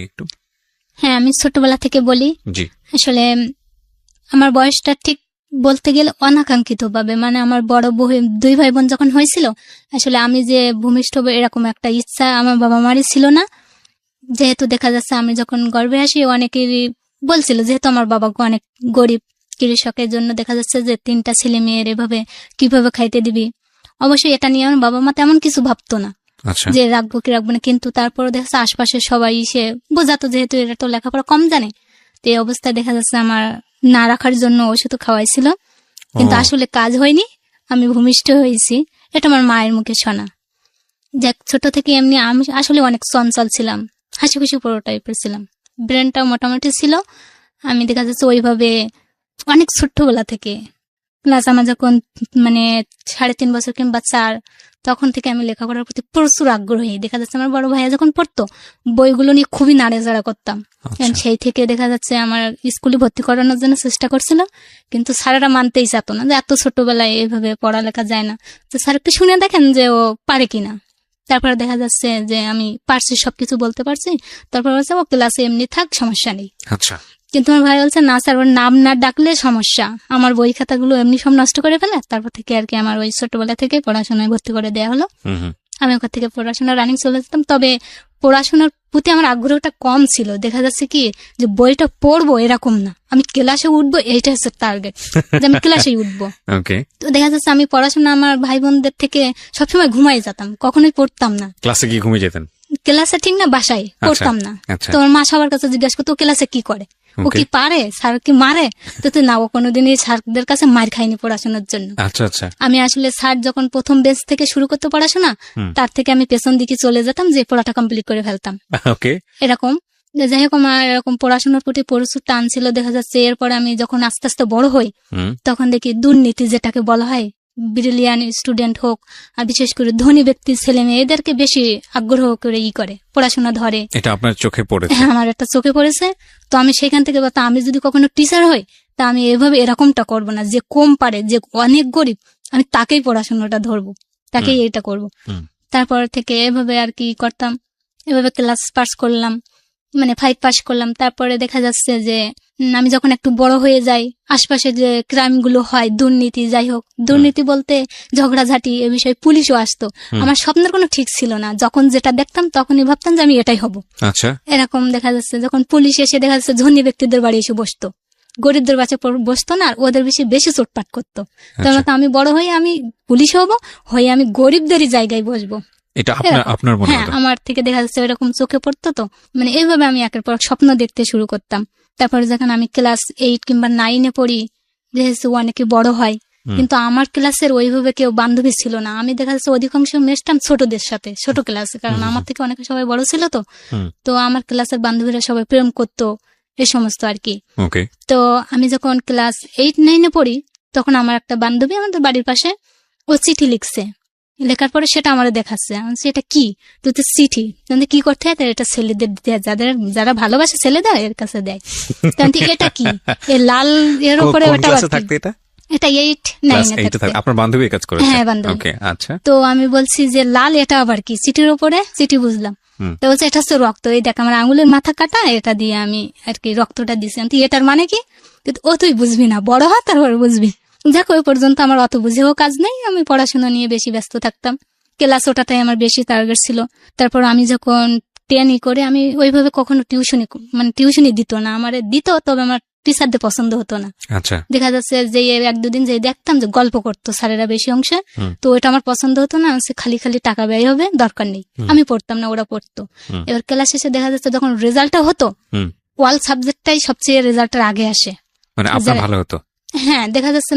একটু। হ্যাঁ, আমি ছোটবেলা থেকে বলি। জি। আসলে আমার বয়সটা ঠিক বলতে গেলে অনাকাঙ্ক্ষিত ভাবে, মানে আমার বড় দুই ভাই বোন যখন হয়েছিল, আসলে আমি যে ভূমিষ্ঠ হবো এরকম একটা ইচ্ছা আমার বাবা মারই ছিল না। যেহেতু দেখা যাচ্ছে আমি যখন গর্ভে আসি অনেকেরই বলছিল, যেহেতু আমার বাবা অনেক গরিব কৃষকের জন্য, দেখা যাচ্ছে যে 3টা ছেলে মেয়ের এভাবে কিভাবে খাইতে দিবি। অবশ্যই এটা নিয়ে আমার বাবা মা তেমন কিছু ভাবতো না আচ্ছা। যে রাখবো কি রাখবো না, কিন্তু তারপরে দেখা যাচ্ছে আশপাশের সবাই সে বোঝাতো, যেহেতু এরা তো লেখাপড়া কম জানে। তো এই অবস্থায় দেখা যাচ্ছে আমার না রাখার জন্য ওষুধ খাওয়াইছিল, কিন্তু আসলে কাজ হয়নি, আমি ভূমিষ্ঠ হয়েছি। এটা আমার মায়ের মুখে শোনা। যাক, ছোট থেকে এমনি আমি আসলে অনেক চঞ্চল ছিলাম, হাসি খুশি পুরো টাইপের ছিলাম, ব্রেনটাও মোটামুটি ছিল। আমি দেখা যাচ্ছে ওইভাবে অনেক ছোট্টবেলা থেকে ক্লাস আমার যখন মানে 3.5 বছর কিংবা 4, তখন থেকে আমি লেখাপড়ার প্রতি প্রচুর আগ্রহী। দেখা যাচ্ছে আমার বড় ভাইয়া যখন পড়তো বইগুলো নিয়ে খুবই নাড়াচাড়া করতাম। সেই থেকে দেখা যাচ্ছে আমার স্কুলে ভর্তি করানোর জন্য চেষ্টা করছিল, কিন্তু স্যারেরা মানতেই চাতো না যে এত ছোটবেলায় এইভাবে পড়ালেখা যায় না, তো স্যার একটু শুনে দেখেন যে ও পারে কিনা। তারপরে দেখা যাচ্ছে যে আমি পারছি, সবকিছু বলতে পারছি। তারপর বলছে ও ক্লাসে এমনি থাক, সমস্যা নেই। আচ্ছা। কিন্তু আমার ভাই বলছে না স্যার, ওর নাম না ডাকলে সমস্যা, আমার বই খাতাগুলো এমনি সব নষ্ট করে ফেলে। তারপর থেকে আর কি আমার ওই ছোটবেলা থেকে পড়াশোনায় ভর্তি করে দেওয়া হলো। আমি ওখান থেকে পড়াশোনা রানিং চলে যেতাম। তবে পড়াশোনার প্রতি আমার আগ্রহটা কম ছিল। দেখা যাচ্ছে কি যে বইটা পড়বো এরকম না, আমি ক্লাসে উঠবো, এইটা হচ্ছে টার্গেট, যে আমি ক্লাসেই উঠবো। তো দেখা যাচ্ছে আমি পড়াশোনা আমার ভাই বোনদের থেকে সবসময় ঘুমাই যেতাম, কখনোই পড়তাম না। ক্লাসে কি ঘুমিয়ে যেতেন? ক্লাসে ঠিক না, বাসায় পড়তাম না। তো আমার মা সবার কাছে জিজ্ঞাসা করতো ক্লাসে কি করে, ও কি পারে, স্যার কি মারে? তো না, ও কোনোদিনই স্যারদের কাছে মার খাইনি পড়াশোনার জন্য। আমি আসলে স্যার যখন প্রথম বেঞ্চ থেকে শুরু করতো পড়াশোনা, তার থেকে আমি পেছন দিকে চলে যেতাম, যে পড়াটা কমপ্লিট করে ফেলতাম। এরকম যাই হোক, আমার এরকম পড়াশোনার প্রতি প্রচুর টান ছিল। দেখা যাচ্ছে এরপরে আমি যখন আস্তে আস্তে বড় হই, তখন দেখি দুর্নীতি যেটাকে বলা হয়, ব্রিলিয়ান স্টুডেন্ট হোক আর বিশেষ করে ধনী ব্যক্তির ছেলে মেয়ে, এদেরকে বেশি আগ্রহ করে করে পড়াশোনা ধরে। এটা আপনার চোখে পড়েছে? হ্যাঁ, আমার একটা চোখে পড়েছে। তো আমি সেখান থেকে বলতাম, আমি যদি কখনো টিচার হই তা আমি এভাবে এরকমটা করবো না, যে কম পারে, যে অনেক গরিব, আমি তাকেই পড়াশোনাটা ধরবো, তাকেই এটা করব। তারপর থেকে এভাবে আর কি করতাম, এভাবে ক্লাস পাস করলাম, মানে 5 পাস করলাম। তারপরে দেখা যাচ্ছে যে আমি যখন একটু বড় হয়ে যাই, আশপাশে যে ক্রাইম গুলো হয়, দুর্নীতি, যাই হোক, দুর্নীতি বলতে ঝগড়াঝাটি, এ বিষয়ে পুলিশও আসতো। আমার স্বপ্নের কোনো ঠিক ছিল না, যখন যেটা দেখতাম তখনই ভাবতাম যে আমি এটাই হব। এরকম দেখা যাচ্ছে যখন পুলিশ এসে দেখা যাচ্ছে ধনী ব্যক্তিদের বাড়ি এসে বসতো, গরিবদের বাচ্চা বসতো না, আর ওদের বেশি চোটপাট করতো। তাহলে তো আমি বড় হয়ে আমি পুলিশ হব, হয়ে আমি গরিবদেরই জায়গায় বসবো। হ্যাঁ, আমার থেকে দেখা যাচ্ছে এরকম চোখে পড়তো। তো মানে এইভাবে আমি একের পর স্বপ্ন দেখতে শুরু করতাম। তারপরে যখন আমি ক্লাস 8 কিংবা 9-এ পড়ি, যেহেতু অনেকে বড় হয়, কিন্তু আমার ক্লাসের ওইভাবে কেউ বান্ধবী ছিল না। আমি দেখা যাচ্ছে অধিকাংশ মেশতাম ছোটদের সাথে, ছোট ক্লাসে, কারণ আমার থেকে অনেকে সবাই বড় ছিল। তো আমার ক্লাসের বান্ধবীরা সবাই প্রেম করতো, এই সমস্ত আর কি। তো আমি যখন ক্লাস 8-9-এ পড়ি, তখন আমার একটা বান্ধবী আমাদের বাড়ির পাশে, ও চিঠি লিখছে। লেখার পরে সেটা আমার দেখাচ্ছে, এটা কি? তো চিঠি কি করতে হয়, এটা ছেলেদের দেয়, যারা ভালোবাসে ছেলেদের এর কাছে দেয়। এটা কি, লাল এর উপরে এটা 8-9 আপনার বান্ধবী কাজ করে? হ্যাঁ, বান্ধবী। তো আমি বলছি যে লাল এটা আবার কি? চিঠির উপরে চিঠি বুঝলাম। তো বলছে এটা হচ্ছে রক্ত, এই দেখ আমার আঙুলের মাথা কাটা, এটা দিয়ে আমি আর কি রক্তটা দিচ্ছি। এটার মানে কি? ও তুই বুঝবি না, বড় হ তারপর বুঝবি। যাক, ওই পর্যন্ত আমার অত বুঝেও কাজ নেই, আমি পড়াশোনা নিয়ে বেশি ব্যস্ত থাকতাম। ক্লাস ওটাটাই আমার বেশি টার্গেট ছিল। তারপর আমি যখন 10 করে, আমি ওইভাবে কখনো টিউশনি দিত না, আমার দিত, তবে আমার টিচারদের পছন্দ হতো না। দেখা যাচ্ছে যে 1-2 দিন যে দেখতাম যে গল্প করতো স্যারেরা বেশি অংশে, তো ওইটা আমার পছন্দ হতো না। খালি টাকা ব্যয় হবে, দরকার নেই, আমি পড়তাম না, ওরা পড়তো। এবার ক্লাস শেষে দেখা যাচ্ছে যখন রেজাল্টটা হতো, ওয়াল সাবজেক্টটাই সবচেয়ে রেজাল্টের আগে আসে। ভালো হতো? হ্যাঁ, দেখা যাচ্ছে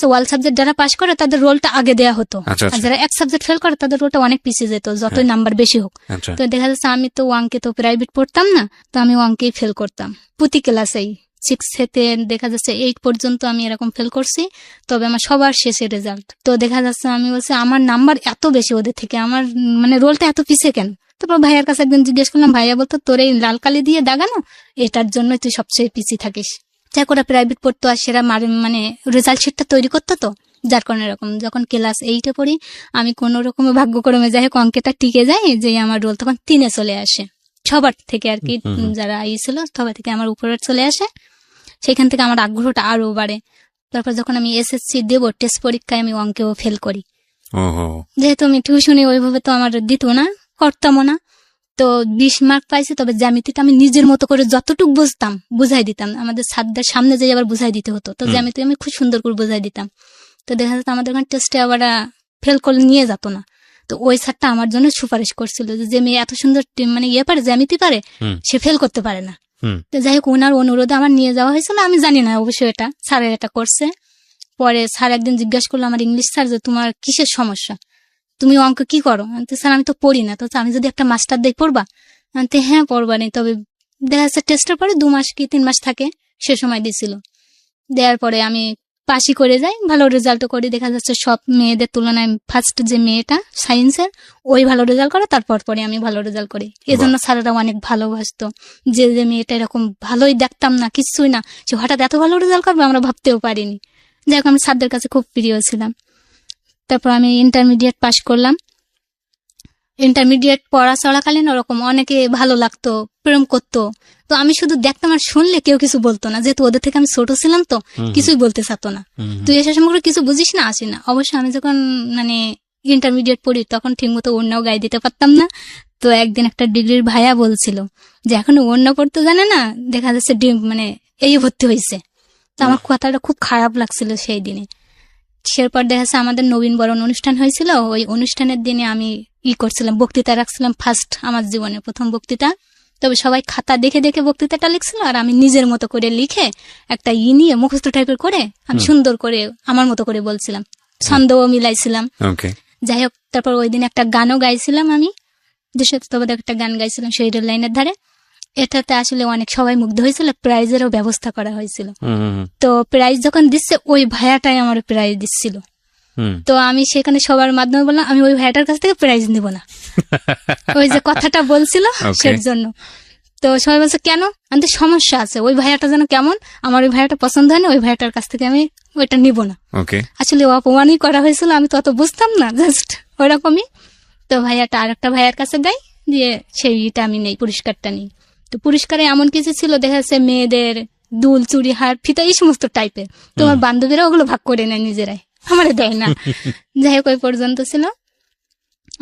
ওয়াল সাবজেক্ট যারা পাশ করে তাদের রোলটা আগে দেওয়া হতো, আর যারা এক সাবজেক্ট ফেল করে তাদের রোলটা অনেক পিছিয়ে যেত, যতই নাম্বার বেশি হোক। তো দেখা যাচ্ছে আমি তো অঙ্কে তো প্রাইভেট পড়তাম না, তো আমি অঙ্কেই ফেল করতাম প্রতি ক্লাসেই। 6 থেকে দেখা যাচ্ছে 8 পর্যন্ত আমি এরকম ফেল করছি, তবে আমার সবার শেষে রেজাল্ট। তো দেখা যাচ্ছে আমি বলছি আমার নাম্বার এত বেশি ওদের থেকে, আমার রোলটা এত পিছিয়ে কেন? তারপর ভাইয়ার কাছে একদিন জিজ্ঞেস করলাম, ভাইয়া বলতো তোর এই লাল কালি দিয়ে দাগানো, এটার জন্যই তুই সবচেয়ে পিছিয়ে থাকিস। যাক, ওরা প্রাইভেট পড়তো আর সেরা রেজাল্ট শিটটা তৈরি করতো, তো যার কারণে এরকম। যখন ক্লাস 8-এ পড়ি, আমি কোন রকমের ভাগ্যক্রমে যাই হোক অঙ্কেটা টিকে যায়, যে আমার রোল তখন 3-এ চলে আসে। সবার থেকে আর কি, যারা ছিল সবার থেকে আমার উপরে চলে আসে। সেখান থেকে আমার আগ্রহটা আরো বাড়ে। তারপর যখন আমি এসএসসি দেবো টেস্ট পরীক্ষায় আমি অঙ্কেও ফেল করি। ওহো, যেহেতু আমি টিউশনি ওইভাবে তো আমার দিত না, করতামও না। তো 20 মার্ক পাইছি, তবে জ্যামিতিটা আমি নিজের মতো করে যতটুকু বুঝতাম বুঝাই দিতাম। আমাদের ছাত্রদের সামনে যে আবার বুঝাই দিতে হতো, তো জ্যামিতি আমি খুব সুন্দর করে বুঝাই দিতাম। তো দেখা যেত আমাদের ওখানে টেস্টে আবার ফেল করলে নিয়ে যেত না। তো ওই স্যারটা আমার জন্য সুপারিশ করছিল যে মেয়ে এত সুন্দর মানে পারে, জ্যামিতি পারে, সে ফেল করতে পারে না। তো যাই হোক, ওনার অনুরোধে আমার নিয়ে যাওয়া হয়েছিল। আমি জানি না অবশ্যই এটা স্যারের এটা করছে। পরে স্যার একদিন জিজ্ঞাসা করলো আমার ইংলিশ স্যার যে তোমার কিসের সমস্যা, তুমি অঙ্ক কি করো? স্যার আমি তো পড়ি না। তো আমি যদি একটা মাস্টার দিয়ে পড়বা? হ্যাঁ পড়বা নেই, তবে দেখা যাচ্ছে টেস্টের পরে 2 মাস কি 3 মাস থাকে, সে সময় দিছিল। দেওয়ার পরে আমি পাশই করে যাই, ভালো রেজাল্টও করি। দেখা যাচ্ছে সব মেয়েদের তুলনায় ফার্স্ট যে মেয়েটা সায়েন্সের ওই ভালো রেজাল্ট করে, তারপর পরে আমি ভালো রেজাল্ট করি। এজন্য স্যারেরা অনেক ভালোবাসতো। যে যে মেয়েটা এরকম ভালোই দেখতাম না, কিছুই না, সে হঠাৎ এত ভালো রেজাল্ট করবে আমরা ভাবতেও পারিনি। যাই হোক, আমি স্যারদের কাছে খুব প্রিয় ছিলাম। তারপর আমি ইন্টারমিডিয়েট পাশ করলাম। ইন্টারমিডিয়েট পড়া চলাকালীন ওরকম অনেকে ভালো লাগতো, প্রেম করতো। তো আমি শুধু দেখতাম আর শুনলে কেউ কিছু বলতো না, যেহেতু ওদের থেকে আমি ছোট ছিলাম, তো কিছুই বলতে চাতো না। তুই এসে সমগ্র কিছু বুঝিস না, আসি না। অবশ্য আমি যখন মানে ইন্টারমিডিয়েট পড়ি তখন ঠিক মতো ওড়নাও গায়ে দিতে পারতাম না। তো একদিন একটা ডিগ্রির ভাইয়া বলছিল যে এখনো ওড়না পড়তে জানে না, দেখা যাচ্ছে মানে এই ভর্তি হয়েছে। তো আমার কথাটা খুব খারাপ লাগছিল সেই দিনে। সেরপর দেখা যাচ্ছে আমাদের নবীন বরণ অনুষ্ঠান হয়েছিল। ওই অনুষ্ঠানের দিনে আমি করছিলাম, বক্তৃতা রাখছিলাম, ফার্স্ট আমার জীবনে প্রথম বক্তৃতা। তবে সবাই খাতা দেখে দেখে বক্তৃতাটা লিখছিল, আর আমি নিজের মতো করে লিখে একটা নিয়ে মুখস্থ টাইপের করে আমি সুন্দর করে আমার মতো করে বলছিলাম, ছন্দও মিলাইছিলাম। যাই হোক, তারপর ওই দিন একটা গানও গাইছিলাম, আমি দেশাত্মবোধক একটা গান গাইছিলাম সেই রেল লাইনের ধারে। এটাতে আসলে অনেক সবাই মুগ্ধ হয়েছিল, প্রাইজেরও ব্যবস্থা করা হয়েছিল। তো প্রাইজ যখন দিচ্ছে ওই ভাইয়াটাই আমার প্রাইজ দিচ্ছিল। তো আমি সেখানে সবার মাধ্যমে বললাম আমি ওই ভাইয়াটার কাছ থেকে প্রাইজ নিব না, ওই যে কথাটা বলছিল সেই জন্য। তো সবাই বলছে কেন? আমাদের সমস্যা আছে, ওই ভাইয়াটা যেন কেমন, আমার ওই ভাইয়াটা পছন্দ হয় না, ওই ভাইয়াটার কাছ থেকে আমি ওইটা নিব না। আসলে অপমানই করা হয়েছিল, আমি তো অত বুঝতাম না, জাস্ট ওইরকমই। তো ভাইয়াটা আর একটা ভাইয়ার কাছে গাই দিয়ে সেইটা আমি নেই, পুরস্কারটা নিই। তো পুরস্কারে এমন কিছু ছিল, দেখা যাচ্ছে মেয়েদের দুল, চুড়ি, হার, ফিতা, এই সমস্ত টাইপের। তোমার বান্ধবীরা ওগুলো ভাগ করে নেয় নিজেরাই, আমার দেয় না। যাই হোক, ওই পর্যন্ত ছিল।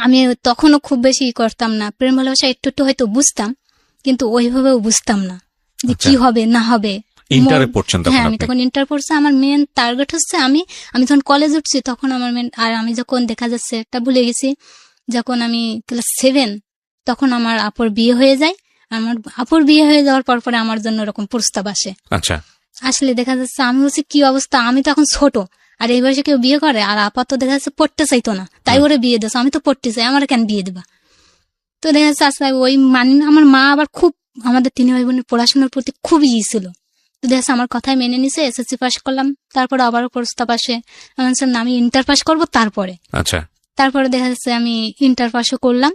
আমি তখনও খুব বেশি করতাম না, প্রেম ভালোবাসা একটু একটু হয়তো বুঝতাম, কিন্তু ওইভাবেও বুঝতাম না যে কি হবে না হবে। হ্যাঁ, আমি তখন ইন্টার পড়ছি। আমার মেন টার্গেট হচ্ছে আমি যখন কলেজ উঠছি তখন আমার মেন, আর আমি যখন দেখা যাচ্ছে একটা ভুলে গেছি, যখন আমি ক্লাস 7 তখন আমার আপুর বিয়ে হয়ে যায়। আমার আপুর বিয়ে হয়ে যাওয়ার পর পরে আমার জন্য এরকম প্রস্তাব আসে। আসলে দেখা যাচ্ছে আমি হচ্ছে কি অবস্থা, আমি তো এখন ছোট, আর এই বয়সে কেউ বিয়ে করে, আর আপা তো দেখা যাচ্ছে পড়তে চাইতো না, তাই ওরে বিয়ে দিচ্ছে। আমি তো পড়তে চাই, আমার কেন বিয়ে দিবা? তো দেখা যাচ্ছে আসলে ওই আমার মা আবার খুব আমাদের 3 ভাই বোনের পড়াশোনার প্রতি খুব ছিল। তো দেখা যাচ্ছে আমার কথাই মেনে নিছে, এসএসসি পাস করলাম। তারপর আবারও প্রস্তাব আসে, আমি ইন্টার পাস করবো। তারপরে দেখা যাচ্ছে আমি ইন্টার পাসও করলাম।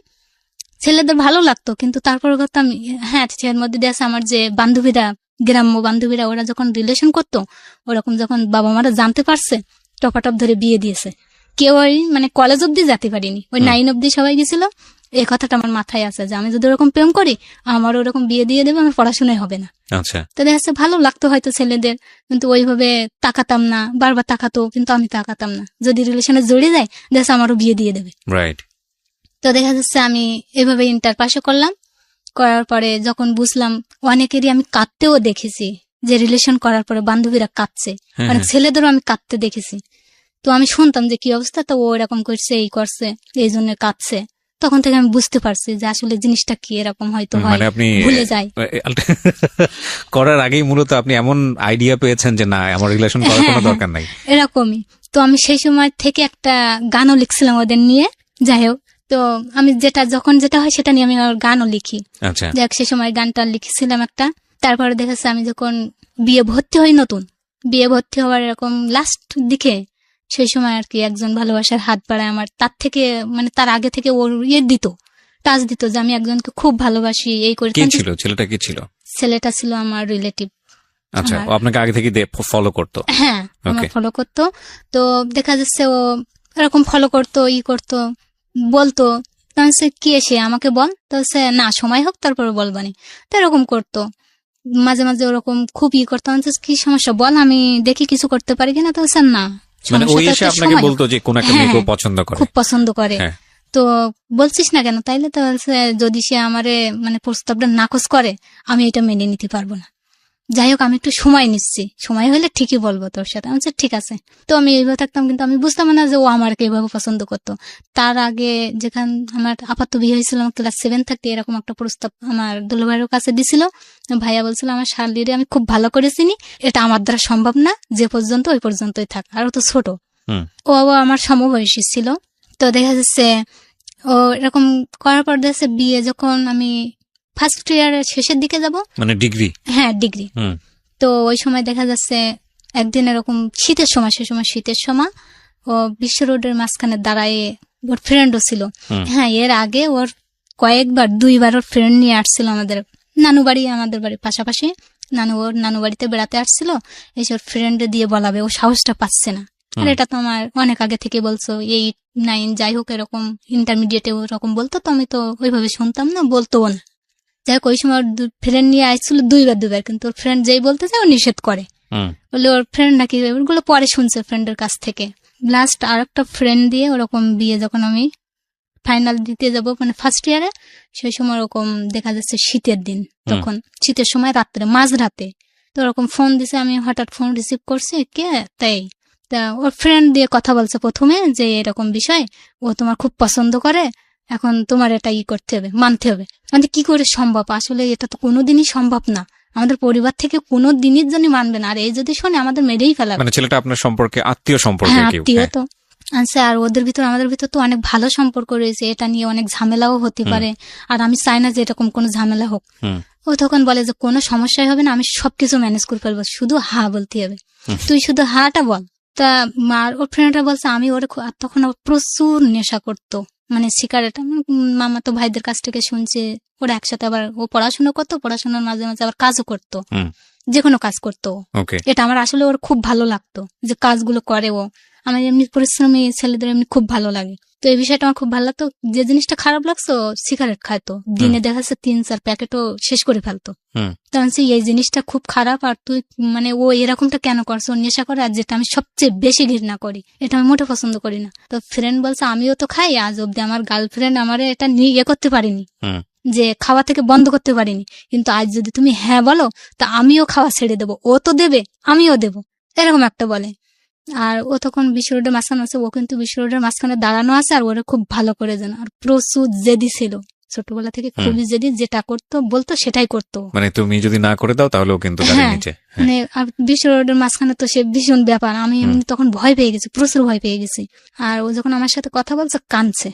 ছেলেদের ভালো লাগতো, কিন্তু তারপরে করতাম হ্যাঁ, এর মধ্যে দেখা যাচ্ছে আমার যে বান্ধবীরা, গ্রাম্য বান্ধবীরা, ওরা যখন রিলেশন করতো, ওরকম যখন বাবা মারা জানতে পারছে, টপাটপ ধরে বিয়ে দিয়েছে। কেউ মানে কলেজ অব্দি যেতে পারিনি, ওই 9 অব্দি সবাই গেছিল। এই কথাটা আমার মাথায় আছে যে আমি যদি ওরকম প্রেম করি, আমার ওরকম বিয়ে দিয়ে দেবে, আমার পড়াশোনায় হবে না। তো দেখা যাচ্ছে ভালো লাগতো হয়তো ছেলেদের, কিন্তু ওইভাবে তাকাতাম না। বারবার তাকাতো, কিন্তু আমি তাকাতাম না। যদি রিলেশনে জড়িয়ে যায়, দেখা যাচ্ছে আমারও বিয়ে দিয়ে দেবে। তো দেখা যাচ্ছে আমি এভাবে ইন্টার পাশে করলাম। করার পরে যখন বুঝলাম, অনেকেরই আমি কাঁদতেও দেখেছি, যে রিলেশন করার পরে বান্ধবীরা কাঁদছে, অনেক ছেলেদেরও আমি কাঁদতে দেখেছি। তো আমি শুনতাম যে কি অবস্থা, তো ও এরকম করছে, এই করছে, এই জন্য কাঁদছে। তখন থেকে আমি বুঝতে পারছি যে আসলে জিনিসটা কি, এরকম হয়তো হয়, ভুলে যায়। করার আগেই মূলত আপনি এমন আইডিয়া পেয়েছেন যে না, আমার রিলেশন করার কোনো দরকার নাই, এরকমই। তো আমি সেই সময় থেকে একটা গানও লিখছিলাম ওদের নিয়ে। যাই হোক, তো আমি যখন যেটা হয় সেটা নিয়ে আমি গানও লিখি। যাক, সে সময় গানটা লিখেছিলাম একটা। তারপরে দেখেছি আমি যখন বিয়ে ভর্তি হই, নতুন বিয়ে ভর্তি হওয়ার এরকম লাস্ট দিকে, সেই সময় আর কি একজন ভালোবাসার হাত বাড়ায় আমার, তার থেকে মানে তার আগে থেকে ওর দিত, টাচ দিত যে আমি একজনকে খুব ভালোবাসি, এই করে। ছেলেটা কি ছিল? ছেলেটা ছিল আমার রিলেটিভ। আচ্ছা, ও আপনাকে আগে থেকে ফলো করতো? হ্যাঁ, আমার ফলো করতো। তো দেখা যাচ্ছে ও এরকম ফলো করতো, করতো, বলতো তখন সে কি এসে আমাকে বল, তো সে না সময় হোক তারপরে বলবানি। তো এরকম করতো মাঝে মাঝে, ওরকম খুব করতো। আমি বলছি, কি সমস্যা বল, আমি দেখি কিছু করতে পারি কিনা। তো স্যার না, মানে ওই সমস্যাটা এসে তো আপনাকে সময়। বলতো যে কোন একটা হ্যাঁ, মেয়েকে পছন্দ করে, খুব পছন্দ করে। হ্যাঁ। তো বলছিস না কেন? তাইলে তো বলছে, যদি সে আমারে মানে প্রস্তাবটা নাকচ করে আমি এটা মেনে নিতে পারবো না। যাই হোক, আমি একটু সময় নিচ্ছি, সময় হলে ঠিকই বলবো তোর সাথে। আমি বলছি, ঠিক আছে। তো আমি এইভাবে থাকতাম, কিন্তু আমি বুঝতাম না যে ও আমাকে এইভাবে পছন্দ করতো। তার আগে যেখান আমার আপাতত বিয়ে হয়েছিল, আমার ক্লাস 7 থাকতে এরকম একটা প্রস্তাব আমার দুলাভাইয়ের কাছে দিছিল। ভাইয়া বলছিল, আমার শালিরে আমি খুব ভালো করে চিনি, এটা আমার দ্বারা সম্ভব না, যে পর্যন্ত ওই পর্যন্তই থাক। আর ও তো ছোট, ও আবার আমার সমবয়সী ছিল। তো দেখা যাচ্ছে ও এরকম করার পর দেখছে বিয়ে যখন আমি ফার্স্ট ইয়ারের শেষের দিকে যাব, মানে ডিগ্রি, হ্যাঁ ডিগ্রি। তো ওই সময় দেখা যাচ্ছে একদিন এরকম শীতের সময়, সে সময় শীতের সময়, ও বিশ্ব রোডের মাঝখানে দাঁড়ায়, ওর ফ্রেন্ডও ছিল। হ্যাঁ, এর আগে ওর কয়েকবার 2বার ওর ফ্রেন্ড নিয়ে আসছিল আমাদের নানু বাড়ি, আমাদের বাড়ির পাশাপাশি। ওর নানু বাড়িতে বেড়াতে আসছিল, এসে ওর ফ্রেন্ড দিয়ে বলাবে, ও সাহসটা পাচ্ছে না। আর এটা তো আমার অনেক আগে থেকে বলছো, 8, 9 যাই হোক, এরকম ইন্টারমিডিয়েটে ওরকম বলতো, তো আমি তো ওইভাবে শুনতাম না, বলতো না। যাই হোক, ওই সময় ওর ফ্রেন্ড নিয়ে আসছিল 2বার, কিন্তু ওর ফ্রেন্ড যেই বলতে চায় ও নিষেধ করে, বলে ওর ফ্রেন্ড নাকি ওগুলো পরে শুনছে ফ্রেন্ডের কাছ থেকে। লাস্ট আর একটা ফ্রেন্ড দিয়ে ওরকম বিয়ে যখন আমি ফাইনাল দিতে যাব, মানে ফার্স্ট ইয়ারে, সেই সময় ওরকম দেখা যাচ্ছে শীতের দিন, তখন শীতের সময় রাত্রে মাঝরাতে। তো ওরকম ফোন দিছে, আমি হঠাৎ ফোন রিসিভ করছি, কে তাই। তা ওর ফ্রেন্ড দিয়ে কথা বলছে প্রথমে, যে এরকম বিষয়, ও তোমার খুব পছন্দ করে, এখন তোমার এটা করতে হবে, মানতে হবে। মানে কি করে সম্ভব? আসলে এটা তো কোনোদিনই সম্ভব না, আমাদের পরিবার থেকে কোনো দিনের জন্য মানবে না। আর এই যদি শোনে, আমাদের মেরেই ফেলাবে। মানে ছেলেটা আপনার সম্পর্কে আত্মীয় সম্পর্কে, হ্যাঁ আত্মীয় তো আচ্ছা। আর ওদের ভিতর আমাদের ভিতর তো অনেক ভালো সম্পর্ক রয়েছে, এটা নিয়ে অনেক ঝামেলাও হতে পারে। আর আমি চাই না যে এরকম কোনো ঝামেলা হোক। ও তখন বলে যে কোনো সমস্যাই হবে না, আমি সবকিছু ম্যানেজ করে ফেলবো, শুধু হা বলতে হবে, তুই শুধু হাটা বল। তা মার ওর ফ্রেন্ডরা বলছে, আমি ওর তখন প্রচুর নেশা করতো, মানে সিগারেট। মামা তো ভাইদের কাছ থেকে শুনছে, ওরা একসাথে আবার ও পড়াশোনা করতো, পড়াশোনার মাঝে মাঝে আবার কাজও করতো, যে কোনো কাজ করতো। এটা আমার আসলে ওর খুব ভালো লাগতো যে কাজগুলো করে ও। আমার এমনি পরিশ্রমী ছেলেদের এমনি খুব ভালো লাগে, তো এই বিষয়টা আমার খুব ভালো লাগতো। যে জিনিসটা খারাপ লাগতো, সিগারেট খাইতো, দিনে দেখা যাচ্ছে 3-4 প্যাকেটও শেষ করে ফেলতো। তখন এই জিনিসটা খুব খারাপ, আর তুই মানে ও এরকমটা কেন করছো, নেশা করে। আর যেটা আমি সবচেয়ে বেশি ঘৃণা করি, এটা আমি মোটে পছন্দ করি না। তো ফ্রেন্ড বলছে, আমিও তো খাই, আজ অব্দি আমার গার্লফ্রেন্ড আমার এটা নিয়ে করতে পারিনি, যে খাওয়া থেকে বন্ধ করতে পারিনি, কিন্তু আজ যদি তুমি হ্যাঁ বলো, তা আমিও খাওয়া ছেড়ে দেবো, ও তো দেবে আমিও দেবো, এরকম একটা বলে। আর ও তখন বিশ্ব রোডের মাঝখানে আছে, ও কিন্তু বিশ্ব রোডের মাঝখানে দাঁড়ানো আছে, আর ওরা খুব ভালো করে জানো। আর প্রচুর জেদি ছিল, ছোটবেলা থেকে খুবই জেদি, যেটা করতো বলতো সেটাই করতো। মানে তুমি যদি না করে দাও তাহলে ও কিন্তু গাড়ির নিচে। মানে আর বিশ্ব রোডের মাঝখানে তো সে ভীষণ ব্যাপার, আমি এমনি তখন ভয় পেয়ে গেছি, প্রচুর ভয় পেয়ে গেছি। আর ও যখন আমার সাথে কথা বলছে, কাঁদছে,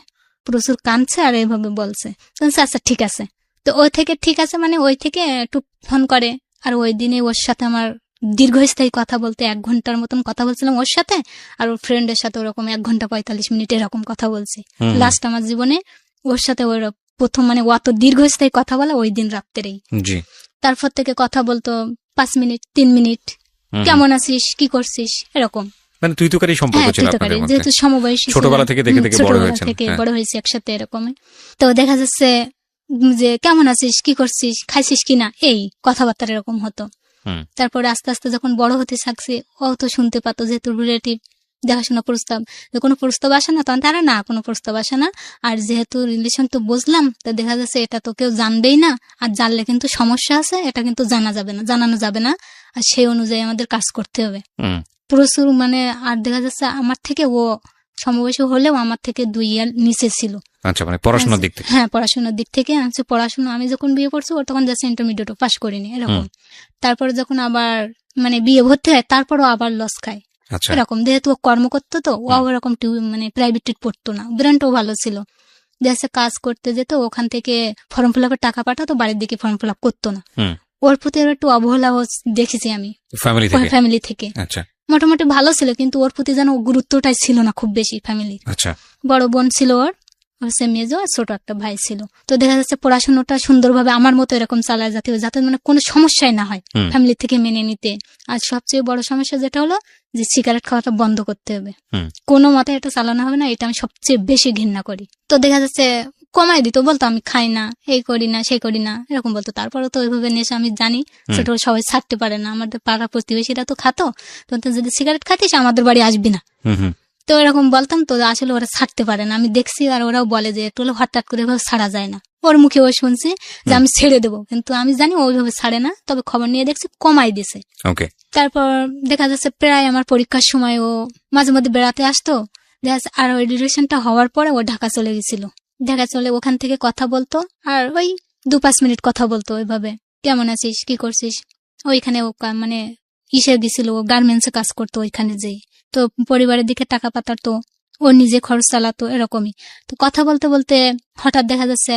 প্রচুর কাঁদছে, আর এইভাবে বলছে। আচ্ছা ঠিক আছে। তো ওই থেকে ঠিক আছে, মানে ওই থেকে একটু ফোন করে। আর ওই দিনে ওর সাথে আমার দীর্ঘস্থায়ী কথা বলতে 1 ঘন্টার মতন কথা বলছিলাম ওর সাথে, আর ওর ফ্রেন্ডের সাথে ওরকম 1 ঘন্টা 45 মিনিট এরকম কথা বলছি। লাস্ট আমার জীবনে ওর সাথে ওর প্রথম, মানে অত দীর্ঘস্থায়ী কথা বলা ওই দিন রাত্রেই। তারপর থেকে কথা বলতো 5 মিনিট 3 মিনিট, কেমন আছিস, কি করছিস, এরকম। মানে তুই তোকারি সম্পর্ক ছিল আপনাদের মধ্যে, যেহেতু সমবয়সী, ছোটবেলা থেকে দেখে দেখে বড় হয়েছে একসাথে এরকম। তো দেখা যাচ্ছে যে কেমন আছিস, কি করছিস, খাইছিস কিনা, এই কথাবার্তা এরকম হতো। তারপরে আস্তে আস্তে যখন বড় হতে থাকছে, ও তো শুনতে পাতো, যেহেতু রিলেটিভ, দেখাশোনা প্রস্তাব, কোনো প্রস্তাব আসে না, তখন তারা না কোনো প্রস্তাব আসে না। আর যেহেতু রিলেশন তো বুঝলাম, তা দেখা যাচ্ছে এটা তো কেউ জানবেই না, আর জানলে কিন্তু সমস্যা আছে, এটা কিন্তু জানানো যাবে না। আর সেই অনুযায়ী আমাদের কাজ করতে হবে প্রচুর। মানে আর দেখা যাচ্ছে আমার থেকে ও সমবয়সী হলেও আমার থেকে 2 ইয়ার নিচে ছিল। আচ্ছা, মানে পড়াশোনার দিক থেকে? হ্যাঁ, পড়াশোনার দিক থেকে আছে। পড়াশোনা আমি যখন বিয়ে করছি, ওর তখন যাচ্ছে ইন্টারমিডিয়েটও পাস করিনি এরকম। তারপরে যখন আবার মানে বিয়ে ভর্তি হয়, তারপরও আবার লস খায় এরকম। যেহেতু ও কর্ম করতো, তো ও এরকম মানে প্রাইভেট পড়তো না, ব্র্যান্ডও ভালো ছিল, যাচ্ছে কাজ করতে যেত, ওখান থেকে ফর্ম ফিল আপের টাকা পাঠাতো, বাড়ির দিকে ফর্ম ফিল আপ করতো না। ওর প্রতি একটু অবহেলা দেখেছি আমি ফ্যামিলি থেকে। মোটামুটি ভালো ছিল, কিন্তু ওর প্রতি যেন গুরুত্বটাই ছিল না খুব বেশি ফ্যামিলি। বড় বোন ছিল ওর, সে মেজো, আর ছোট একটা ভাই ছিল। তো দেখা যাচ্ছে পড়াশোনাটা সুন্দরভাবে আমার মতো এরকম চালায়, যাতে মানে কোনো সমস্যাই না হয় ফ্যামিলি থেকে মেনে নিতে। আর সবচেয়ে বড় সমস্যা যেটা হলো যে সিগারেট খাওয়াটা বন্ধ করতে হবে, কোনো মতে এটা চালানো হবে না, এটা আমি সবচেয়ে বেশি ঘৃণা করি। তো দেখা যাচ্ছে কমাই দিত, বলতো আমি খাই না, এই করি না, সেই করি না, এরকম বলতো। তারপরে তো ওইভাবে নেশা আমি জানি সেটা সবাই ছাড়তে পারে না, আমাদের পাড়া প্রতিবেশীরা তো খাতো, তো যদি সিগারেট খাতিস আমাদের বাড়ি আসবি না, তো এরকম বলতাম। তো আসলে ওরা ছাড়তে পারে না, আমি দেখছি, আর ওরাও বলে যে একটু হলে হঠাৎ করে এভাবে ছাড়া যায় না। ওর মুখে ওই শুনছি যে আমি ছেড়ে দেবো, কিন্তু আমি জানি ওইভাবে ছাড়ে না, তবে খবর নিয়ে দেখছি কমাই দিছে। তারপর দেখা যাচ্ছে প্রায় আমার পরীক্ষার সময় ও মাঝে মধ্যে বেড়াতে আসতো, দেখা যাচ্ছে। আর ওই রিলেশনটা হওয়ার পরে ও ঢাকা চলে গেছিল, ঢাকা চলে ওখান থেকে কথা বলতো, আর ওই 2-5 মিনিট কথা বলতো ওইভাবে, কেমন আছিস, কি করছিস। ওইখানে ও মানে ইসে গেছিল, ও গার্মেন্টসে কাজ করতো ওইখানে যেই, তো পরিবারের দিকে টাকা পাঠাতো, ও নিজে খরচ চালাতো, এরকমই। তো কথা বলতে বলতে হঠাৎ দেখা যাচ্ছে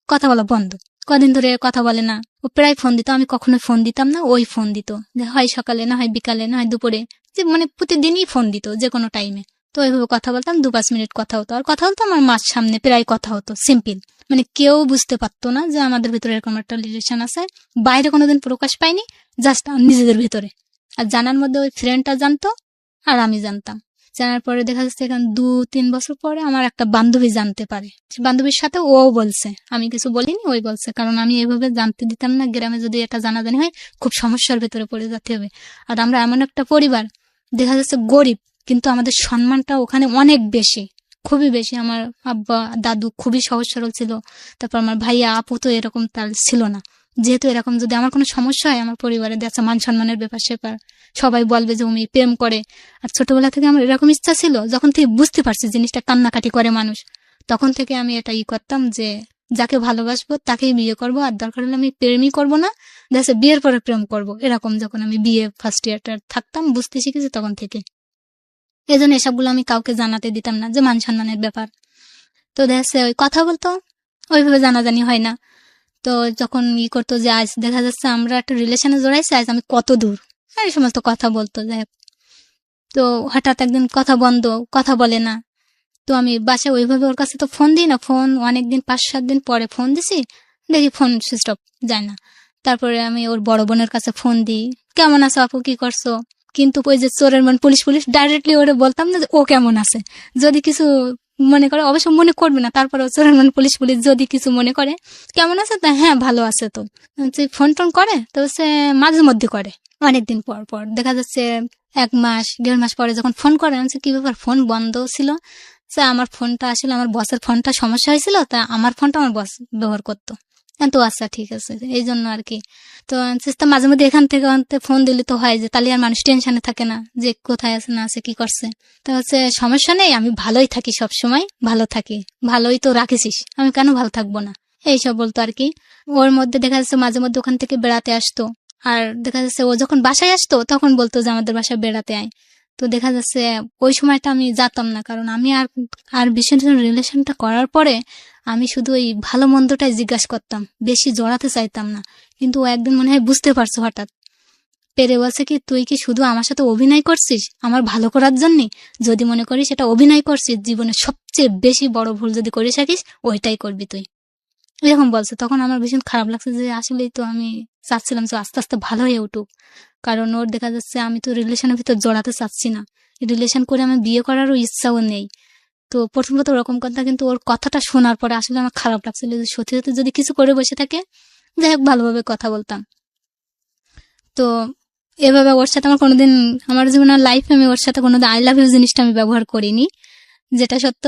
কথা বলা বন্ধ, কদিন ধরে কথা বলে না। ও প্রায় ফোন দিত, আমি কখনোই ফোন দিতাম না, ওই ফোন দিত, যে হয় সকালে, না হয় বিকালে, না হয় দুপুরে, যে মানে প্রতিদিনই ফোন দিত যে কোনো টাইমে। তো ওইভাবে কথা বলতাম, 2-5 মিনিট কথা হতো, আর কথা বলতো আমার মার সামনে, প্রায় কথা হতো সিম্পল, মানে কেউ বুঝতে পারতো না যে আমাদের ভিতরে এরকম একটা রিলেশন আছে। বাইরে কোনোদিন প্রকাশ পাইনি, জাস্ট নিজেদের ভিতরে। আর জানার মধ্যে ওই ফ্রেন্ডটা জানতো আর আমি জানতাম। জানার পরে দেখা যাচ্ছে এখন 2-3 বছর পরে আমার একটা বান্ধবী জানতে পারে, বান্ধবীর সাথে ও বলছে, আমি কিছু বলিনি, ওই বলছে, কারণ আমি এইভাবে জানতে দিতাম না। গ্রামে যদি এটা জানাজানি হয় খুব সমস্যার ভেতরে পড়ে যেতে হবে। আর আমরা এমন একটা পরিবার, দেখা যাচ্ছে গরিব, কিন্তু আমাদের সম্মানটা ওখানে অনেক বেশি, খুবই বেশি। আমার আব্বা দাদু খুবই সহজ সরল ছিল, তারপর আমার ভাইয়া আপু তো এরকম তার ছিল না। যেহেতু এরকম যদি আমার কোনো সমস্যা হয় আমার পরিবারে, দেখা মান সম্মানের ব্যাপার সেপার, সবাই বলবে যে উনি প্রেম করে। আর ছোটবেলা থেকে আমার এরকম ইচ্ছা ছিল, যখন থেকে বুঝতে পারছি জিনিসটা কান্নাকাটি করে মানুষ, তখন থেকে আমি এটা করতাম যে যাকে ভালোবাসবো তাকেই বিয়ে করব, আর দরকার হলে আমি প্রেমই করব না, দেখা বিয়ের পরে প্রেম করব, এরকম। যখন আমি বিয়ে ফার্স্ট ইয়ারটা থাকতাম, বুঝতে শিখেছি তখন থেকে। এই জন্য এসবগুলো আমি কাউকে জানাতে দিতাম না, যে মান সম্মানের ব্যাপার। তো দেখা ওই কথা বলতো, ওইভাবে জানাজানি হয় না। তো যখন করতো যে আজ দেখা যাচ্ছে আমরা একটা রিলেশনে জড়াইছি, আজ আমি কত দূর, আর এই সমস্ত কথা বলতো। যাই হোক, তো হঠাৎ একদিন কথা বন্ধ, কথা বলে না। তো আমি বাসায় ওইভাবে ওর কাছে তো ফোন দিই না, ফোন অনেকদিন 5-7 দিন পরে ফোন দিছি, দেখি ফোন সুইচ অফ, যায় না। তারপরে আমি ওর বড় বোনের কাছে ফোন দিই, কেমন আছো আপু, কি করছো। কিন্তু ওই যে চোরের মন পুলিশ পুলিশ, ডাইরেক্টলি ওরে বলতাম না যে ও কেমন আছে। যদি কিছু মনে করে, অবশ্য মনে করবে না, তারপরে চোরের মন পুলিশ পুলিশ যদি কিছু মনে করে, কেমন আছে, তা হ্যাঁ ভালো আছে। তো ফোন টোন করে, তো সে মাঝে মধ্যে করে, অনেকদিন পর পর দেখা যাচ্ছে 1 মাস 1.5 মাস পরে যখন ফোন করে, কি ব্যাপার, ফোন বন্ধ ছিল। আমার ফোনটা আসলে আমার বসের ফোনটা সমস্যা হয়েছিল, তা আমার ফোনটা আমার বস ব্যবহার করতো। তো আচ্ছা ঠিক আছে, এই জন্য আর কি। তো মাঝে মধ্যে এখান থেকে ফোন দিলে তো হয়, যে তাহলে আর মানুষ টেনশনে থাকে না যে কোথায় আছে না আছে কি করছে। তো সমস্যা নেই, আমি ভালোই থাকি, সব সময় ভালো থাকি, ভালোই তো রাখিস, আমি কেন ভালো থাকবো না, এইসব বলতো আর কি। ওর মধ্যে দেখা যাচ্ছে মাঝে মধ্যে ওখান থেকে বেড়াতে আসতো, আর দেখা যাচ্ছে ও যখন বাসায় আসতো তখন বলতো যে আমাদের বাসায় বেড়াতে আয়। তো দেখা যাচ্ছে ওই সময়টা আমি যেতাম না, কারণ আমি আর বিশেষ রিলেশনটা করার পরে আমি শুধু ওই ভালো মন্দটাই জিজ্ঞাসা করতাম, বেশি জড়াতে চাইতাম না। কিন্তু ও একদিন মনে হয় বুঝতে পারছো, হঠাৎ পেরে বলছে কি, তুই কি শুধু আমার সাথে অভিনয় করছিস আমার ভালো করার জন্যে? যদি মনে করিস সেটা অভিনয় করছিস, জীবনে সবচেয়ে বেশি বড় ভুল যদি করে থাকিস ওইটাই করবি তুই, এরকম বলছে। তখন আমার ভীষণ খারাপ লাগছে, যে আসলেই তো আমি চাচ্ছিলাম যে আস্তে আস্তে ভালো হয়ে উঠুক, কারণ ওর দেখা যাচ্ছে আমি তো রিলেশনের ভিতর জড়াতে চাচ্ছি না, রিলেশন করে আমি বিয়ে করারও ইচ্ছাও নেই। তো প্রথমত ওরকম কথা, কিন্তু ওর কথাটা শোনার পরে আসলে আমার খারাপ লাগছিল, যে সত্যি সত্যি যদি কিছু করে বসে থাকে, যাই হোক ভালোভাবে কথা বলতাম। তো এভাবে ওর সাথে আমার কোনোদিন, আমার জীবনের লাইফে আমি ওর সাথে কোনোদিন আই লাভ ইউ জিনিসটা আমি ব্যবহার করিনি, যেটা সত্য।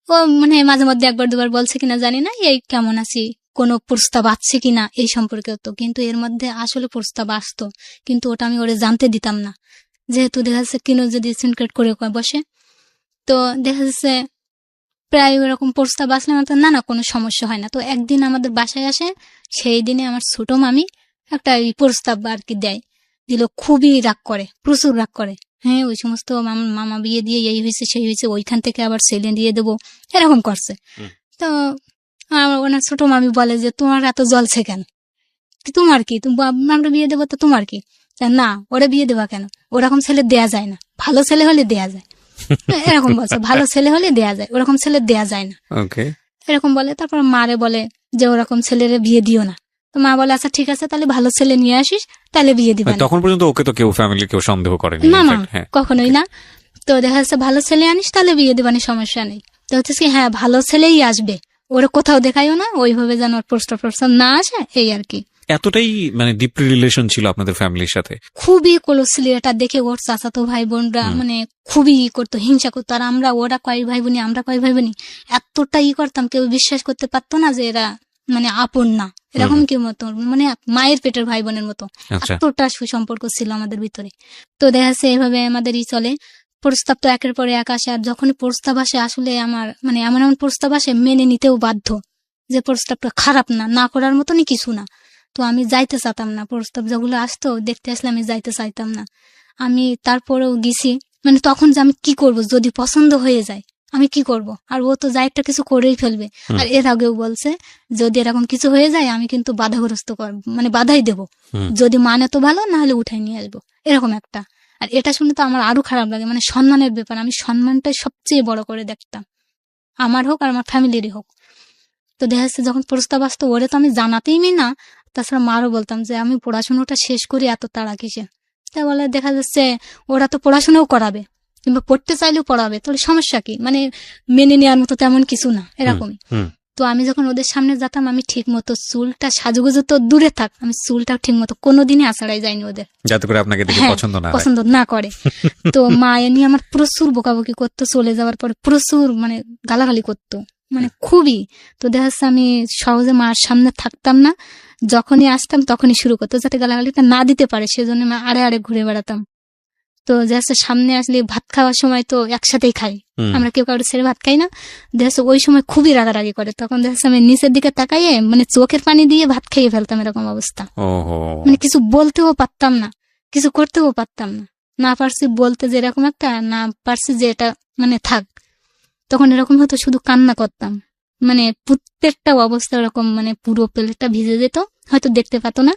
ও মানে মাঝে মধ্যে 1-2 বার বলছে কিনা জানি না, এই কেমন আছি, কোনো প্রস্তাব আসছে কিনা এই সম্পর্কে হতো, কিন্তু এর মধ্যে আসলে প্রস্তাব আসতো, কিন্তু ওটা আমি ওরে জানতে দিতাম না, যেহেতু দেখা যাচ্ছে কিনো যদি সিনক্রেট করে বসে। তো দেখা যাচ্ছে প্রায় ওরকম প্রস্তাব আসলে আমার না কোনো সমস্যা হয় না। তো একদিন আমাদের বাসায় আসে, সেই দিনে আমার ছোট মামি একটা প্রস্তাব আর কি দিল, খুবই রাগ করে, প্রচুর রাগ করে। হ্যাঁ, ওই সমস্ত মামা বিয়ে দিয়ে এই হয়েছে সেই হয়েছে, ওইখান থেকে আবার ছেলে দিয়ে দেবো, এরকম করছে। তো ওনার ছোট মামি বলে যে তোমার এত জ্বলছে কেন, তোমার কি, আমরা বিয়ে দেবো তো তোমার কি, না ওরা বিয়ে দেবা কেন, ওরকম ছেলে দেয়া যায় না, ভালো ছেলে হলে দেয়া যায়, এরকম বলছে, ভালো ছেলে হলে দেয়া যায়, ওরকম ছেলে দেয়া যায় না, এরকম বলে। তারপর মারে বলে যে ওরকম ছেলেরে বিয়ে দিও না। তো মা বলে আচ্ছা ঠিক আছে, তাহলে ভালো ছেলে নিয়ে আসিস, তাহলে বিয়ে দিবা। তখন পর্যন্ত ওকে তো কেউ ফ্যামিলি কেউ সন্দেহ করেনি, না না কখনোই না। তো দেখা যাচ্ছে ভালো ছেলে আনিস তাহলে বিয়ে দিবানি, সমস্যা নেই। তো হচ্ছে কি, হ্যাঁ ভালো ছেলেই আসবে, ওরা কোথাও দেখাইও না, ওইভাবে যেন ওর প্রস্তাব না আসে, এই আর কি। এতটাই মানে ডিপ রিলেশন ছিল আপনাদের ফ্যামিলির সাথে? খুবই ক্লোজ ছিল। এটা দেখে ওর চাচাতো ভাই বোনরা মানে খুবই করতো, হিংসা করতো। আর আমরা, ওরা কয় ভাই বোনি, আমরা কয় ভাই বোনি, এতটা করতাম, কেউ বিশ্বাস করতে পারতো না যে এরা মানে আপন না, এরকম কি মতো, মানে মায়ের পেটের ভাই বোনের মতো, আচ্ছা। এতটা সুসম্পর্ক ছিল আমাদের ভিতরে। তো দেখা যাচ্ছে এভাবে আমাদের চলে। প্রস্তাব তো একের পরে এক আসে, আর যখন প্রস্তাব আসে আসলে আমার মানে এমন এমন প্রস্তাব আসে মেনে নিতেও বাধ্য, যে প্রস্তাবটা খারাপ না, না করার মতনই কিছু না। তো আমি যাইতে চাইতাম না, প্রস্তাব যেগুলো আসতো দেখতে আসলে আমি যাইতে চাইতাম না। আমি তারপরেও গেছি, মানে তখন যে আমি কি করব, যদি পছন্দ হয়ে যায় আমি কি করব। আর ও তো যাই একটা কিছু করেই ফেলবে। আর এর আগেও বলছে যদি এরকম কিছু হয়ে যায় আমি কিন্তু বাধাগ্রস্ত করব, মানে বাধাই দেব, যদি মানে তো ভালো, না হলে উঠাই নিয়ে আসবো, এরকম একটা। আর এটা শুনে তো আমার আরো খারাপ লাগে, মানে সম্মানের ব্যাপার, আমি সম্মানটাই সবচেয়ে বড় করে দেখতাম, আমার হোক আর আমার ফ্যামিলিরই হোক। তো দেখা যাচ্ছে যখন প্রস্তাব আসতো ওরে তো আমি জানাতেই না, তাছাড়া মারও বলতাম যে আমি পড়াশোনাটা শেষ করি, এত তাড়া কিসে। তা বলে দেখা যাচ্ছে ওরা তো পড়াশোনাও করাবে, কিংবা পড়তে চাইলেও পড়াবে, তাহলে সমস্যা কি, মানে মেনে নেওয়ার মতো তেমন কিছু না, এরকমই। তো আমি যখন ওদের সামনে যেতাম আমি ঠিক মতো চুলটা, সাজুগুজু তো দূরে থাক, আমি চুলটা ঠিক মতো কোনোদিনই আছাড়াই যাইনি ওদের, যাতে করে আপনাকে দেখে পছন্দ না হয়। পছন্দ না করে। তো মা এ নিয়ে আমার প্রচুর বকাবকি করতো, চলে যাওয়ার পরে প্রচুর মানে গালাগালি করতো, মানে খুবই। তো দেখা যাচ্ছে আমি সহজে মার সামনে থাকতাম না, যখনই আসতাম তখনই শুরু করতো, যাতে গালাগালিটা না দিতে পারে সেজন্য মা আড়ে আড়ে ঘুরে বেড়াতাম। তো যাচ্ছে সামনে আসলে ভাত খাওয়ার সময় তো একসাথেই খাই, আমরা কেউ কারোর ছেড়ে ভাত খাই না। দেখা ওই সময় খুবই রাগারাগি করে, তখন দেখা আমি নিচের দিকে তাকাইয়ে মানে চোখের পানি দিয়ে ভাত খেয়ে ফেলতাম, এরকম অবস্থা। মানে কিছু বলতেও পারতাম না, কিছু করতেও পারতাম না, না পারছি বলতে যে এরকম একটা, না পারছি যে এটা মানে থাক, তখন এরকম হতো, শুধু কান্না করতাম, মানে প্রত্যেকটা অবস্থা এরকম, মানে পুরো প্লেটটা ভিজে যেত, হয়তো দেখতে পাতো না,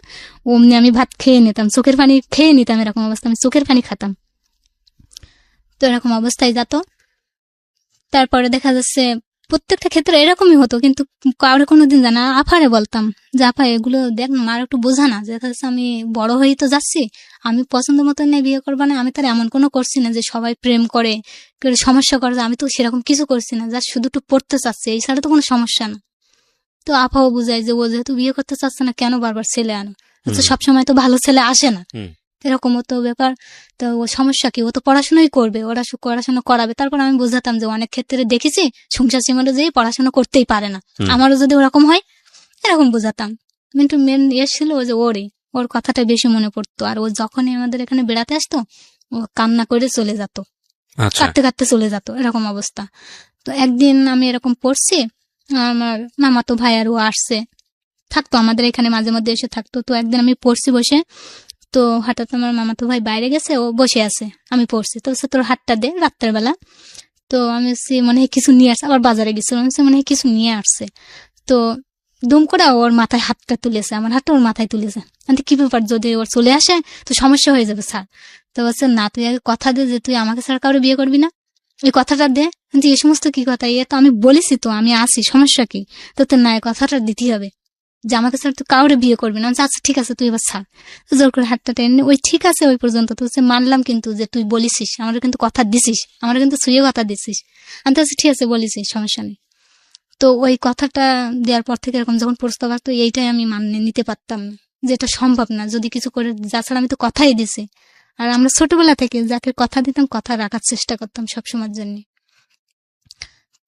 অমনি আমি ভাত খেয়ে নিতাম, চোখের পানি খেয়ে নিতাম, এরকম অবস্থা, আমি চোখের পানি খাতাম। তো এরকম অবস্থায় যেত। তারপরে দেখা যাচ্ছে প্রত্যেকটা ক্ষেত্রে এরকমই হতো, কিন্তু কাউরে কোনোদিন জানা, আফারে বলতাম যে আপা এগুলো দেখ মার একটু বোঝা না, দেখা যাচ্ছে আমি বড় হয়েই তো যাচ্ছি, আমি পছন্দ মতো নিয়ে বিয়ে করবো না, আমি তার এমন কোনো করছি না যে সবাই প্রেম করে কেউ সমস্যা করে, আমি তো সেরকম কিছু করছি না, যা শুধু একটু পড়তে চাচ্ছি, এই ছাড়া তো কোনো সমস্যা না। তো আপাও বুঝায় যে ও যেহেতু বিয়ে করতে চাচ্ছে না, কেন বারবার ছেলে আনো, সবসময় তো ভালো ছেলে আসে না, এরকম তো ব্যাপার। তো ও সমস্যা কি, ও তো পড়াশোনাই করবে, ওরা পড়াশোনা করাবে। তারপর আমি বোঝাতাম যে অনেক ক্ষেত্রে দেখেছি সংসার সীমাটা যেয়ে পড়াশোনা করতেই পারে না, আমারও যদি ওরকম হয়, এরকম বোঝাতাম। কিন্তু মেন ছিল যে ওর কথাটা বেশি মনে পড়তো। আর ও যখনই আমাদের এখানে বেড়াতে আসতো ও কান্না করে চলে যেত, কাঁদতে কাঁদতে চলে যেত, এরকম অবস্থা। তো একদিন আমি এরকম পড়ছি, আমার মামাতো ভাই আর ও আসছে, থাকতো আমাদের এখানে মাঝে মধ্যে এসে থাকতো। তো একদিন আমি পড়ছি বসে, তো হঠাৎ আমার মামাতো ভাই বাইরে গেছে, ও বসে আছে, আমি পড়ছি, তো তোর হাতটা দে, রাত্রের বেলা। তো আমি মনে হয় কিছু নিয়ে আসছে, আবার বাজারে গেছিল, মনে হয় কিছু নিয়ে আসছে। তো দুম করে ওর মাথায় হাতটা তুলেছে, আমার হাতটা ওর মাথায় তুলেছে। কি ব্যাপার, যদি ওর চলে আসে তো সমস্যা হয়ে যাবে স্যার। তো বলছে না, তুই আগে কথা দে যে তুই আমাকে স্যার কারো বিয়ে করবি না, এই কথাটা দে। এই সমস্ত কি কথা, এ তো আমি বলেছি তো আমি আসি, সমস্যা কি, তো তোর না কথাটা দিতেই হবে যে আমাকে স্যার তুই কাউরে বিয়ে করবি না। আচ্ছা ঠিক আছে তুই এবার ছাড়। জোর করে হাতটা টেনে, ওই ঠিক আছে ওই পর্যন্ত তো মানলাম, কিন্তু যে তুই বলিসিস, আমার কিন্তু কথা দিছিস, আমার কিন্তু ছুঁয়ে কথা দিছিস, আমি তো ঠিক আছে বলিসিস, সমস্যা নেই। তো ওই কথাটা দেওয়ার পর থেকে এরকম যখন প্রস্তাব আসতো, এইটাই আমি মানে নিতে পারতাম না, যে এটা সম্ভব না, যদি কিছু করে, যাছাড়া আমি তো কথাই দিছি। আর আমরা ছোটবেলা থেকে যাকে কথা দিতাম কথা রাখার চেষ্টা করতাম সবসময়ের জন্য।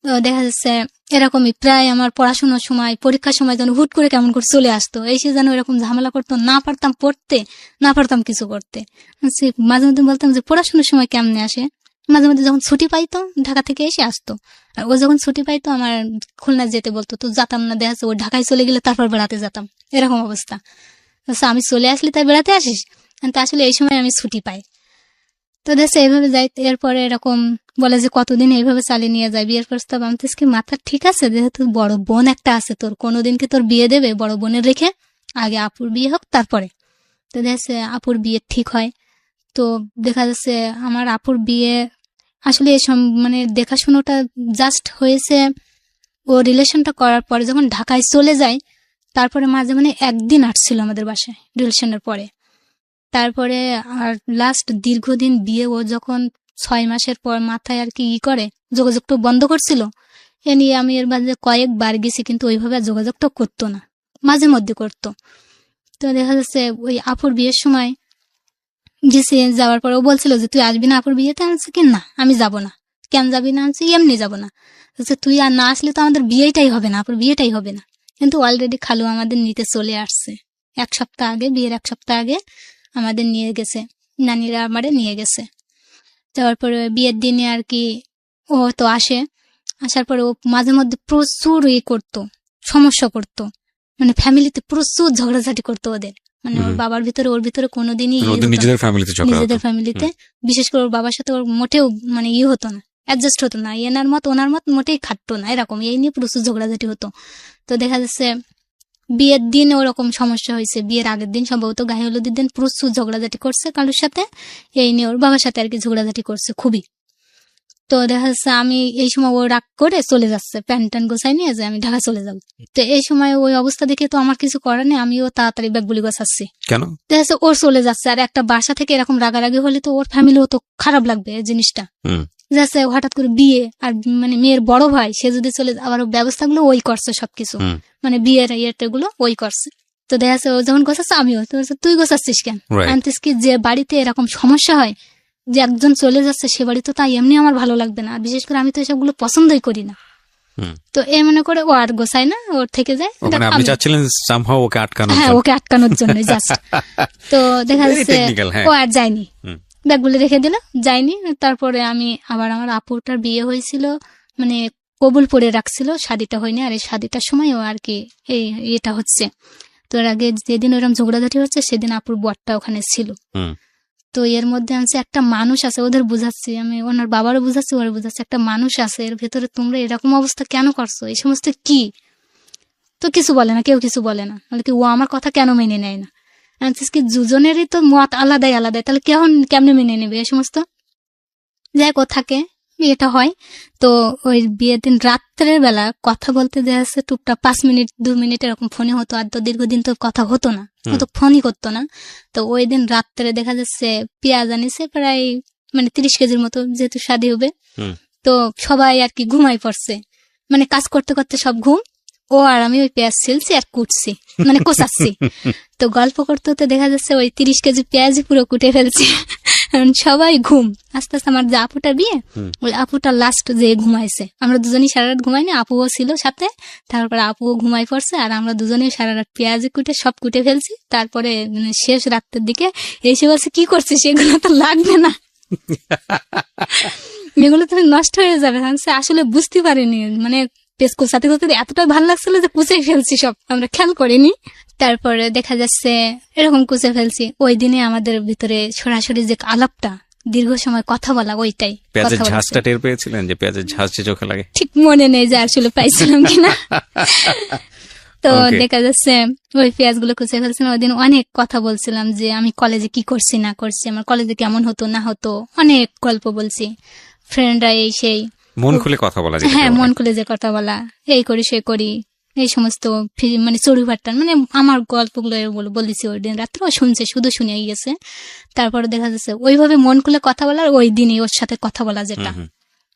তো দেখা যাচ্ছে এরকমই প্রায় আমার পড়াশোনার সময়, পরীক্ষার সময় যেন হুট করে কেমন করে চলে আসতো, এসে যেন এরকম ঝামেলা করতো, না পারতাম পড়তে, না পারতাম কিছু করতে। মাঝে মধ্যে বলতাম যে পড়াশোনার সময় কেমনে আসে, মাঝে মধ্যে যখন ছুটি পাইতো ঢাকা থেকে এসে আসতো, আর ও যখন ছুটি পাইতো আমার খুলনা যেতে বলতো, তো যেতাম না, দেখা যাচ্ছে ও ঢাকায় চলে গেলে তারপর বেড়াতে যেতাম, এরকম অবস্থা। আমি চলে আসলি তাই বেড়াতে আসিস, কিন্তু আসলে এই সময় আমি ছুটি পাই। তো দেশে এইভাবে যাই। এরপরে এরকম বলে যে কতদিন এইভাবে চালিয়ে নিয়ে যায়, বিয়ের প্রস্তাব আনতেস কি মাথা ঠিক আছে, যেহেতু বড় বোন একটা আছে তোর, কোনোদিন কি তোর বিয়ে দেবে, বড় বোনের রেখে আগে আপুর বিয়ে হোক তারপরে। তো দেখছে আপুর বিয়ে ঠিক হয়। তো দেখা যাচ্ছে আমার আপুর বিয়ে আসলে মানে দেখাশোনাটা জাস্ট হয়েছে ও রিলেশনটা করার পরে, যখন ঢাকায় চলে যায় তারপরে মাঝে মানে একদিন আসছিল আমাদের বাসায় রিলেশনের পরে। তারপরে আর লাস্ট দীর্ঘদিন বিয়ে, ও যখন 6 মাসের পর মাথায় আর কি করে যোগাযোগটা বন্ধ করছিল, এ নিয়ে আমি এর মাঝে কয়েকবার গেছি, কিন্তু ওইভাবে আর যোগাযোগটা করতো না, মাঝে মধ্যে করতো। তো দেখা যাচ্ছে ওই আপুর বিয়ের সময় গেছি, যাওয়ার পর ও বলছিল যে তুই আসবি না আপুর বিয়েতে, আনছে কি না আমি যাব না। কেন যাবি না, আনছি এমনি যাব না। বলছে তুই আর না আসলে তো আমাদের বিয়েটাই হবে না, আপুর বিয়েটাই হবে না। কিন্তু অলরেডি খালু আমাদের নিতে চলে আসছে, 1 সপ্তাহ আগে, বিয়ের 1 সপ্তাহ আগে আমাদের নিয়ে গেছে, নানিরা আমারে নিয়ে গেছে। যাওয়ার পরে বিয়ের দিনে আর কি ও তো আসে, আসার পরে ও মাঝে মধ্যে প্রচুর করতো, সমস্যা করতো, মানে ফ্যামিলিতে প্রচুর ঝগড়াঝাটি করতো ওদের, মানে ওর বাবার ভিতরে ওর ভিতরে কোনোদিনই ওদের নিজেদের ফ্যামিলিতে ঝগড়া হতো। নিজেদের ফ্যামিলিতে, বিশেষ করে ওর বাবার সাথে ওর মোটেও মানে হতো না, অ্যাডজাস্ট হতো না, এনার মত ওনার মত মোটেই খাটতো না, এরকম এই নিয়ে প্রচুর ঝগড়াঝাটি হতো। তো দেখা যাচ্ছে বিয়ের দিন ওরকম সমস্যা হয়েছে, বিয়ের আগের দিন সম্ভবত গায়ে হলুদের দিন প্রচুর ঝগড়াঝাটি করছে কালুর সাথে, এই নিয়ে ওর বাবার সাথে আর কি ঝগড়াঝাটি করছে খুবই। তো দেখা যাচ্ছে আমি এই সময় ও রাগ করে চলে যাচ্ছে, প্যান্ট ট্যান গোছাই নিয়ে যে আমি ঢাকা চলে যাবো। তো এই সময় ওই অবস্থা দেখে তো আমার কিছু করার নেই, আমিও তাড়াতাড়ি ব্যাগগুলি গোছাচ্ছি। কেন? দেখা যাচ্ছে ওর চলে যাচ্ছে, আর একটা বাসা থেকে এরকম রাগারাগি হলে তো ওর ফ্যামিলিও তো খারাপ লাগবে এই জিনিসটা। যাচ্ছে হঠাৎ করে বিয়ে, আর মানে মেয়ের বড় ভাই সে যদি চলে, আবার ব্যবস্থাগুলো ওই করছে সবকিছু, মানে বিয়ের ইয়েগুলো ওই করছে। তো দেখা যাচ্ছে ও যখন গোছাচ্ছে আমিও তো তুই গোছাচ্ছিস কেন, আনতিস কি, যে বাড়িতে এরকম সমস্যা হয় যে একজন চলে যাচ্ছে সে বাড়ি, তো তাই এমনি আমার ভালো লাগবে না, আর বিশেষ করে আমি তো এসবগুলো পছন্দই করি না। তো এই মনে করে ও আর গোছায় না, ওর থেকে যায়। আপনি চাচ্ছিলেন সামহাও ওকে আটকানো? হ্যাঁ, ওকে আটকানোর জন্য জাস্ট। তো দেখা যাচ্ছে ও আর যায়নি, ব্যাগগুলো রেখে দিল, যায়নি। তারপরে আমি আবার, আমার আপুটার বিয়ে হয়েছিল, মানে কবুল পড়ে রাখছিল, শাদিটা হয়নি, আর এই শাদিটার সময় ও আর কি এই এটা হচ্ছে। তো এর আগে যেদিন ওরকম ঝগড়াঝাটি হচ্ছে সেদিন আপুর বরটা ওখানে ছিল। তো এর মধ্যে আনছে একটা মানুষ আছে, ওদের বুঝাচ্ছি আমি, ওনার বাবারও বুঝাচ্ছি, ওরা বুঝাচ্ছি, একটা মানুষ আছে এর ভেতরে, তোমরা এরকম অবস্থা কেন করছো, এই সমস্ত কি? তো কিছু বলে না, কেউ কিছু বলে না, বলে কি ও আমার কথা কেন মেনে নেয় না। কি দুজনেরই তো মত আলাদাই আলাদাই, তাহলে কেমনে মেনে নেবে এই সমস্ত? যাই হোক, থাকে বিয়েটা হয়। তো ওই বিয়ের দিন রাত্রের বেলা কথা বলতে দেওয়া যাচ্ছে টুকটাক 5 মিনিট 2 মিনিট এরকম ফোনে হতো, আর তো দীর্ঘদিন তো কথা হতো না, তো ফোনই করতো না। তো ওই দিন রাত্রে দেখা যাচ্ছে পেঁয়াজ আনিছে প্রায় মানে 30 কেজির মতো, যেহেতু শাদী হবে। তো সবাই আর কি ঘুমাই পড়ছে, মানে কাজ করতে করতে সব ঘুম। ও আর আমি ওই পেঁয়াজ ছিলছি আর কুটছি, মানে কোচাচ্ছি। তো গল্প করতে হতে দেখা যাচ্ছে ওই 30 কেজি পেঁয়াজই পুরো কুটে ফেলছি। সবাই ঘুম। আস্তে আস্তে আমার যে আপুটা বিয়ে, ওই আপুটা লাস্ট যে ঘুমাইছে, আমরা দুজনই সারা রাত ঘুমাইনি, আপুও ছিল সাথে। তারপরে আপুও ঘুমাই পড়ছে, আর আমরা দুজনেই সারা রাত পেঁয়াজ কুটে সব কুটে ফেলছি। তারপরে শেষ রাতের দিকে এসে বলছে কি করছিস, এগুলো তো লাগবে না, এগুলো তো নষ্ট হয়ে যাবে। আসলে বুঝতে পারিনি, মানে পেস কোচাতে কোচাতে এতটাই ভালো লাগছিল যে কুচে ফেলছি সব, আমরা খেয়াল করিনি। তারপরে দেখা যাচ্ছে এরকম কুচে ফেলছি। ওই দিনে আমাদের ভিতরে সরাসরি যে আলাপটা, দীর্ঘ সময় কথা বলা, ওইটাই। পেঁয়াজের ঝাঁজটা টের পেয়েছিলেন যে পেঁয়াজের ঝাঁজ যে চোখে লাগে? ঠিক মনে নেই যে আসলে পাইছিলাম কিনা। তো দেখা যাচ্ছে ওই পেঁয়াজগুলো কুচে ফেলছিলাম। ওই দিন অনেক কথা বলছিলাম যে আমি কলেজে কি করছি না করছি, আমার কলেজে কেমন হতো না হতো, অনেক গল্প বলছি। ফ্রেন্ডরা এই সেই মন খুলে কথা বলা, হ্যাঁ মন খুলে যে কথা বলা, এই করি সে করি, এই সমস্ত মানে চড়ু ভাট্টান, মানে আমার গল্পগুলো বলেছি ওই দিন রাত্রে। ও শুনছে, শুধু শুনে গেছে। তারপরে দেখা যাচ্ছে ওইভাবে মন খুলে কথা বলার ওই দিনই ওর সাথে কথা বলা, যেটা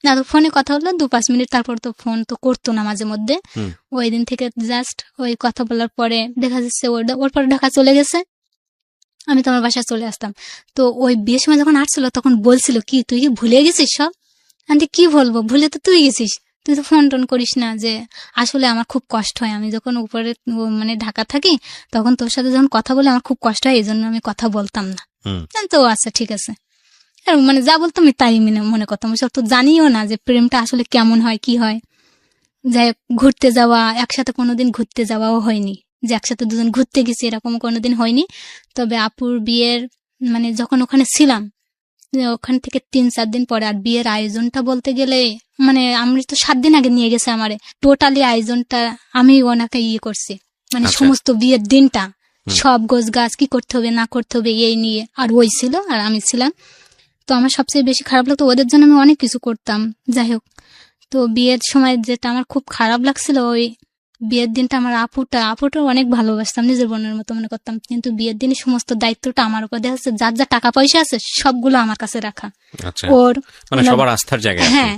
না তো ফোনে কথা বললো 2-5 মিনিট, তারপর তো ফোন তো করতো না মাঝে মধ্যে। ওই দিন থেকে জাস্ট ওই কথা বলার পরে দেখা যাচ্ছে ওর পরে ঢাকা চলে গেছে, আমি তো আমার বাসায় চলে আসতাম। তো ওই বিয়ের সময় যখন আসছিল তখন বলছিল কি তুই কি ভুলে গেছিস সব? আন্টি কি বলবো, ভুলে তো তুই গেছিস, তুই তো ফোন টোন করিস না। যে আসলে আমার খুব কষ্ট হয়, আমি যখন উপরে মানে ঢাকা থাকি তখন তোর সাথে যখন কথা বলে আমার খুব কষ্ট হয়, এই জন্য আমি কথা বলতাম না। তো আচ্ছা ঠিক আছে, আর মানে যা বলতাম আমি তাই মনে করতাম, সব তো জানিও না যে প্রেমটা আসলে কেমন হয় কি হয়। যাই ঘুরতে যাওয়া, একসাথে কোনোদিন ঘুরতে যাওয়াও হয়নি, যে একসাথে দুজন ঘুরতে গেছি এরকম কোনোদিন হয়নি। তবে আপুর বিয়ের মানে যখন ওখানে ছিলাম, ওখান থেকে 3-4 দিন পরে, আর বিয়ের আয়োজনটা বলতে গেলে মানে আমি তো 7 দিন আগে নিয়ে গেছে আমারে, টোটালি আয়োজনটা আমি ওনাকে করছি, মানে সমস্ত বিয়ের দিনটা সব গোছ গাছ কি করতে হবে না করতে হবে এই নিয়ে, আর ওই ছিল আর আমি ছিলাম। তো আমার সবচেয়ে বেশি খারাপ লাগতো, ওদের জন্য আমি অনেক কিছু করতাম। যাই হোক, তো বিয়ের সময় যেটা আমার খুব খারাপ লাগছিল, ওই বিয়ের দিনটা আমার আপুটা অনেক ভালোবাসতাম, নিজের বোনের মতো মনে করতাম, কিন্তু বিয়ের দিনে সমস্ত দায়িত্বটা আমার উপর দেওয়া, যার যা টাকা পয়সা আছে সবগুলো আমার কাছে রাখা। ওর মানে সবার আস্থার জায়গা। হ্যাঁ,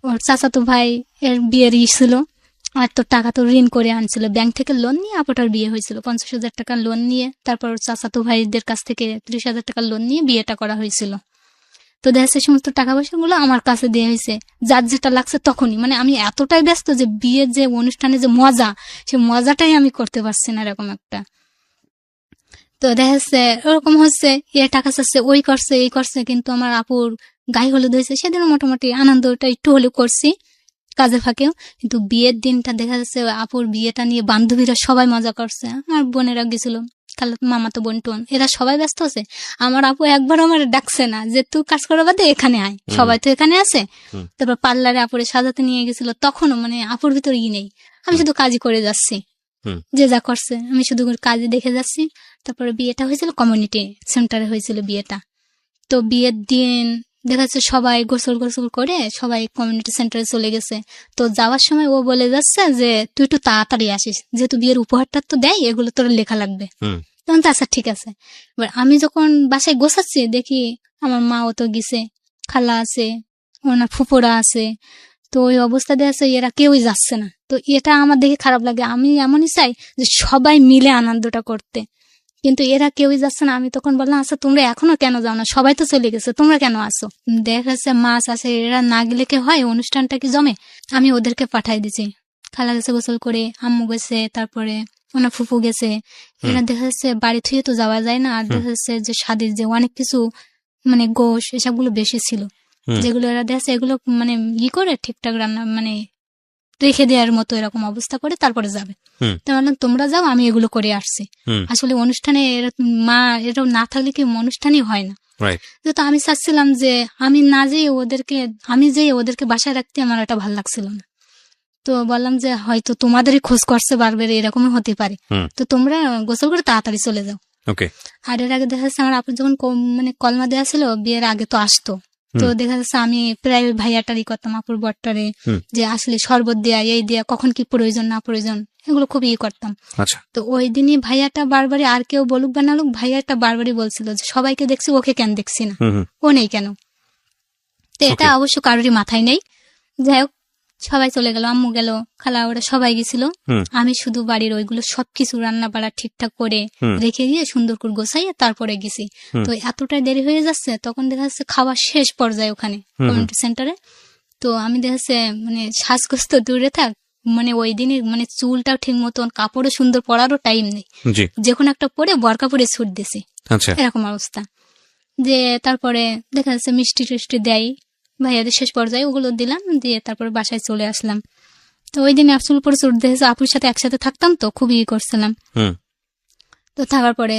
ওর চাচাতো ভাই এর বিয়ের ছিল, আর তো টাকা তো ঋণ করে আনছিল ব্যাংক থেকে, লোন নিয়ে আপুটার বিয়ে হয়েছিল 50,000 টাকা লোন নিয়ে। তারপর ওর চাচাতো ভাইদের কাছ থেকে 30,000 টাকা লোন নিয়ে বিয়েটা করা হয়েছিল। তো দেখা যাচ্ছে সমস্ত টাকা পয়সা গুলো আমার কাছে দেওয়া হয়েছে, যার যেটা লাগছে তখনই। মানে আমি এতটাই ব্যস্ত যে বিয়ের যে অনুষ্ঠানে যে মজা, সে মজাটাই আমি করতে পারছি না, এরকম একটা। তো দেখা যাচ্ছে ওরকম হচ্ছে, এ টাকা চাচ্ছে, ওই করছে, এই করছে, কিন্তু আমার আপুর গায়ে হলুদ হয়েছে, সেদিনও মোটামুটি আনন্দটা একটু হলেও করছি কাজের ফাঁকেও। কিন্তু বিয়ের দিনটা দেখা যাচ্ছে আপুর বিয়েটা নিয়ে বান্ধবীরা সবাই মজা করছে, আমার বোনেরা গেছিল, মামা তো বোন টোন, এরা সবাই ব্যস্ত আছে। আমার আপু একবার আমার ডাকছে না যে তুই কাজ করা বাদে এখানে আয়, সবাই তো এখানে আছে। তারপর পার্লারে আপুরে সাজাতে নিয়ে গেছিল, তখনও মানে আপুর ভিতর নেই, আমি শুধু কাজই করে যাচ্ছি, যে যা করছে আমি শুধু কাজে দেখে যাচ্ছি। তারপরে বিয়েটা হয়েছিল কমিউনিটি সেন্টারে হয়েছিল বিয়েটা। তো বিয়ের দিন দেখা যাচ্ছে সবাই গোসল গোসল করে সবাই কমিউনিটি সেন্টারে চলে গেছে। তো যাওয়ার সময় ও বলে যাচ্ছে যে তুই একটু তাড়াতাড়ি আসিস, যেহেতু বিয়ের উপহারটা তো দেয়, এগুলো তোর লেখা লাগবে। তখন তো আচ্ছা ঠিক আছে। এবার আমি যখন বাসায় গোছাচ্ছি দেখি আমার মাও তো গেছে, খালা আছে, ওনার ফুপুরা আছে। তো ওই অবস্থা দিয়ে আছে, এরা কেউই যাচ্ছে না। তো এটা আমার দেখে খারাপ লাগে, আমি এমনই চাই যে সবাই মিলে আনন্দটা করতে, কিন্তু এরা কেউই যাচ্ছে না। আমি তখন বললাম আচ্ছা তোমরা এখনো কেন যাও না, সবাই তো চলে গেছে, তোমরা কেন আসো? দেখা যাচ্ছে মাছ আছে, এরা না গেলে কি হয়, অনুষ্ঠানটা কি জমে? আমি ওদেরকে পাঠাই দিছি, খালা গেছে গোসল করে, আম্মু গেছে, তারপরে ওনার ফুফু গেছে। এরা দেখা যাচ্ছে বাড়ি থেকে তো যাওয়া যায় না, আর দেখা যাচ্ছে যে স্বাদের যে অনেক কিছু মানে গোশ এসবগুলো বেশি ছিল, যেগুলো এরা দেখছে এগুলো মানে করে ঠিকঠাক রান্না মানে রেখে দেওয়ার মতো এরকম অবস্থা করে তারপরে যাবে। তো বললাম তোমরা যাও, আমি এগুলো করে আসছি। আসলে অনুষ্ঠানে মা এরাও না থাকলে কি অনুষ্ঠানই হয় না। তো আমি চাচ্ছিলাম যে আমি না যেয়ে ওদেরকে বাসায় রাখতে আমার এটা ভালো লাগছিল না। তো বললাম যে হয়তো তোমাদেরই খোঁজ করছে বারবার, এরকমই হতে পারে, তো তোমরা গোসল করে তাড়াতাড়ি চলে যাও। আর এর আগে দেখা যাচ্ছে আমার আপু যখন মানে কলমা দেওয়া ছিল বিয়ের আগে তো আসতো, তো দেখা যাচ্ছে আমি প্রায় ভাইয়াটারই করতাম, আপুর বটটারে, যে আসলে শরবত দেয়া, এই দেয়া, কখন কি প্রয়োজন না প্রয়োজন, এগুলো খুব করতাম। তো ওই দিনই ভাইয়াটা বারবারই, আর কেউ বলুক বা না বলুক, ভাইয়াটা বারবারই বলছিল যে সবাইকে দেখছি, ওকে কেন দেখছি না, ও নেই কেন? তো এটা অবশ্য কারোরই মাথায় নেই। যাই হোক সবাই চলে গেল, আম্মু গেল, খালা ওরা সবাই গেছিল, আমি শুধু বাড়ির ওইগুলো সবকিছু রান্না বাড়া ঠিকঠাক করে রেখে গিয়ে সুন্দর করে গোছাইয়ে তারপরে গেছি। তো এতটাই দেরি হয়ে যাচ্ছে, তখন দেখা যাচ্ছে খাওয়া শেষ পর্যায়ে ওখানে কমিউনিটি সেন্টারে। তো আমি দেখা যাচ্ছে মানে শ্বাসকষ্ট তো দূরে থাক, মানে ওই দিনে মানে চুলটাও ঠিক মতন, কাপড়ও সুন্দর পরারও টাইম নেই, যে কোনো একটা পরে বরকা পরে ছুট দিছি, এরকম অবস্থা। যে তারপরে দেখা যাচ্ছে মিষ্টি টিষ্টি দেয় ভাইয়াদের, শেষ পর্যায়ে ওগুলো দিলাম, দিয়ে তারপরে বাসায় চলে আসলাম। তো ওই দিন আসলে পরে চোট দেখেছে, আপুর সাথে একসাথে থাকতাম তো খুবই করছিলাম। তো থাকার পরে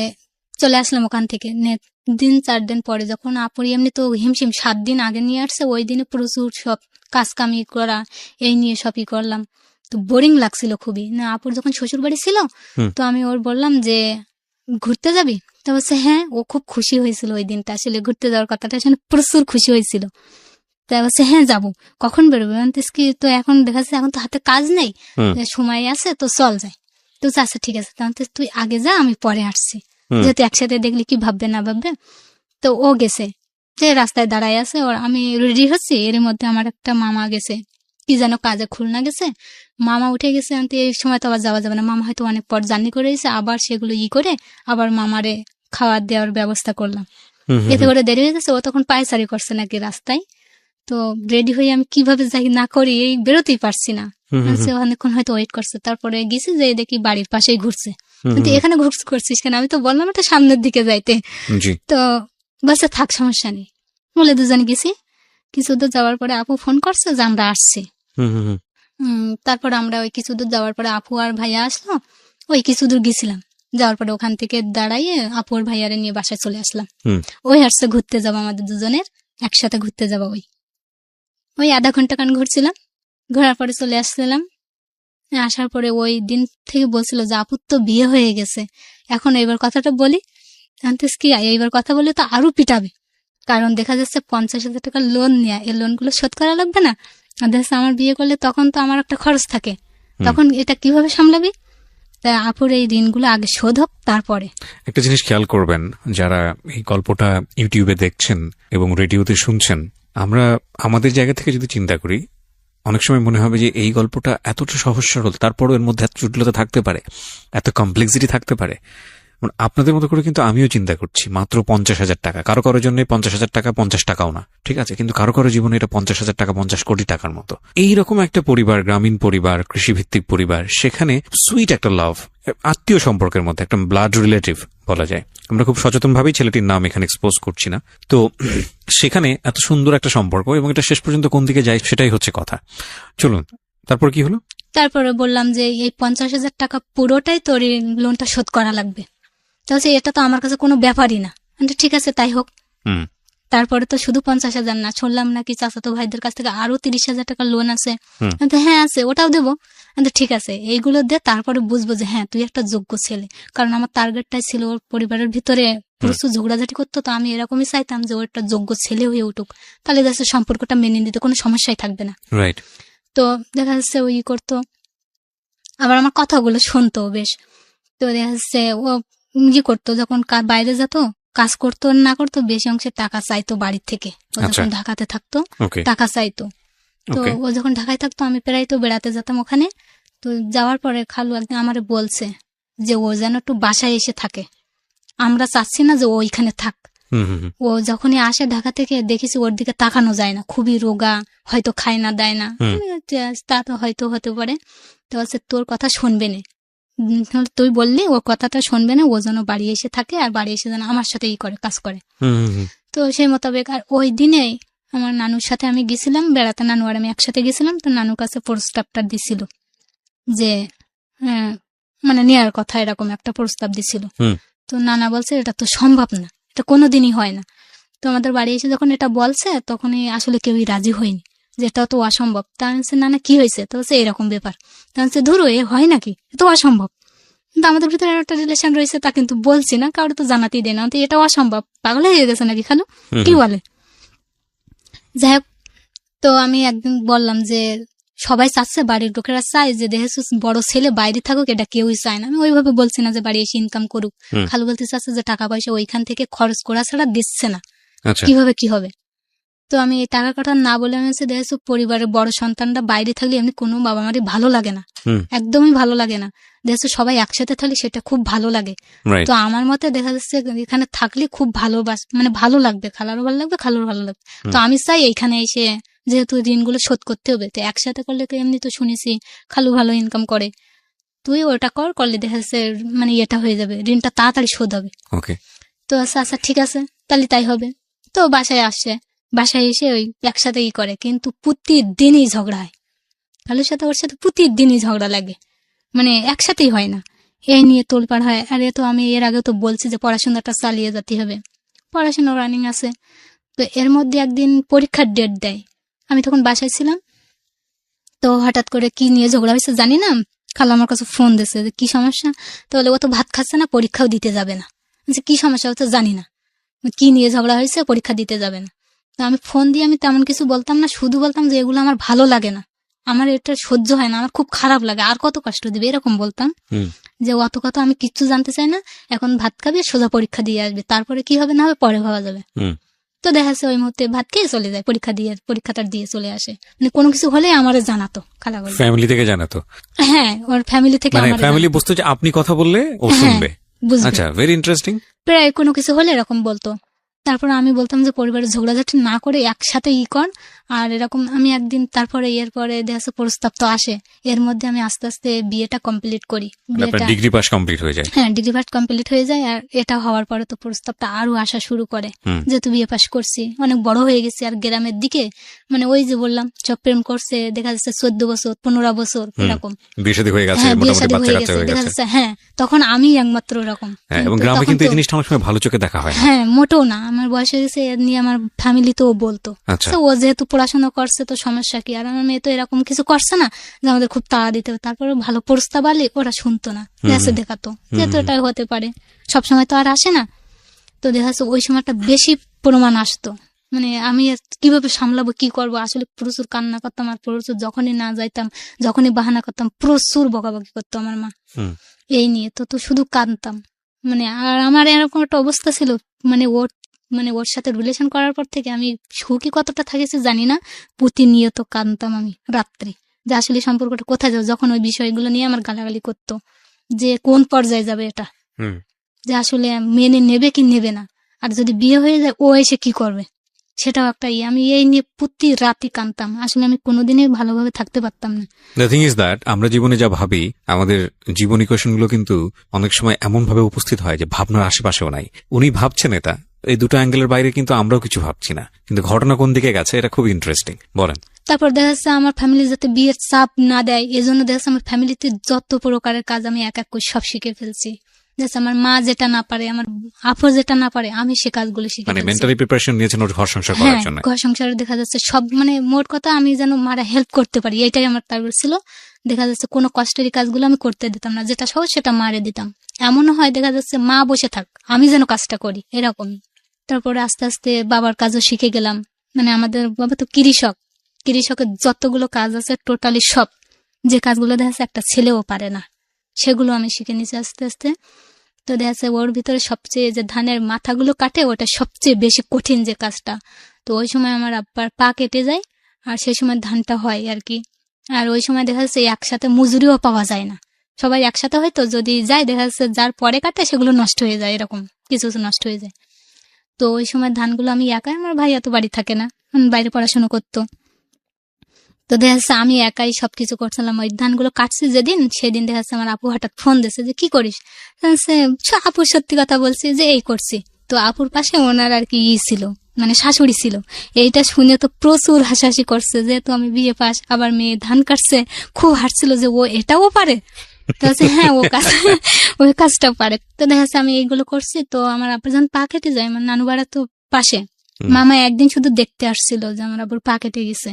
চলে আসলাম ওখান থেকে। 4 দিন পরে যখন আপুর এমনি তো হিমশিম 7 দিন আগে নিয়ে আসছে, ওই দিনে প্রচুর সব কাজ কামি করা, এই নিয়ে সবই করলাম। তো বোরিং লাগছিল খুবই না। আপুর যখন শ্বশুর বাড়ি ছিল, তো আমি ওর বললাম যে ঘুরতে যাবি? তো বলছে হ্যাঁ। ও খুব খুশি হয়েছিল ওই দিনটা, আসলে ঘুরতে যাওয়ার কথাটা শুনে প্রচুর খুশি হয়েছিল। তা বলছে হ্যাঁ যাবো। কখন বেরোবে? কি তো এখন দেখা যাচ্ছে এখন তো হাতে কাজ নেই, সময় আছে, তো চল যাই। তো আচ্ছা ঠিক আছে, তাহলে তুই আগে যা, আমি পরে আসছি, যেহেতু একসাথে দেখলি কি ভাববে না ভাববে। তো ও গেছে, যে রাস্তায় দাঁড়ায় আছে, ওর আমি রেডি হচ্ছি, এর মধ্যে আমার একটা মামা গেছে, কি যেন কাজে খুলনা গেছে, মামা উঠে গেছে। এই সময় তো আবার যাওয়া যাবে না, মামা হয়তো অনেক পর জার্নি করে এসে আবার সেগুলো করে আবার মামারে খাবার দেওয়ার ব্যবস্থা করলাম। এতে করে দেরি হয়ে গেছে, ও তখন পায়চারি করছে নাকি রাস্তায়। তো রেডি হয়ে আমি কিভাবে যাই না করি, এই বেরোতেই পারছি না, অনেকক্ষণ হয়তো ওয়েট করছে। তারপরে গেছি যে দেখি বাড়ির পাশেই ঘুরছে, কিন্তু এখানে করছিস কেন? আমি তো বললাম এটা সামনের দিকে যাইতে। তো বলছে থাক সমস্যা নেই, বলে দুজন গেছি। কিছু দূর যাওয়ার পরে আপু ফোন করছে যে আমরা আসছি। তারপর আমরা ওই কিছু দূর যাওয়ার পরে আপু আর ভাইয়া আসলো, ওই কিছু দূর গেছিলাম, যাওয়ার পরে ওখান থেকে দাঁড়াইয়ে আপু আর ভাইয়ারে নিয়ে বাসায় চলে আসলাম। ওই আসছে ঘুরতে যাবো, আমাদের দুজনের একসাথে ঘুরতে যাবো। ওই আধা ঘন্টা কান ঘুরছিলাম, ঘোরার পরে চলে আসছিলাম। আসার পরে ওই দিন থেকে বলছিল যে আপুর তো বিয়ে হয়ে গেছে, এখন এইবার কথাটা বলি, জানতেস কি এইবার কথা বলে তো আরো পিটাবে, কারণ দেখা যাচ্ছে 50,000 টাকা লোন নেয়া, এই লোনগুলো শোধ করা লাগবে না। দেখা যাচ্ছে আমার বিয়ে করলে তখন তো আমার একটা খরচ থাকে, তখন এটা কিভাবে সামলাবি? তা আপুর এই ঋণগুলো আগে শোধ হোক, তারপরে। একটা জিনিস খেয়াল করবেন, যারা এই গল্পটা ইউটিউবে দেখছেন এবং রেডিওতে শুনছেন, আমরা আমাদের জায়গা থেকে যদি চিন্তা করি, অনেক সময় মনে হবে যে এই গল্পটা এতটা সহজ সরল, তারপরও এর মধ্যে এত জটিলতা থাকতে পারে, এত কমপ্লেক্সিটি থাকতে পারে। মানে আপনাদের মতো করে কিন্তু আমিও চিন্তা করছি, মাত্র 50,000 টাকা। কারো কারোর জন্য 50,000 টাকা 50 টাকাও না, ঠিক আছে, কিন্তু কারো কারো জীবনে এটা 50,000 টাকা 50 কোটি টাকার মতো। এইরকম একটা পরিবার, গ্রামীণ পরিবার, কৃষিভিত্তিক পরিবার, সেখানে সুইট একটা লাভ, আত্মীয় সম্পর্কের মধ্যে একটা ব্লাড রিলেটিভ বলা যায়। আমরা খুব সচেতন ভাবেই ছেলেটির নাম এখানে এক্সপোজ করছি না। তো সেখানে এত সুন্দর একটা সম্পর্ক, এবং এটা শেষ পর্যন্ত কোন দিকে যায় সেটাই হচ্ছে কথা। চলুন, তারপর কি হলো? তারপরে বললাম যে এই 50,000 টাকা পুরোটাই তোর এই লোনটা শোধ করা লাগবে। তাহলে এটা তো আমার কাছে কোনো ব্যাপারই না। আমি ঠিক আছে তাই হোক। হুম। তারপরে তো শুধু 50,000 না, শুনলাম নাকি চাচাতো ভাইদের কাছ থেকে আরো 30,000 টাকা লোন আছে। হুম। আমি তো হ্যাঁ আছে, ওটাও দেবো। আমি তো ঠিক আছে, এইগুলো দে, তারপরে বুঝবো যে হ্যাঁ তুই একটা যোগ্য ছেলে। কারণ আমার টার্গেটটাই ছিল ওর পরিবারের ভিতরে প্রচুর ঝগড়াঝাটি করতো, তো আমি এরকমই চাইতাম যে ও একটা যোগ্য ছেলে হয়ে উঠুক, তাহলে যাচ্ছে সম্পর্কটা মেনে নিতে কোনো সমস্যাই থাকবে না। রাইট। তো দেখা যাচ্ছে ওই করতো, আবার আমার কথাগুলো শুনতো বেশ। তো দেখা যাচ্ছে ও করতো, যখন বাইরে যেত কাজ করতো না করতো, বেশি অংশে টাকা চাইতো বাড়ির থেকে। ও যখন ঢাকাতে থাকতো টাকা চাইতো। তো ও যখন ঢাকায় থাকতো আমি প্রায় তো বেড়াতে যেতাম ওখানে। তো যাওয়ার পরে খালু একদিন আমারে বলছে যে ও যেন একটু বাসায় এসে থাকে, আমরা চাচ্ছি না যে ও ওইখানে থাক। ও যখনই আসে ঢাকা থেকে দেখেছি ওর দিকে তাকানো যায় না, খুবই রোগা, হয়তো খায় না দেয় না, তা তো হয়তো হতে পারে। তো হচ্ছে তোর কথা শুনবে না, তুই বললি ওর কথাটা শুনবে না, ও যেন বাড়ি এসে থাকে, আর বাড়ি এসে যেন আমার সাথে কাজ করে। তো সেই মোতাবেক আর ওই দিনেই আমার নানুর সাথে আমি গেছিলাম বেড়াতে, নানু আর আমি একসাথে গেছিলাম। তো নানুর কাছে প্রস্তাবটা দিছিল যে মানে নেওয়ার কথা, এরকম একটা প্রস্তাব দিছিল। তো নানা বলছে এটা তো সম্ভব না, এটা কোনোদিনই হয় না। তো আমাদের বাড়ি এসে যখন এটা বলছে তখনই আসলে কেউই রাজি হয়নি, যে এটা তো অসম্ভব। তা হচ্ছে নানা কি হয়েছে? তো হচ্ছে এরকম ব্যাপার। তা হচ্ছে ধরো এ হয় নাকি, এ তো অসম্ভব। কিন্তু আমাদের ভিতরে একটা রিলেশন রয়েছে, তা কিন্তু বলছি না, কারো তো জানাতেই দেয় না, এটা অসম্ভব, পাগল হয়ে গেছে নাকি খালু, কি বলে? যাই হোক, তো আমি একদিন বললাম যে সবাই চাচ্ছে, বাড়ির লোকেরা চায় যে দেখেছ বড় ছেলে বাইরে থাকুক, এটা কেউই চায় না। আমি ওইভাবে বলছি না যে বাড়ি এসে ইনকাম করুক। খালু বলতে চাচ্ছে যে টাকা পয়সা ওইখান থেকে খরচ করা ছাড়া দিচ্ছে না, কিভাবে কি হবে? তো আমি এই টাকার কথা না বলে আমি হচ্ছে দেখেছো পরিবারের বড় সন্তানরা বাইরে থাকলে এমনি কোনো বাবা মারই ভালো লাগে না, একদমই ভালো লাগে না। দেখেছো সবাই একসাথে থাকলে সেটা খুব ভালো লাগে। তো আমার মতে দেখা যাচ্ছে এখানে থাকলে খুব মানে ভালো লাগবে, খালারও ভালো লাগবে, খালুর ভালো লাগবে। তো আমি চাই এইখানে এসে, যেহেতু ঋণগুলো শোধ করতে হবে, তো একসাথে করলে তো এমনি তো শুনেছি খালু ভালো ইনকাম করে, তুই ওটা করলে দেখা যাচ্ছে মানে এটা হয়ে যাবে, ঋণটা তাড়াতাড়ি শোধ হবে। তো আচ্ছা ঠিক আছে তাহলে তাই হবে। তো বাসায় আসছে, বাসায় এসে ওই একসাথে করে, কিন্তু প্রতিদিনই ঝগড়া হয় খালুর সাথে, ওর সাথে প্রতিদিনই ঝগড়া লাগে, মানে একসাথেই হয় না। এই নিয়ে তোলপাড় হয়। আর তো আমি এর আগে তো বলছি যে পড়াশোনাটা চালিয়ে যেতে হবে, পড়াশোনা রানিং আছে। তো এর মধ্যে একদিন পরীক্ষার ডেট দেয়, আমি তখন বাসায় ছিলাম। তো হঠাৎ করে কি নিয়ে ঝগড়া হয়েছে জানি না, খালা আমার কাছে ফোন দিয়েছে যে কি সমস্যা। তো বলে ও তো ভাত খাচ্ছে না, পরীক্ষাও দিতে যাবে না। কি সমস্যা হচ্ছে জানি না, কি নিয়ে ঝগড়া হয়েছে, পরীক্ষা দিতে যাবে না। তো আমি ফোন দিয়ে আমি তেমন কিছু বলতাম না, শুধু বলতাম যে এগুলো আমার ভালো লাগে না, আমার এটা সহ্য হয় না, আমার খুব খারাপ লাগে, আর কত কষ্ট দিবে, এরকম বলতাম। যে অত কথা আমি কিচ্ছু জানতে চাই না, এখন ভাত খাবে, সোজা পরীক্ষা দিয়ে আসবে, তারপরে কি হবে না হবে পরে ভাবা যাবে। তো দেখা যাচ্ছে ওই মুহূর্তে ভাত খেয়ে চলে যায়, পরীক্ষাটা দিয়ে চলে আসে। মানে কোনো কিছু হলে আমার জানাতো, খালা বলে ফ্যামিলি থেকে জানাতো। হ্যাঁ, ওর ফ্যামিলি থেকে, ফ্যামিলি বুঝতো যে আপনি কথা বললে ও শুনবে। আচ্ছা, ভেরি ইন্টারেস্টিং। প্রায় কোনো কিছু হলে এরকম বলতো। তারপর আমি বলতাম যে পরিবারের ঝগড়াঝাটি না করে একসাথে কর। আর এরকম আমি একদিন তারপরে এরপরে দেখা প্রস্তাব তো আসে, এর মধ্যে আমি আস্তে আস্তে বিয়েটা কমপ্লিট করি। ডিগ্রি পাস কমপ্লিট হয়ে যায়। হ্যাঁ, ডিগ্রি পাস কমপ্লিট হয়ে যায়। আর এটা হওয়ার পরে তো প্রস্তাবটা আরো আসা শুরু করে, যেহেতু বিয়ে পাস করছি, অনেক বড় হয়ে গেছি। আর গ্রামের দিকে মানে ওই যে বললাম সব প্রেম করছে, দেখা যাচ্ছে 14 বছর 15 বছর এরকম বিয়ে শাদী হয়ে গেছে, মোটামুটি বাচ্চা কাচ্চা হয়ে গেছে। হ্যাঁ, তখন আমি একমাত্র এরকম। এবং গ্রামে কিন্তু এই জিনিসটা অনেক সময় ভালো চোখে দেখা হয় না। হ্যাঁ, মোটেও না। আমার বয়স হয়ে গেছে, এর নিয়ে আমার ফ্যামিলিতেও বলতো ও যেহেতু পড়াশোনা করছে তো সমস্যা কি, আর আমার মেয়ে তো এরকম কিছু করছে না যে আমাদের খুব তাড়া দিতে হবে। তারপরে ভালো প্রস্তাব আলে ওরা শুনতো না, দেশে দেখাতো, যেহেতু এটাই হতে পারে, সবসময় তো আর আসে না। তো দেখা যাচ্ছে ওই সময়টা বেশি প্রমাণ আসতো, মানে আমি কিভাবে সামলাবো, কি করবো, আসলে প্রচুর কান্না করতাম। আর প্রচুর যখনই না যাইতাম, যখনই বাহানা করতাম, প্রচুর বকাবকি করতো আমার মা এই নিয়ে। তো শুধু কাঁদতাম, মানে আর আমার এরকম একটা অবস্থা ছিল, মানে ওর মানে ওর সাথে রিলেশন করার পর থেকে আমি সুখী কতটা থাকেছি জানি না, প্রতিনিয়ত কাঁদতাম আমি রাত্রে, যে আসলে সম্পর্কটা কোথায় যাবে, যখন ওই বিষয়গুলো নিয়ে আমার গালাগালি করতো যে কোন পর্যায়ে যাবে এটা, যে আসলে মেনে নেবে কি নেবে না, আর যদি বিয়ে হয়ে যায় ও এসে কি করবে, সেটাও একটা আমি এই নিয়ে প্রতি রাতই কাঁদতাম। আসলে আমি কোনোদিনই ভালোভাবে থাকতে পারতাম না। দ্য থিং ইজ দ্যাট আমরা জীবনে যা ভাবি, আমাদের জীবন ইকুয়েশন গুলো কিন্তু অনেক সময় এমন ভাবে উপস্থিত হয় যে ভাবনার আশেপাশেও নাই। উনি ভাবছেন এটা, এই দুটো অ্যাঙ্গেলের বাইরে কিন্তু আমরাও কিছু ভাবছি না, কিন্তু ঘটনা কোন দিকে গেছে এটা খুব ইন্টারেস্টিং। বলেন। তারপর দেখা যাচ্ছে আমার ফ্যামিলি যাতে বিয়ের চাপ না দেয়, এজন্য দেখা যাচ্ছে আমার ফ্যামিলিতে যত প্রকারের কাজ আমি এক এক করে সব শিখে ফেলছি। যাচ্ছে আমার মা যেটা না পারে, আমার আপু যেটা না পারে, আমি সে কাজগুলো শিখে মানে ফেলছি। মেন্টালি প্রিপারেশন নিয়েছেন ওর ঘর সংসার করার হ্যাঁ, জন্য। ঘর সংসারে দেখা যাচ্ছে সব, মানে মোট কথা আমি যেন মারা হেল্প করতে পারি, এটাই আমার টার্গেট ছিল। দেখা যাচ্ছে কোনো কষ্টেরই কাজগুলো আমি করতে দিতাম না, যেটা সহজ সেটা মারে দিতাম। এমনও হয় দেখা যাচ্ছে মা বসে থাক, আমি যেন কাজটা করি, এরকম। তারপরে আস্তে আস্তে বাবার কাজও শিখে গেলাম। মানে আমাদের বাবা তো কৃষকের যতগুলো কাজ আছে টোটালি সব, যে কাজগুলো দেখা যাচ্ছে একটা ছেলেও পারে না, সেগুলো আমি শিখে নিয়েছি আস্তে আস্তে। তো দেখা যাচ্ছে ওর ভিতরে সবচেয়ে যে ধানের মাথাগুলো কাটে, ওটা সবচেয়ে বেশি কঠিন যে কাজটা। তো ওই সময় আমার আব্বার পা কেটে যায়, আর সেই সময় ধানটা হয় আর কি। আর ওই সময় দেখা যাচ্ছে একসাথে মজুরিও পাওয়া যায় না, সবাই একসাথে হয়তো যদি যায় দেখা যাচ্ছে যার পরে কাটে সেগুলো নষ্ট হয়ে যায়, এরকম কিছু কিছু নষ্ট হয়ে যায়। তো ওই সময় ধানগুলো আমি একাই, আমার ভাই এত বাড়ি থাকে না, বাইরে পড়াশোনা করতো। তো দেখা যাচ্ছে আমি একাই সবকিছু করছিলাম। ওই ধানগুলো কাটছি যেদিন, সেদিন দেখা যাচ্ছে আমার আপু হঠাৎ ফোন দিয়েছে যে কি করিস। আপুর সত্যি কথা বলছি যে এই করছি। তো আপুর পাশে ওনার আর কি ছিল, মানে শাশুড়ি ছিল। এইটা শুনে তো প্রচুর হাসাহাসি করছে, যেহেতু আমি বিয়ে পাস, আবার মেয়ে ধান কাটছে, খুব হাসছিল যে ও এটাও পারে। তো হ্যাঁ, ওই কাজটা পারে। তো দেখা যাচ্ছে আমি এইগুলো করছি। তো আমার আপু যখন পা কেটে যায়, আমার নানু বাড়া তো পাশে, মামা একদিন শুধু দেখতে আসছিল যে আমার আবার পা কেটে গেছে।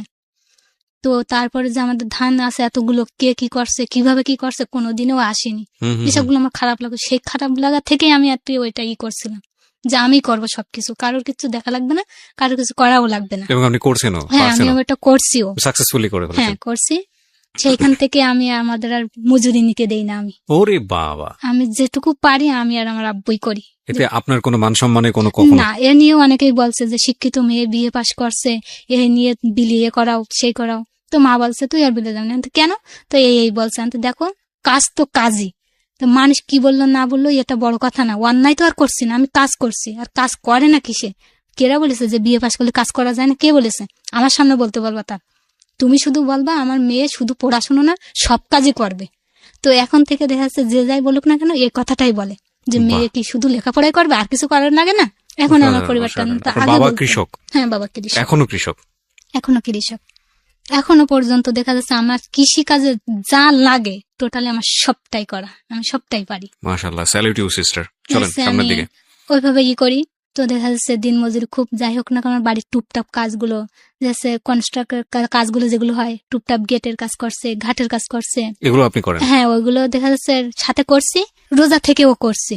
তো তারপরে যে আমাদের ধান আছে এতগুলো, কে কি করছে, কিভাবে কি করছে, কোনোদিনও আসেনি। এসবগুলো আমার খারাপ লাগে, সেই খারাপ লাগা থেকে আমি একটু ওইটা করছিলাম যে আমি করবো সবকিছু, কারোর কিছু দেখা লাগবে না, কারোর কিছু করাও লাগবে না। এবং আপনি করছেনও? হ্যাঁ, আমি ওটা করছিও, সাকসেসফুলি করে ফেলেছেন। হ্যাঁ, করছি। সেইখান থেকে আমি আমাদের আর মজুরি নিতে দেই না। আমি ওরে বাবা, আমি যেটুকু পারি আমি আর আমার আব্বুই করি। এতে আপনার কোনো মান সম্মানে কোনো না, এ নিয়েও অনেকেই বলছে যে শিক্ষিত মেয়ে বিয়ে পাশ করছে, এ নিয়ে বিলিয়ে করাও, সেই করাও। তো মা বলছে তুই আর বিলে যাবি না। কেন? তো এই বলছে, তো দেখো কাজ তো কাজই, তো মানুষ কি বললো না বললো এটা বড় কথা না, অন্যায় তো আর করছি না, আমি কাজ করছি। আর কাজ করে না কিসে? কেরা বলেছে যে বিয়ে পাশ করলে কাজ করা যায় না? কে বলেছে? আমার সামনে বলতে বলবা তার, তুমি শুধু বলবা আমার মেয়ে শুধু পড়াশোনা না সব কাজই করবে। তো এখন থেকে দেখা যাচ্ছে যে যাই বলুক না কেন এই কথাটাই বলে যে মেয়ে কি শুধু লেখাপড়াই করবে, আর কিছু করার লাগে না। এখন আমার পরিবারটা বাবা কৃষক? হ্যাঁ, বাবা কৃষক, এখনো কৃষক, এখনো কৃষক। এখনো পর্যন্ত দেখা যাচ্ছে আমার কৃষি কাজে যা লাগে টোটালি আমার সবটাই করা, আমি সবটাই পারি। মাশাআল্লাহ, স্যালুট ইউ সিস্টার। চলেন সামনের দিকে। ওইভাবে করি। তো দেখা যাচ্ছে দিন মজুরি খুব যাই হোক না, আমার বাড়ির টুপটাপ কাজগুলো, যাচ্ছে কনস্ট্রাক্টের কাজগুলো যেগুলো হয়, টুপটাপ গেটের কাজ করছে, ঘাটের কাজ করছে, এগুলো আপনি করেন? হ্যাঁ, ওইগুলো দেখা যাচ্ছে সাথে করছি, রোজা থেকেও করছি।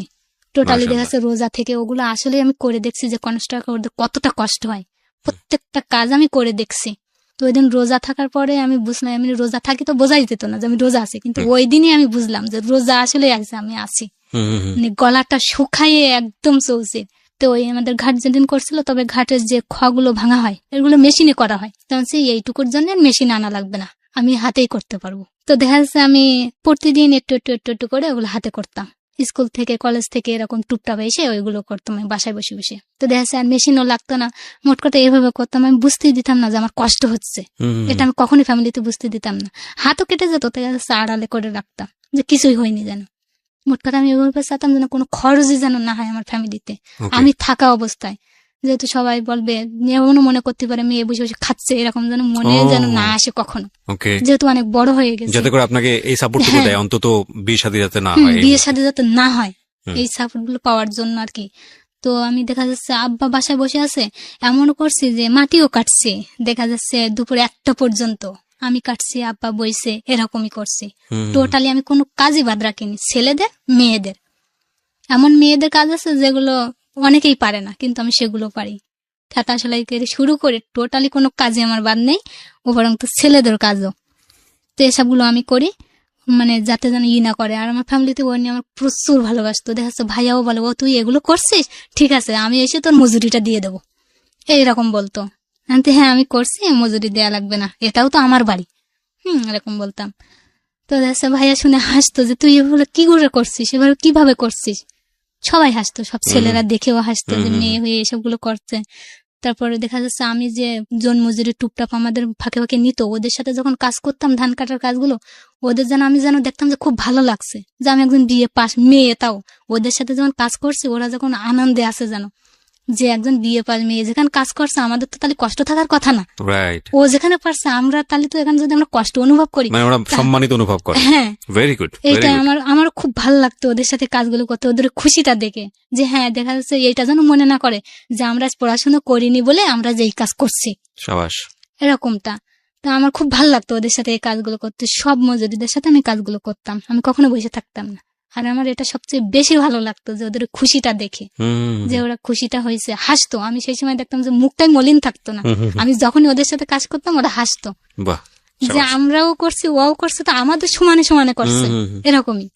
টোটালি দেখা যাচ্ছে রোজা থেকে ওগুলো আসলে আমি করে দেখছি যে কনস্ট্রাক্টরদের কতটা কষ্ট হয়, প্রত্যেকটা কাজ আমি করে দেখছি। তো ওই দিন রোজা থাকার পরে আমি বুঝলাম, আমি রোজা থাকি তো বোঝাই যেত না যে আমি রোজা আছি, কিন্তু ওই দিনই আমি বুঝলাম যে রোজা আসলে আমি আছি। মানে গলাটা শুকাইয়ে একদম চলছে। তো ওই আমাদের ঘাট যেদিন করছিল, তবে ঘাটের যে খগুলো ভাঙা হয় এগুলো মেশিনে করা হয়, তখন এইটুকুর জন্য মেশিন আনা লাগবে না, আমি হাতেই করতে পারবো। তো দেখা যাচ্ছে আমি প্রতিদিন একটু একটু একটু একটু করে ওগুলো হাতে করতাম। স্কুল থেকে কলেজ থেকে এরকম টুকটাপ এসে ওইগুলো করতাম আমি বাসায় বসে বসে। তো দেখা যাচ্ছে আর মেশিনও লাগতো না, মোট কথা এভাবে করতাম। আমি বুঝতেই দিতাম না যে আমার কষ্ট হচ্ছে, এটা আমি কখনই ফ্যামিলিতে বুঝতে দিতাম না। হাতও কেটে যেত, দেখা যাচ্ছে আড়ালে করে রাখতাম যে কিছুই হয়নি যেন। মোট কথা আমি ওইভাবে চাইতাম যেন কোনো খরচই যেন না হয় আমার ফ্যামিলিতে আমি থাকা অবস্থায়। যেহেতু সবাই বলবে, এমনও মনে করতে পারে মেয়ে বসে বসে খাচ্ছে, এরকম যেন মনে যেন না আসে কখনো, যেহেতু অনেক বড় হয়ে গেছে। যাতে করে আপনাকে এই সাপোর্টটুকু দেয়, অন্তত বিয়ে শাদী যাতে না হয়, বিয়ে শাদী যাতে না হয়, এই সাপোর্ট গুলো পাওয়ার জন্য আর কি। তো আমি দেখা যাচ্ছে আব্বা বাসায় বসে আছে, এমনও করছি যে মাটিও কাটছি, দেখা যাচ্ছে দুপুরে 1টা পর্যন্ত আমি কাটছি, আব্বা বইছে, এরকমই করছি। টোটালি আমি কোনো কাজই বাদ রাখিনি, ছেলেদের মেয়েদের। এমন মেয়েদের কাজ আছে যেগুলো অনেকেই পারে না, কিন্তু আমি সেগুলো পারি। ঠাটা সেলাই করে শুরু করে টোটালি কোনো কাজে আমার বাদ নেই, ও বরং তো ছেলেদের কাজও। তো এসবগুলো আমি করি। মানে যাতে যেন না করে। আর আমার ফ্যামিলিতে ও নিয়ে আমার প্রচুর ভালোবাসতো। দেখা যাচ্ছে ভাইয়াও বলে, ও তুই এগুলো করছিস, ঠিক আছে আমি এসে তোর মজুরিটা দিয়ে দেবো, এইরকম বলতো। হ্যাঁ আমি করছি, মজুরি দেয়া লাগবে না, এটাও তো আমার বাড়ি, এরকম বলতাম। তো দেখা ভাইয়া শুনে হাসতো যে তুই এগুলো কি করে করছিস, এভাবে কিভাবে করছিস। সবাই হাসতো, সব ছেলেরা দেখেও হাসতো যে মেয়ে হয়ে এসবগুলো করছে। তারপরে দেখা যাচ্ছে আমি যে জন মজুরি টুকটাক আমাদের ফাঁকে ফাঁকে নিত, ওদের সাথে যখন কাজ করতাম ধান কাটার কাজগুলো, ওদের যেন আমি যেন দেখতাম যে খুব ভালো লাগছে যে আমি একজন বিয়ে পাস মেয়ে, তাও ওদের সাথে যখন কাজ করছি ওরা যখন আনন্দে আছে যেন যে একজন বিয়ে পাস মেয়ে যেখানে কাজ করছে, আমাদের তো তাহলে কষ্ট থাকার কথা না, রাইট। ও যেখানে পারছে আমরা তাহলে তো এখানে যদি আমরা কষ্ট অনুভব করি, মানে ওরা সম্মানিত অনুভব করে। হ্যাঁ ভেরি গুড। এইটা আমার খুব ভালো লাগতো ওদের সাথে কাজগুলো করতে, ওদের খুশিটা দেখে যে হ্যাঁ দেখা যাচ্ছে এইটা যেন মনে না করে যে আমরা পড়াশোনা করিনি বলে আমরা যে এই কাজ করছি, সাবাস। এরকমটা। তো আমার খুব ভালো লাগতো ওদের সাথে এই কাজগুলো করতে, সব মজুরিদের সাথে আমি কাজগুলো করতাম, আমি কখনো বসে থাকতাম না। আর আমার এটা সবচেয়ে বেশি ভালো লাগতো যে ওদের খুশিটা দেখে, যে ওরা খুশিটা হয়েছে, হাসতো। আমি সেই সময় দেখতাম যে মুখটাই মলিন থাকতো না, আমি যখনই ওদের সাথে কাজ করতাম ওরা হাসতো যে আমরাও করছি ওও করছে, তো আমাদের সমানে সমানে করছে, এরকমই।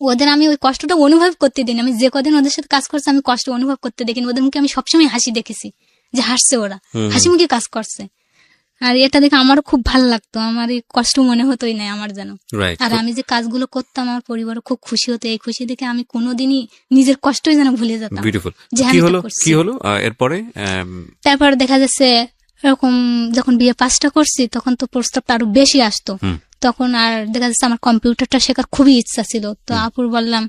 ওদের আমি ওই কষ্টটা অনুভব করতে দিন, আমি যে কদিন ওদের সাথে কাজ করছি আমি কষ্ট অনুভব করতে দেখিনি, ওদের মুখে আমি সবসময় হাসি দেখেছি যে হাসছে, ওরা হাসি মুখে কাজ করছে। আর এটা দেখে আমারও খুব ভালো লাগতো, আমার এই কষ্ট মনে হতোই না আমার যেন। আর আমি যে কাজগুলো করতাম আমার পরিবারও খুব খুশি হতো, এই খুশি দেখে আমি কোনোদিনই নিজের কষ্টই যেন ভুলে যেতাম। কি হলো এরপরে? তারপর দেখা যাচ্ছে এরকম যখন বিয়ে পাসটা করছি তখন তো প্রস্তাবটা আরো বেশি আসতো, তখন আর দেখা যাচ্ছে আমার কম্পিউটারটা শেখার খুবই ইচ্ছা ছিল। তো আপুর বললাম,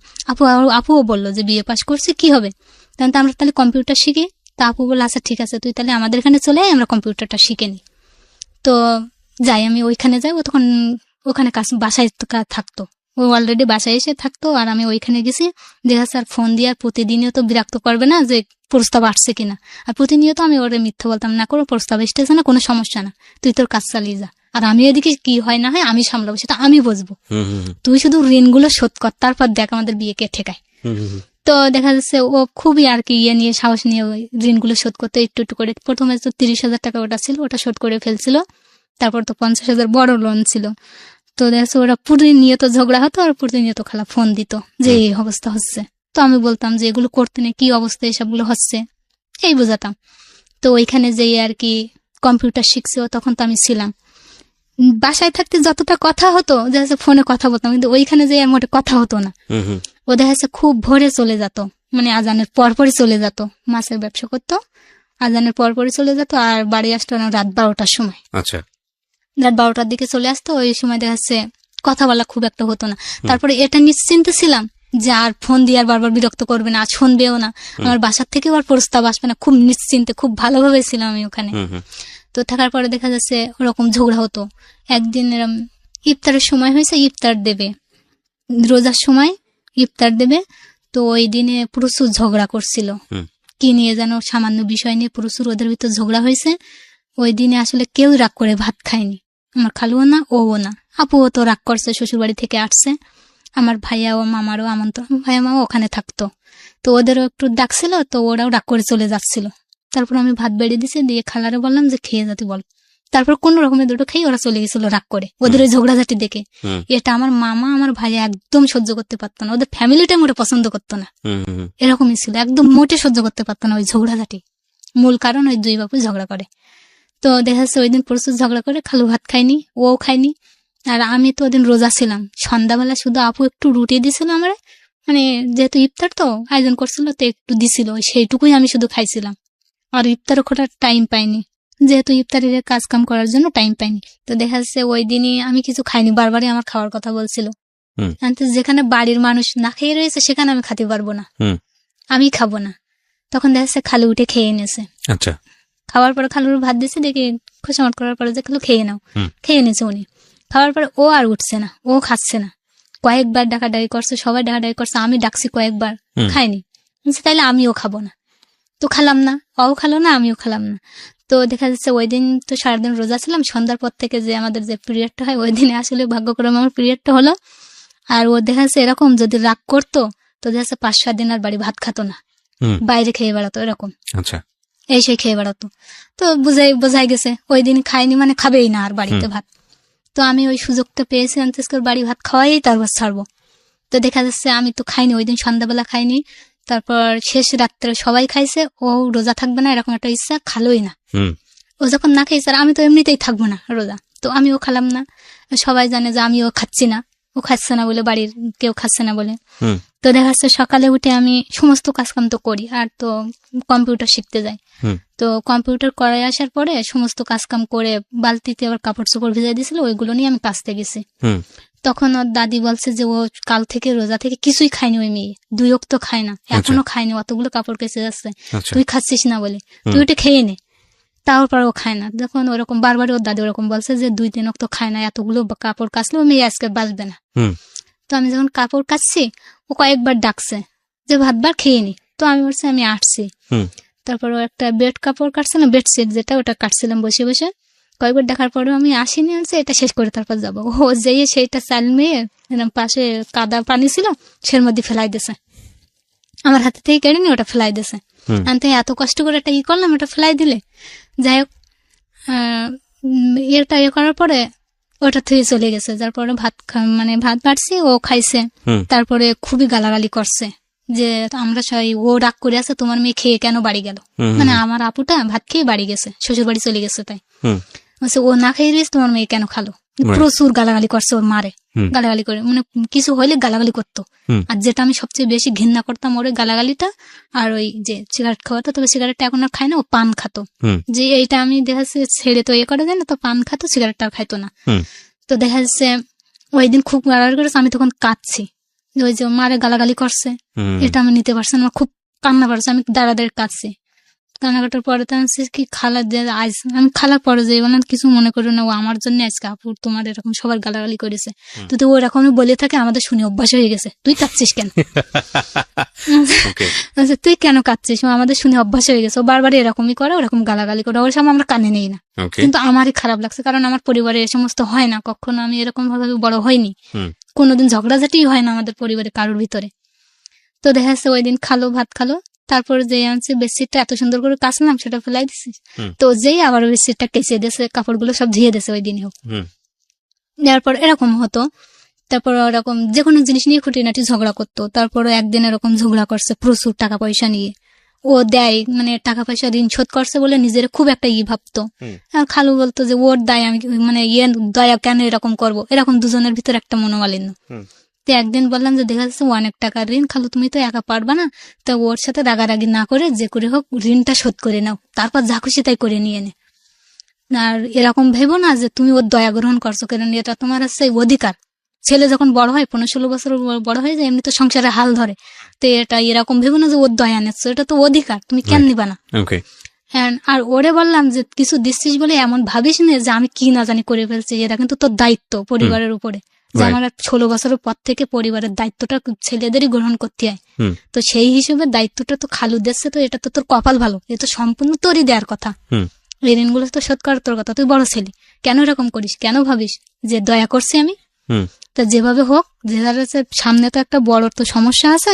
আপুও বললো যে বিয়ে পাস করছি কি হবে, তখন তো আমরা তাহলে কম্পিউটার শিখি। তা আপু বললো আচ্ছা ঠিক আছে তুই তাহলে আমাদের এখানে চলে আয়, আমরা কম্পিউটারটা শিখে নি। তো যাই, আমি ওইখানে যাই, ও তখন ওখানে বাসায় থাকতো, ও অলরেডি বাসায় এসে থাকতো। আর আমি ওইখানে গেছি, দেখা স্যার ফোন দিয়ে আর প্রতিদিনই তো বিরক্ত করবে না যে প্রস্তাব আসছে কিনা, আর প্রতিনিয়ত আমি ওরে মিথ্যা বলতাম, না করো প্রস্তাব এসেছে না, কোনো সমস্যা না, তুই তোর কাজ চালিয়ে যা, আর আমি এদিকে কি হয় না হয় আমি সামলাবো, সেটা আমি বুঝবো, তুই শুধু ঋণগুলো শোধ কর, তারপর দেখ আমাদের বিয়েকে ঠেকায়। তো দেখা যাচ্ছে ও খুবই আর কি নিয়ে সাহস নিয়ে ওই ঋণগুলো শোধ করতে একটু একটু করে, প্রথমে তো 30,000 টাকা ওটা ছিল, ওটা শোধ করে ফেলছিল। তারপর তো 50,000 বড় লোন ছিল। তো দেখা ওরা প্রতিনিয়ত ঝগড়া হতো আর প্রতিনিয়ত খালা ফোন দিত যে এই অবস্থা হচ্ছে। তো আমি বলতাম যে এগুলো করতে নেই, কি অবস্থা এসবগুলো হচ্ছে, এই বোঝাতাম। তো ওইখানে যেই আর কি কম্পিউটার শিখছে, তখন তো আমি ছিলাম বাসায় থাকতে, যতটা কথা হতো দেখা যাচ্ছে ফোনে কথা বলতাম, কিন্তু ওইখানে যে আর মোটে কথা হতো না। ও দেখা যাচ্ছে খুব ভোরে চলে যেত, মানে আজানের পরপরই চলে যেত, মাছের ব্যবসা করতো, আজানের পরপরই চলে যেত, আর বাড়ি আসতো রাত 12টার সময়। আচ্ছা, রাত 12টার দিকে চলে আসতো। ওই সময় দেখা যাচ্ছে কথা বলা খুব একটা হতো না। তারপরে এটা নিশ্চিন্তে ছিলাম যে আর ফোন দিয়ে আর বারবার বিরক্ত করবে না, আর শুনবেও না, আমার বাসার থেকেও আর প্রস্তাব আসবে না, খুব নিশ্চিন্তে খুব ভালোভাবে ছিলাম আমি ওখানে। তো থাকার পরে দেখা যাচ্ছে ওরকম ঝগড়া হতো। একদিন এরকম ইফতারের সময় হয়েছে, ইফতার দেবে, রোজার সময় ইফতার দেবে, তো ওই দিনে প্রচুর ঝগড়া করছিল, কি নিয়ে যেন সামান্য বিষয় নিয়ে প্রচুর ওদের ভিতর ঝগড়া হয়েছে। ওই দিনে আসলে কেউ রাগ করে ভাত খায়নি, আমার খালুও না ওও না, আপুও তো রাগ করছে, শ্বশুর বাড়ি থেকে আসছে, আমার ভাইয়া ও মামারও আমন্ত্রণ, ভাইয়া মামা ওখানে থাকতো, তো ওদেরও একটু ডাকছিল, তো ওরাও রাগ করে চলে যাচ্ছিল। তারপর আমি ভাত বেড়ে দিছি, দিয়ে খালারে বললাম যে খেয়ে যাতে বল। তারপর কোন রকমের দুটো খেয়ে ওরা চলে গেছিল রাগ করে, ওদের ওই ঝগড়াঝাটি দেখে। এটা আমার মামা আমার ভাইয়া একদম সহ্য করতে পারতো না, ওদের ফ্যামিলিটা মোটে পছন্দ করতো না, এরকমই ছিল, একদম মোটে সহ্য করতে পারতো না ওই ঝগড়াঝাটি। মূল কারণ ওই দুই বাপু ঝগড়া করে। তো দেখা যাচ্ছে ওই দিন প্রচুর ঝগড়া করে, খালু ভাত খায়নি, ও খায়নি, আর আমি তো ওদিন রোজা ছিলাম। সন্ধ্যাবেলা শুধু আপু একটু রুটি দিছিল আমার, মানে যেহেতু ইফতার তো আয়োজন করছিল তো একটু দিছিল, সেইটুকুই আমি শুধু খাইছিলাম, আর ইফতারও খোটার টাইম পাইনি, যেহেতু ইফতারের কাজ কাম করার জন্য টাইম পাইনি। তো দেখা যাচ্ছে ওই দিনই আমি কিছু খাইনি, বারবারই আমার খাওয়ার কথা বলছিল। যেখানে বাড়ির মানুষ না খেয়ে রয়েছে সেখানে আমি খেতে পারবো না, আমি খাবো না। তখন দেখা যাচ্ছে খালু উঠে খেয়ে এনেছে। আচ্ছা, খাওয়ার পরে খালুর ভাত দিয়েছে, দেখে খোসামত করার পরে যে খালু খেয়ে নাও, খেয়ে নিয়েছে উনি। খাওয়ার পরে ও আর উঠছে না, ও খাচ্ছে না, কয়েকবার ডাকাডাকি করছে, সবাই ডাকাডাকি করছে, আমি ডাকছি কয়েকবার, খাইনি। তাইলে আমিও খাবো না, তো খালাম না, ও খালো না, আমিও খালাম না। তো দেখা যাচ্ছে ওই দিন তো সারাদিন রোজা ছিলাম, সন্ধ্যার পর থেকে যে আমাদের যে পিরিয়ডটা হয় ওই দিনে আসলে ভাগ্যক্রমে আমার পিরিয়ডটা হলো। আর ও দেখা যাচ্ছে এরকম যদি রাগ করতো তো দেখা যাচ্ছে 5-7 দিন আর বাড়ি ভাত খাতো না, বাইরে খেয়ে বেড়াতো, এরকম এই সেই খেয়ে বেড়াতো। তো বোঝাই গেছে ওই দিন খায়নি মানে খাবেই না আর বাড়িতে ভাত। তো আমি ওই সুযোগটা পেয়েছি আন্তেস্কর বাড়ি ভাত খাওয়াই তারপর ছাড়বো। তো দেখা যাচ্ছে আমি তো খাইনি, ওই দিন সন্ধ্যাবেলা খাইনি। তারপর শেষ রাত্রে সবাই খাইছে, ও রোজা থাকবে না এরকম একটা ইচ্ছা, খালোই না। ও যখন না খাইছে, আর আমি তো এমনিতেই থাকবো না রোজা, তো আমিও খালাম না। সবাই জানে যে আমিও খাচ্ছি না, ও খাচ্ছে না বলে, বাড়ির কেউ খাচ্ছে না বলে। তো দেখা যাচ্ছে সকালে উঠে আমি সমস্ত কাজকাম তো করি, আর তো কম্পিউটার শিখতে যাই। তো কম্পিউটার করাই আসার পরে সমস্ত কাজকাম করে বালতিতে আবার কাপড় চোপড় ভিজাই দিয়েছিল, ওইগুলো নিয়ে আমি কাচতে গেছি। তখন ওর দাদি বলছে যে ও কাল থেকে রোজা থেকে কিছুই খায়নি, ওই মেয়ে 2 ওয়াক্ত খায় না, এখনো খায়নি, অতগুলো কাপড় কেচে যাচ্ছে, তুই খাচ্ছিস না বলে তুই ওটা খেয়ে নে। তারপর ও খায় না, যখন ওরকম বারবার ওর দাদি ওরকম বলছে যে 2-3 ওয়াক্ত খায় না, এতগুলো কাপড় কাচলে ও মেয়ে আজকে বাঁচবে না। তো আমি যখন কাপড় কাচছি, ও কয়েকবার ডাকছে যে ভাতবার খেয়ে নি। তো আমি বলছি আমি আসছি। তারপর ও একটা বেড কাপড় কাটছে না, বেডশিট যেটা, ওটা কাটছিলাম বসে বসে। কয়েকবার দেখার পরেও আমি আসিনি, আনছে এটা শেষ করে তারপর যাবো। ও যেয়ে সেইটা চাল মেয়ে পাশে কাদা পানি ছিল, সের মধ্যে ফেলাই দিয়েছে, আমার হাতে থেকে কেড়ে নি ওটা ফেলাই দিয়েছে। আমি তো এত কষ্ট করে একটা করলাম, ওটা ফেলাই দিলে। যাই হোক, এটা করার পরে ওটা থুয়ে চলে গেছে। যার পরে ভাত বাড়ছি, ও খাইছে। তারপরে খুবই গালাগালি করছে যে আমরা সবাই, ও রাগ করে আছে তোমার মেয়ে খেয়ে কেন বাড়ি গেল, মানে আমার আপুটা ভাত খেয়ে বাড়ি গেছে, শ্বশুর বাড়ি চলে গেছে, তাই ও না খেয়ে রয়েছে, তোমার মেয়ে কেন খালো। প্রচুর গালাগালি করছে, ওর মারে গালাগালি করে, মানে কিছু হইলে গালাগালি করতো। আর যেটা আমি সবচেয়ে বেশি ঘৃণা করতাম ওর গালাগালিটা, আর ওই যে সিগারেট খাওয়াতো, তবে সিগারেটটা এখন আর খায় না, ও পান খাতো। যে এইটা আমি দেখা যাচ্ছে ছেড়ে তো করা যায় না, তো পান খাতো, সিগারেটটা খাইতো না। তো দেখা যাচ্ছে ওই দিন খুব গালাগালি করেছে, আমি তখন কাঁদছি, ওই যে মারে গালাগালি করছে, এটা আমি নিতে পারছি না, আমার খুব কান্না পারছে, আমি দাঁড়াদাঁড়ি কাঁদছি। কান্নাকাটার পরে তো কি খালা আজ আমি খালার পরে যাই বলেন কিছু মনে করো না, ও আমার জন্য আজকে আপুর তোমার এরকম সবার গালাগালি করেছে। তো ও এরকম বলে থাকে, আমাদের শুনে অভ্যাস হয়ে গেছে, তুই কাঁদছিস কেন, তুই কেন কাঁদছিস, আমাদের শুনে অভ্যাস হয়ে গেছে, ও বারবার এরকমই করে, ওরকম গালাগালি করে, ওর সামনে আমরা কানে নেই না। কিন্তু আমারই খারাপ লাগছে, কারণ আমার পরিবারে এ সমস্ত হয় না, কখনো আমি এরকম ভাবে বড় হইনি, কোনোদিন ঝগড়াঝাটি হয় না আমাদের পরিবারে কারোর ভিতরে। তো দেখা যাচ্ছে ওই দিন খালো, ভাত খালো, তারপর যে আনছে বেডশিটটা এত সুন্দর করে কাচলাম, সেটা ফেলাই দিছি। তো যেই আবার বেডশিটটা কেচে দিয়েছে, কাপড়গুলো সব ধুয়ে দিয়েছে ওই দিনই হোক। দেওয়ার পর এরকম হতো, তারপর ওরকম যে কোনো জিনিস নিয়ে খুঁটিনাটি ঝগড়া করতো। তারপর একদিন এরকম ঝগড়া করছে প্রচুর টাকা পয়সা নিয়ে, ও দেয় মানে টাকা পয়সা ঋণ শোধ করছে বলে নিজের খুব একটা ভাবতো। খালু বলতো যে ওর দায়, আমি মানে দয়া কেন এরকম করবো, এরকম দুজনের ভিতর একটা মনোমালিন্য। একদিন বললাম যে দেখা যাচ্ছে অনেক টাকার ঋণ, খালু তুমি তো একা পারবা না, তো ওর সাথে রাগারাগি না করে যে করে হোক ঋণটা শোধ করে নাও, তারপর যা খুশি তাই করে নিয়ে নে। আর এরকম ভেবো না যে তুমি ওর দয়া গ্রহণ করছো, কারণ এটা তোমার হচ্ছে অধিকার। ছেলে যখন বড় হয় 15-16 বছর বড় হয়ে যায়, এমনি তো সংসারে হাল ধরে, তো এটা এরকম ভেবো না যে ওর দয়া নিচ্ছ, এটা তো অধিকার, তুমি কেন নিবা না। আর ওরে বললাম যে কিছু দিচ্ছিস বলে এমন ভাবিস না যে আমি কি না জানি করে ফেলছি, এটা কিন্তু তোর দায়িত্ব পরিবারের উপরে, যে আমার 16 বছরের পর থেকে পরিবারের দায়িত্বটা ছেলেদেরই গ্রহণ করতে হয়। তো সেই হিসেবে দায়িত্বটা তো খালু দিচ্ছে, তো এটা তো তোর কপাল ভালো, এটা তো সম্পূর্ণ তোরই দেওয়ার কথা, এই ঋণগুলো তো শোধ করার তোর কথা, তুই বড় ছেলে, কেন এরকম করিস, কেন ভাবিস যে দয়া করছি আমি। তা যেভাবে হোক, সামনে তো একটা বড় তো সমস্যা আছে,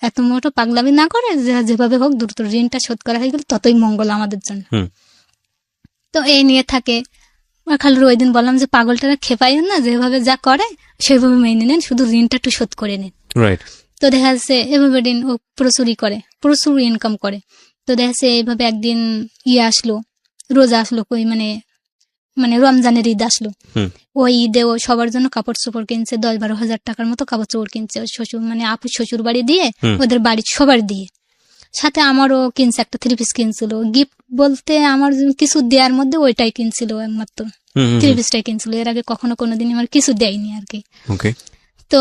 এত মোটো পাগলামি না করে যেভাবে হোক দ্রুত ঋণটা শোধ করা হয়ে গেল, ততই মঙ্গল আমাদের জন্য। তো এই নিয়ে থাকে। খালুর ওই দিন বললাম যে পাগলটারা খেপাইন না, যেভাবে যা করে সেভাবে মেনে নেন, শুধু ঋণটা একটু শোধ করে নেন। তো দেখা যাচ্ছে এভাবে ঋণ ও প্রচুরই করে, প্রচুর ইনকাম করে। তো দেখা যাচ্ছে এইভাবে একদিন আসলো, রোজা আসলো, মানে রমজানের ঈদ আসলো। ওই ঈদে ও সবার জন্য কাপড় চোপড় কিনছে, 10-12 হাজার টাকার মতো কাপড় চোপড় কিনছে, শ্বশুর মানে আপুর শ্বশুর বাড়ি দিয়ে, ওদের বাড়ির সবার দিয়ে, সাথে আমারও কিনছে, একটা 3 পিস কিনছিল। গিফট বলতে আমার কিছু দেওয়ার মধ্যে ওইটাই কিনছিল, একমাত্র 3 পিসটাই কিনছিল, এর আগে কখনো কোনোদিন আমার কিছু দেয়নি আর কি। তো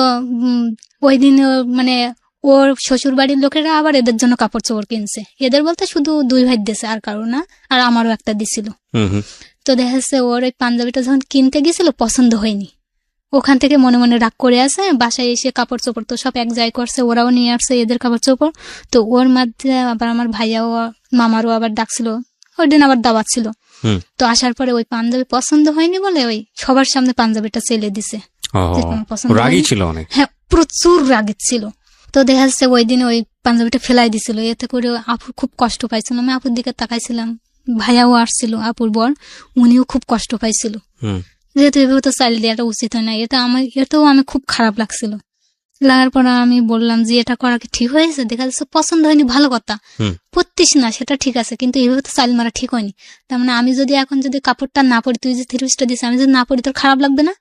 ওই দিন মানে ওর শ্বশুর বাড়ির লোকেরা আবার এদের জন্য কাপড় চোপড় কিনছে, এদের বলতে শুধু 2 ভাই দিয়েছে, আর কারো না, আর আমারও একটা দিছিল। তো দেখা যাচ্ছে ওর ওই পাঞ্জাবিটা যখন কিনতে গেছিল পছন্দ হয়নি, ওখান থেকে মনে মনে রাগ করে আসে, বাসায় এসে কাপড় চোপড় তো সব এক জায়গায় করছে, ওরাও নিয়ে আসছে এদের কাপড় চোপড়। তো ওর মধ্যে আবার আমার ভাইয়াও মামারও আবার ডাকছিল, ওই দিন আবার দাওয়াত ছিল। তো আসার পরে ওই পাঞ্জাবি পছন্দ হয়নি বলে ওই সবার সামনে পাঞ্জাবিটা চেলে দিছে। হ্যাঁ, প্রচুর রাগের ছিল। তো দেখা যাচ্ছে ওই দিন ওই পাঞ্জাবিটা ফেলাই দিছিল, এতে করে আপুর খুব কষ্ট পাইছিল। আমি আপুর দিকে তাকাইছিলাম, ভাইয়াও আসছিল আপুর বর, উনিও খুব কষ্ট পাইছিল যেহেতু এভাবে তো চাইলে দেওয়াটা উচিত হয় না, এটাও আমি খুব খারাপ লাগছিল। লাগার পর আমি বললাম যে এটা করা কি ঠিক হয়েছে, দেখা যাচ্ছে পছন্দ হয়নি, ভালো কথা, পরতিস না সেটা ঠিক আছে, কিন্তু এইভাবে তো চাইল মারা ঠিক হয়নি। তার মানে আমি যদি এখন যদি কাপড়টা না পরি, তুই যে 3 পিসটা দিস, আমি যদি না পরি তোর খারাপ লাগবে না?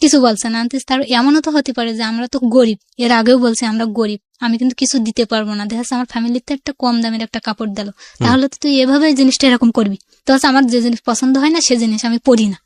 কিছু বলছে না। তার এমনও তো হতে পারে যে আমরা তো গরিব, এর আগেও বলছি আমরা গরিব, আমি কিন্তু কিছু দিতে পারবো না, দেখা যাচ্ছে আমার ফ্যামিলিতে একটা কম দামের একটা কাপড় দিল, তাহলে তো তুই এভাবে জিনিসটা এরকম করবি, তো হচ্ছে আমার যে জিনিস পছন্দ হয় না সে জিনিস আমি পরি না।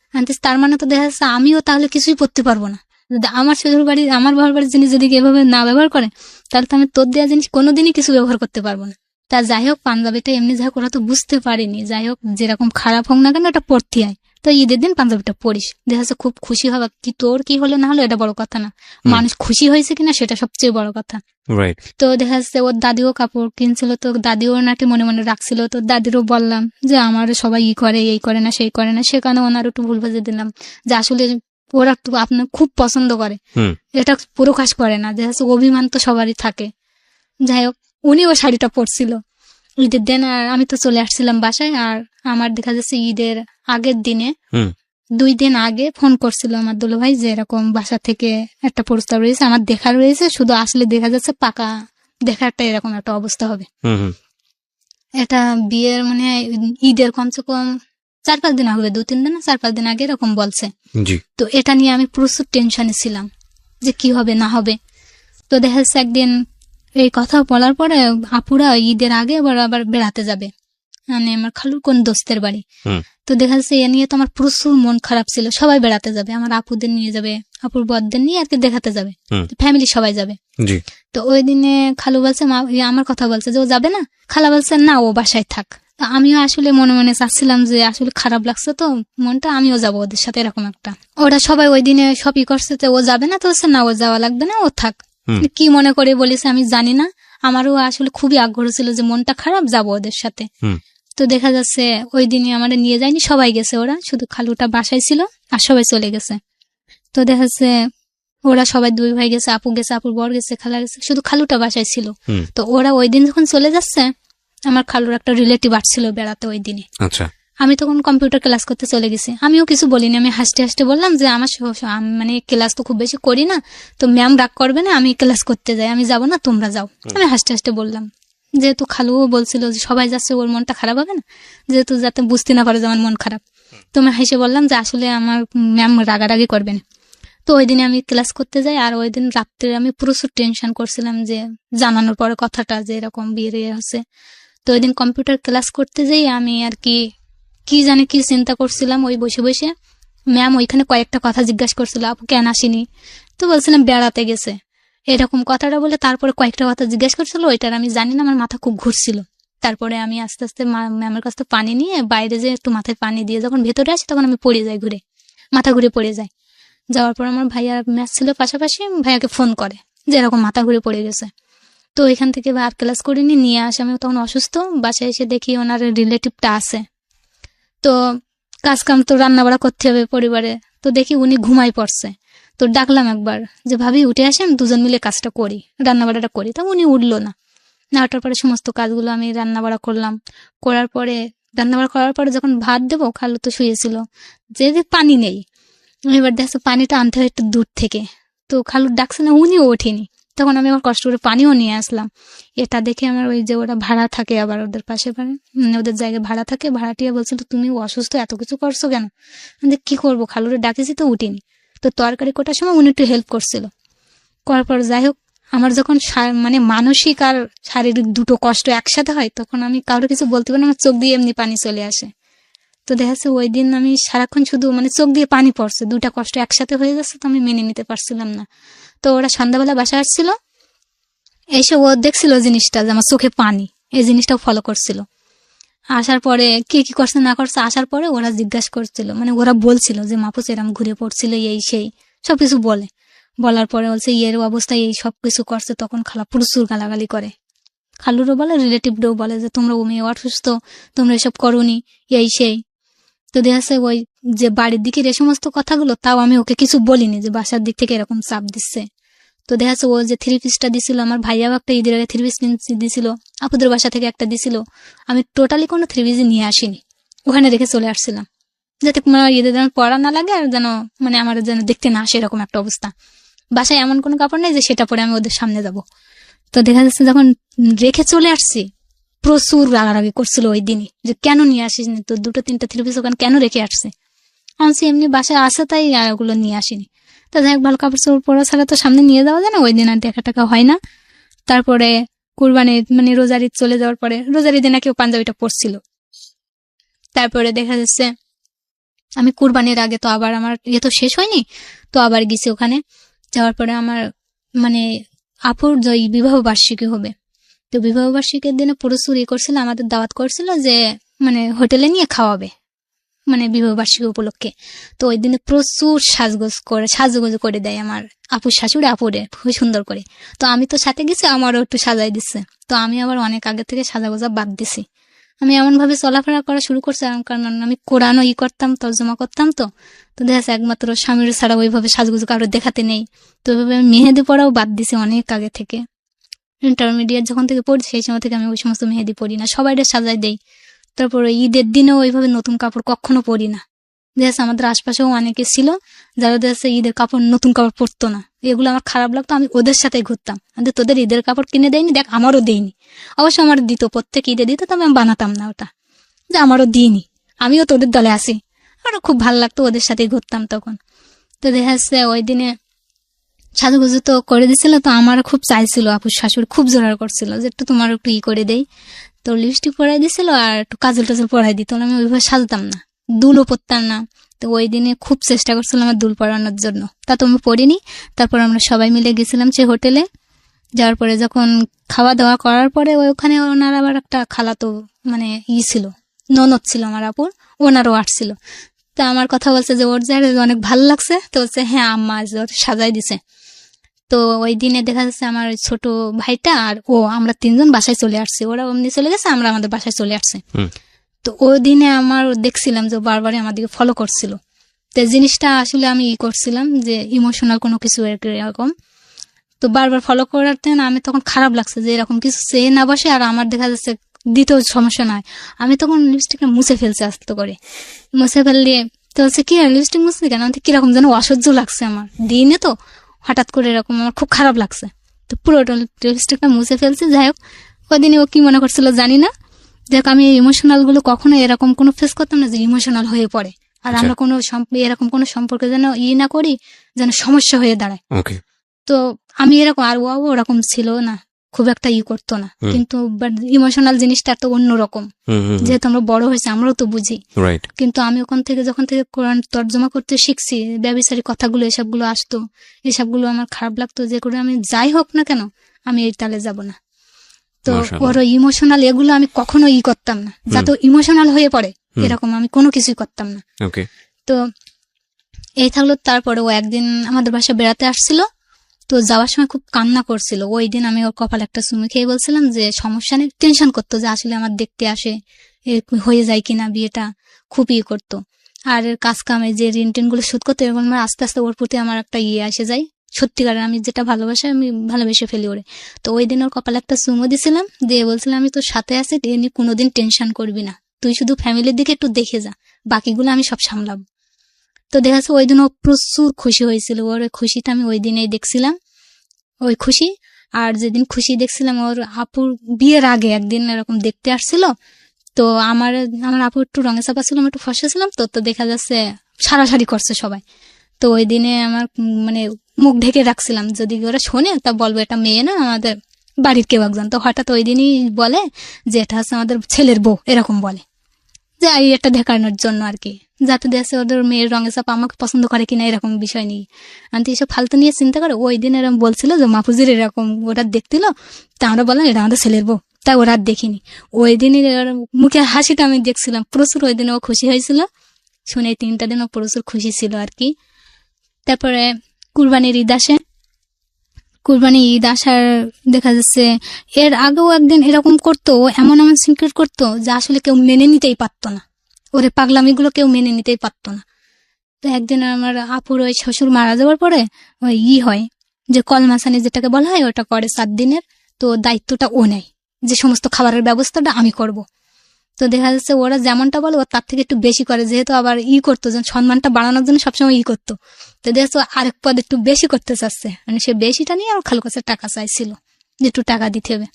তার মানে তো দেখা যাচ্ছে আমিও তাহলে কিছুই পরতে পারবো না। যদি আমার শ্বশুর বাড়ির আমার বাবার বাড়ির জিনিস যদি এভাবে না ব্যবহার করে, তাহলে তো আমি তোর দেওয়া জিনিস কোনোদিনই কিছু ব্যবহার করতে পারবো না। তা যাই হোক, পাঞ্জাবিটা এমনি যাই হোক ওরা তো বুঝতে পারিনি, যাই হোক যেরকম খারাপ হোক না কেন এটা পরতে হয়, তো ঈদের দিন পাঞ্জাবিটা পরিস, দেখা যাচ্ছে খুব খুশি হবে। কি তোর কি হলো না হলো এটা বড় কথা না, মানুষ খুশি হয়েছে কিনা সেটা সবচেয়ে বড় কথা। তো দেখা যাচ্ছে ওর দাদিও কাপড় কিনছিল, তো দাদিও নাকি মনে মনে রাখছিল, তো দাদিরও বললাম যে আমার সবাই করে, এই করে না সেই করে না, সেখানে ওনার একটু ভুল বুঝে দিলাম যে আসলে ওরা তো আপনার খুব পছন্দ করে, এটা প্রকাশ করে না, দেখা যাচ্ছে অভিমান তো সবারই থাকে। যাই হোক, উনিও শাড়িটা পরছিল ঈদের দিন, আর আমি তো চলে আসছিলাম বাসায়। আর আমার দেখা যাচ্ছে ঈদের আগের দিনে 2 দিন আগে ফোন করছিল আমার দুলো ভাই যে এরকম বাসা থেকে একটা প্রস্তাব রয়েছে, আমার দেখার রয়েছে, শুধু আসলে দেখা যাচ্ছে পাকা দেখারটা এরকম একটা অবস্থা হবে। এটা বিয়ের মানে ঈদের কমসে কম 4-5 দিন হবে, 2-3 দিন না 4-5 দিন আগে এরকম বলছে। তো এটা নিয়ে আমি প্রচুর টেনশনে ছিলাম যে কি হবে না হবে। তো দেখা যাচ্ছে একদিন এই কথা বলার পরে আপুরা ঈদের আগে আবার বেড়াতে যাবে, মানে আমার খালুর কোন দোস্তের বাড়ি। তো দেখা যাচ্ছে এ নিয়ে তো আমার প্রচুর মন খারাপ ছিল, সবাই বেড়াতে যাবে, আমার আপুদের নিয়ে যাবে, আপুর বরদের নিয়ে আর কি দেখাতে যাবে, ফ্যামিলি সবাই যাবে। তো ওই দিনে খালু বলছে আমার কথা বলছে যে ও যাবে না, খালা বলছে না ও বাসায় থাক। তা আমিও আসলে মনে মনে চাচ্ছিলাম যে আসলে খারাপ লাগছে তো মনটা, আমিও যাবো ওদের সাথে এরকম একটা। ওরা সবাই ওই দিনে সবই করছে, তো ও যাবে না, তো হচ্ছে না ও যাওয়া লাগবে না, ও থাক। কি মনে করে বলেছে আমি জানি না, আমারও আসলে খুবই আগ্রহ ছিল যে মনটা খারাপ, যাবো ওদের সাথে। তো দেখা যাচ্ছে ওই দিনই আমাদের নিয়ে যায়নি, সবাই গেছে, ওরা শুধু খালুটা বাসায় ছিল আর সবাই চলে গেছে। তো দেখা যাচ্ছে ওরা সবাই 2 ভাই গেছে, আপু গেছে, আপুর বর গেছে, খালা গেছে, শুধু খালুটা বাসায় ছিল। তো ওরা ওই দিন যখন চলে যাচ্ছে, আমার খালুর একটা রিলেটিভ আসছিল বেড়াতে ওই দিনে। আমি তখন কম্পিউটার ক্লাস করতে চলে গেছি, আমিও কিছু বলিনি, আমি হাসতে হাসতে বললাম যে আমার মানে ক্লাস তো খুব বেশি করি না, তো ম্যাম রাগ করবে না, আমি ক্লাস করতে যাই, আমি যাবো না, তোমরা যাও। আমি হাসতে হাসতে বললাম, যেহেতু খালুও বলছিল যে সবাই যাচ্ছে ওর মনটা খারাপ হবে না, যেহেতু যাতে বুঝতে না পারে যে আমার মন খারাপ। তো আমি হেসে বললাম যে আসলে আমার ম্যাম রাগারাগি করবে না। তো ওই দিনে আমি ক্লাস করতে যাই, আর ওই দিন রাত্রে আমি প্রচুর টেনশন করছিলাম যে জানানোর পরে কথাটা যে এরকম বিয়ে হচ্ছে। তো ওই দিন কম্পিউটার ক্লাস করতে যাই আমি আর কি জানি কি চিন্তা করছিলাম, ওই বসে বসে ম্যাম ওইখানে কয়েকটা কথা জিজ্ঞাসা করছিল, আপু কেন আসেনি, তো বলছিলাম বেড়াতে গেছে, এরকম কথাটা বলে তারপরে কয়েকটা কথা জিজ্ঞাসা করছিল, ওইটার আমি জানি না, আমার মাথা খুব ঘুরছিল। তারপরে আমি আস্তে আস্তে ম্যামের কাছ থেকে পানি নিয়ে বাইরে যে একটু মাথায় পানি দিয়ে যখন ভেতরে আসি, তখন আমি পড়ে যাই, মাথা ঘুরে পড়ে যায়। যাওয়ার পর আমার ভাইয়ার ম্যাচ ছিল পাশাপাশি, ভাইয়াকে ফোন করে যে এরকম মাথা ঘুরে পড়ে গেছে। তো এখান থেকে আর ক্লাস করিনি, নিয়ে আসে, আমি তখন অসুস্থ, বাসায় এসে দেখি ওনার রিলেটিভটা আছে, তো কাজ কাম তো রান্না বাড়া করতে হবে পরিবারে, তো দেখি উনি ঘুমাই পড়ছে। তো ডাকলাম একবার যে ভাবি উঠে আসেন, 2জন মিলে কাজটা করি, রান্না বাড়াটা করি। তা উনি উঠলো না, ওঠার পরে সমস্ত কাজগুলো আমি রান্না বাড়া করলাম। রান্না বাড়া করার পরে যখন ভাত দেবো, খালু তো শুয়েছিল, যে পানি নেই, এবার দেখছো পানিটা আনতে হয় একটু দূর থেকে, তো খালু ডাকছে না, উনিও ওঠেনি। তখন আমি আবার কষ্ট করে পানিও নিয়ে আসলাম। এটা দেখে আমার ওই যে ওরা ভাড়া থাকে, আবার ওদের পাশে ওদের জায়গায় ভাড়া থাকে, ভাড়াটিয়া বলছিল তুমি অসুস্থ এত কিছু করছো কেন, কি করবো, খালুরে ডাকেছি তো উঠিনি। তো তরকারি কোটার সময় উনি একটু হেল্প করছিল, করার পর যাই হোক আমার যখন মানে মানসিক আর শারীরিক দুটো কষ্ট একসাথে হয়, তখন আমি কারোর কিছু বলতে পারি না, আমার চোখ দিয়ে এমনি পানি চলে আসে। তো দেখা যাচ্ছে ওই দিন আমি সারাক্ষণ শুধু মানে চোখ দিয়ে পানি পড়ছে, 2টা কষ্ট একসাথে হয়ে যাচ্ছে, তো আমি মেনে নিতে পারছিলাম না। তো ওরা সন্ধ্যাবেলা বাসা আসছিল, এসে ও দেখছিল জিনিসটা যে আমার চোখে পানি, এই জিনিসটাও ফলো করছিল। আসার পরে কি করছে না করছে, আসার পরে ওরা জিজ্ঞাসা করছিল, মানে ওরা বলছিল যে মাপুস এরম ঘুরে পড়ছিল, এই সেই সবকিছু বলার পরে বলছে এর অবস্থা এই সবকিছু করছে। তখন খালা প্রচুর গালাগালি করে, খালুরও বলে রিলেটিভরাও বলে যে তোমরা ও মেয়ে অসুস্থ, তোমরা এসব করোনি, এই সেই। তো দেখা যাচ্ছে ওই যে বাড়ির দিকের এই সমস্ত কথাগুলো, তাও আমি ওকে কিছু বলিনি যে বাসার দিক থেকে এরকম চাপ দিচ্ছে। তো দেখা যাচ্ছে ও যে 3 পিসটা দিছিল, আমার ভাইয়াও একটা ঈদের আগে 3 পিস দিছিল, আপুদের বাসা থেকে একটা দিছিল, আমি টোটালি কোনো 3 পিস নিয়ে আসিনি, ওখানে রেখে চলে আসছিলাম। যাতে ঈদের যেন পরা না লাগে আর যেন আমার যেন দেখতে না আসে এরকম একটা অবস্থা। বাসায় এমন কোনো কাপড় নেই যে সেটা পরে আমি ওদের সামনে যাব। তো দেখা যাচ্ছে যখন রেখে চলে আসছি প্রচুর রাগারাগি করছিল ওই দিনই, যে কেন নিয়ে আসিস নি, তো 2-3টা 3 পিস ওখানে কেন রেখে আসছে। আমি এমনি বাসায় আসে তাই আর ওগুলো নিয়ে আসিনি। তো যাই হোক, ভালো কাপড় চোপড় পরা ছাড়া তো সামনে নিয়ে যাওয়া যায় না, ওই দিন আর দেখা টাকা হয় না। তারপরে কুরবানি রোজার ঈদ চলে যাওয়ার পরে, রোজার ঈদে নাকি ও পাঞ্জাবিটা পরছিল। তারপরে দেখা যাচ্ছে আমি কুরবানির আগে তো আবার আমার তো শেষ হয়নি, তো আবার গেছি ওখানে। যাওয়ার পরে আমার আপুর বিবাহ বার্ষিকী হবে। তো বিবাহ বার্ষিকীর দিনে প্রচুর করছিল, আমাদের দাওয়াত করছিল যে হোটেলে নিয়ে খাওয়াবে বিবাহ বার্ষিকী উপলক্ষে। তো ওই দিনে প্রচুর সাজগোজ করে দেয় আমার আপুর শাশুড়ি আপুরে, খুব সুন্দর করে। তো আমি তো সাথে গেছি, আমারও একটু সাজাই দিচ্ছে। তো আমি আবার অনেক আগে থেকে সাজাগোজা বাদ দিছি। আমি এমন ভাবে চলাফেরা করা শুরু করছি, কারণ আমি কোরআনও করতাম, তর্জমা করতাম। তো দেখা যাচ্ছে একমাত্র স্বামীর ছাড়া ওইভাবে সাজগোজ কারো দেখাতে নেই। তো ওইভাবে আমি মেহেদি পড়াও বাদ দিছি অনেক আগে থেকে। ইন্টারমিডিয়েট যখন থেকে পড়ি সেই সময় থেকে আমি ওই সমস্ত মেহেদি পড়ি না, সবাই সাজাই দেই। তারপরে ঈদের দিনেও ওইভাবে নতুন কাপড় কখনো পরি না। দেখা যাচ্ছে আমাদের আশপাশেও অনেকে ছিল যারা দেখা যাচ্ছে ঈদের কাপড় নতুন কাপড় পরতো না, এগুলো আমার খারাপ লাগতো। আমি ওদের সাথে ঘুরতাম, তোদের ঈদের কাপড় কিনে দেয়নি, দেখ আমারও দেয়নি। অবশ্য আমার দিত, প্রত্যেক ঈদে দিত, তবে আমি বানাতাম না ওটা, যে আমারও দিইনি, আমিও তোদের দলে আসি। আমারও খুব ভালো লাগতো, ওদের সাথে ঘুরতাম তখন। তো দেখা যাচ্ছে ওই দিনে সাজুগুজু তো করে দিছিল। তো আমার খুব চাইছিল, আপুর শাশুড়ি খুব জোরার করছিল যে একটু তোমার একটু করে দেই। তো লিপস্টিক পরাই দিছিল আর একটু কাজল টাজল পরাই দিত, আমি ওইভাবে সাজতাম না, দুলও পরতাম না। তো ওই দিনে খুব চেষ্টা করছিলাম আমার দুল পরানোর জন্য, তা তো আমি পরিনি। তারপর আমরা সবাই মিলে গেছিলাম সে হোটেলে। যাওয়ার পরে যখন খাওয়া দাওয়া করার পরে ওখানে ওনার আবার একটা খালাতো ছিল, ননদ ছিল আমার আপুর, ওনারও আসছিল। তা আমার কথা বলছে যে ওর যা অনেক ভালো লাগছে। তো বলছে হ্যাঁ আম্মা সাজাই দিছে। তো ওই দিনে দেখা যাচ্ছে আমার ছোট ভাইটা আর আমরা 3জন বাসায় চলে আসছি, ওরা অমনি চলে গেছে, আমরা আমাদের বাসায় চলে আসছি। তো ওই দিনে আমার দেখছিলাম যে বারবারই আমার দিকে ফলো করছিল। তো জিনিসটা আসলে আমি করছিলাম যে ইমোশনাল কোনো কিছু এরকম, তো বারবার ফলো করার জন্য আমি তখন খারাপ লাগছে যে এরকম কিছু চেয়ে না বসে। আর আমার দেখা যাচ্ছে দ্বিতীয় সমস্যা নয়, আমি তখন লিপস্টিকটা মুছে ফেলছে আস্তে করে, মুছে ফেললে তো হচ্ছে কি আর লিপস্টিক মুছছে কেন, আমাকে কিরকম যেন অসহ্য লাগছে আমার দিনে। তো হঠাৎ করে এরকম আমার খুব খারাপ লাগছে, তো পুরো লিপস্টিকটা মুছে ফেলছে। যাই হোক, ওদিনে ও কি মনে করছিল জানি না, দেখ আমি ইমোশনাল গুলো কখনো এরকম কোনো ফেস করতাম না যে ইমোশনাল হয়ে পড়ে। আর আমরা কোনো এরকম কোনো সম্পর্কে যেন না করি যেন সমস্যা হয়ে দাঁড়ায়। তো আমি এরকম, আর ও ওরকম ছিল না, খুব একটা করতো না, কিন্তু ইমোশনাল জিনিসটা তো অন্যরকম। যেহেতু আমরা বড় হয়েছে আমরাও তো বুঝি। কিন্তু আমি যখন থেকে কোরআন তর্জমা করতে শিখছি, ব্যভিচারী কথাগুলো এসবগুলো আসতো, এসবগুলো আমার খারাপ লাগতো, যে করে আমি যাই হোক না কেন আমি এই তালে যাব না। তো ওর ইমোশনাল এগুলো আমি কখনো করতাম না, যাতে ইমোশনাল হয়ে পড়ে এরকম আমি কোনো কিছুই করতাম না। তো এই থাকলো। তারপরে ও একদিন আমাদের বাসায় বেড়াতে আসছিল, তো যাওয়ার সময় খুব কান্না করছিল। ওই দিন আমি ওর কপালে একটা চুমু খেয়ে বলছিলাম যে সমস্যা নেই, টেনশন করতো যে আসলে আমার দেখতে আসে, হয়ে যায় কিনা বিয়েটা, খুব করতো। আর কাজ কামে যে ঋণ টিন গুলো শোধ করতো, এরকম আস্তে আস্তে ওর প্রতি আমার একটা এসে যায়, সত্যিকার আমি যেটা ভালোবাসি আমি ভালোবেসে ফেলি ওরে। তো ওই দিন ওর কপালে একটা চুমু দিছিলাম, দিয়ে বলছিলাম আমি তোর সাথে আছি, এ নিয়ে কোনোদিন টেনশন করবি না, তুই শুধু ফ্যামিলির দিকে একটু দেখে যা, বাকিগুলো আমি সব সামলাবো। তো দেখা যাচ্ছে ওই দিন ও প্রচুর খুশি হয়েছিল, ওর খুশিটা আমি ওই দিনেই দেখছিলাম, ওই খুশি। আর যেদিন খুশি দেখছিলাম, ওর আপুর বিয়ের আগে একদিন এরকম দেখতে আসছিল। তো আমার আপু একটু রঙে চাপা ছিলাম, একটু ফসা ছিলাম, তো দেখা যাচ্ছে সারাসারি করছে সবাই। তো ওই দিনে আমার মুখ ঢেকে রাখছিলাম, যদি ওরা শোনে তা বলবো এটা মেয়ে না, আমাদের বাড়ির কেউ একজন। তো হঠাৎ ওই দিনই বলে যে এটা হচ্ছে আমাদের ছেলের বউ, এরকম বলে, যে এটা দেখানোর জন্য আর কি, যাতে দেখছে ওদের মেয়ের রঙে চাপা আমাকে পছন্দ করে কিনা, এরকম বিষয় নিয়ে। আমি এসব ফালতু নিয়ে চিন্তা করে ওই দিন এরকম বলছিল যে মাহফুজের এরকম ওরা দেখছিল, তা আমরা বললাম এটা আমাদের ছেলের বউ, তাই ওরা দেখিনি। ওই দিনই মুখে হাসিটা আমি দেখছিলাম প্রচুর, ওই দিনে ও খুশি হয়েছিল, শুনে 3টা দিন ও প্রচুর খুশি ছিল আর কি। তারপরে কুরবানির ঈদ আসে, কুরবানি ঈদ আসার দেখা যাচ্ছে এর আগেও একদিন এরকম করতো, এমন সিনক্রেট করতো যে আসলে কেউ মেনে নিতেই পারতো না, ওরে পাগলামিগুলো কেউ মেনে নিতেই পারতো না। তো একদিন আমার আপুর ওই শ্বশুর মারা যাওয়ার পরে ওই হয় যে কলমাসানি যেটাকে বলা হয়, ওটা করে 7 দিনের। তো দায়িত্বটা ও নেয় যে সমস্ত খাবারের ব্যবস্থাটা আমি করব। তো দেখা যাচ্ছে ওরা যেমনটা বলে ওর তার থেকে একটু বেশি করে, যেহেতু আবার করতো যেন সম্মানটা বাড়ানোর জন্য সবসময় করতো। তো দেখা যাচ্ছে আরেক পদ একটু বেশি করতে চাচ্ছে, মানে সে বেশিটা নিয়ে আমার খালু কাছে টাকা চাইছিল যে একটু টাকা দিতে হবে।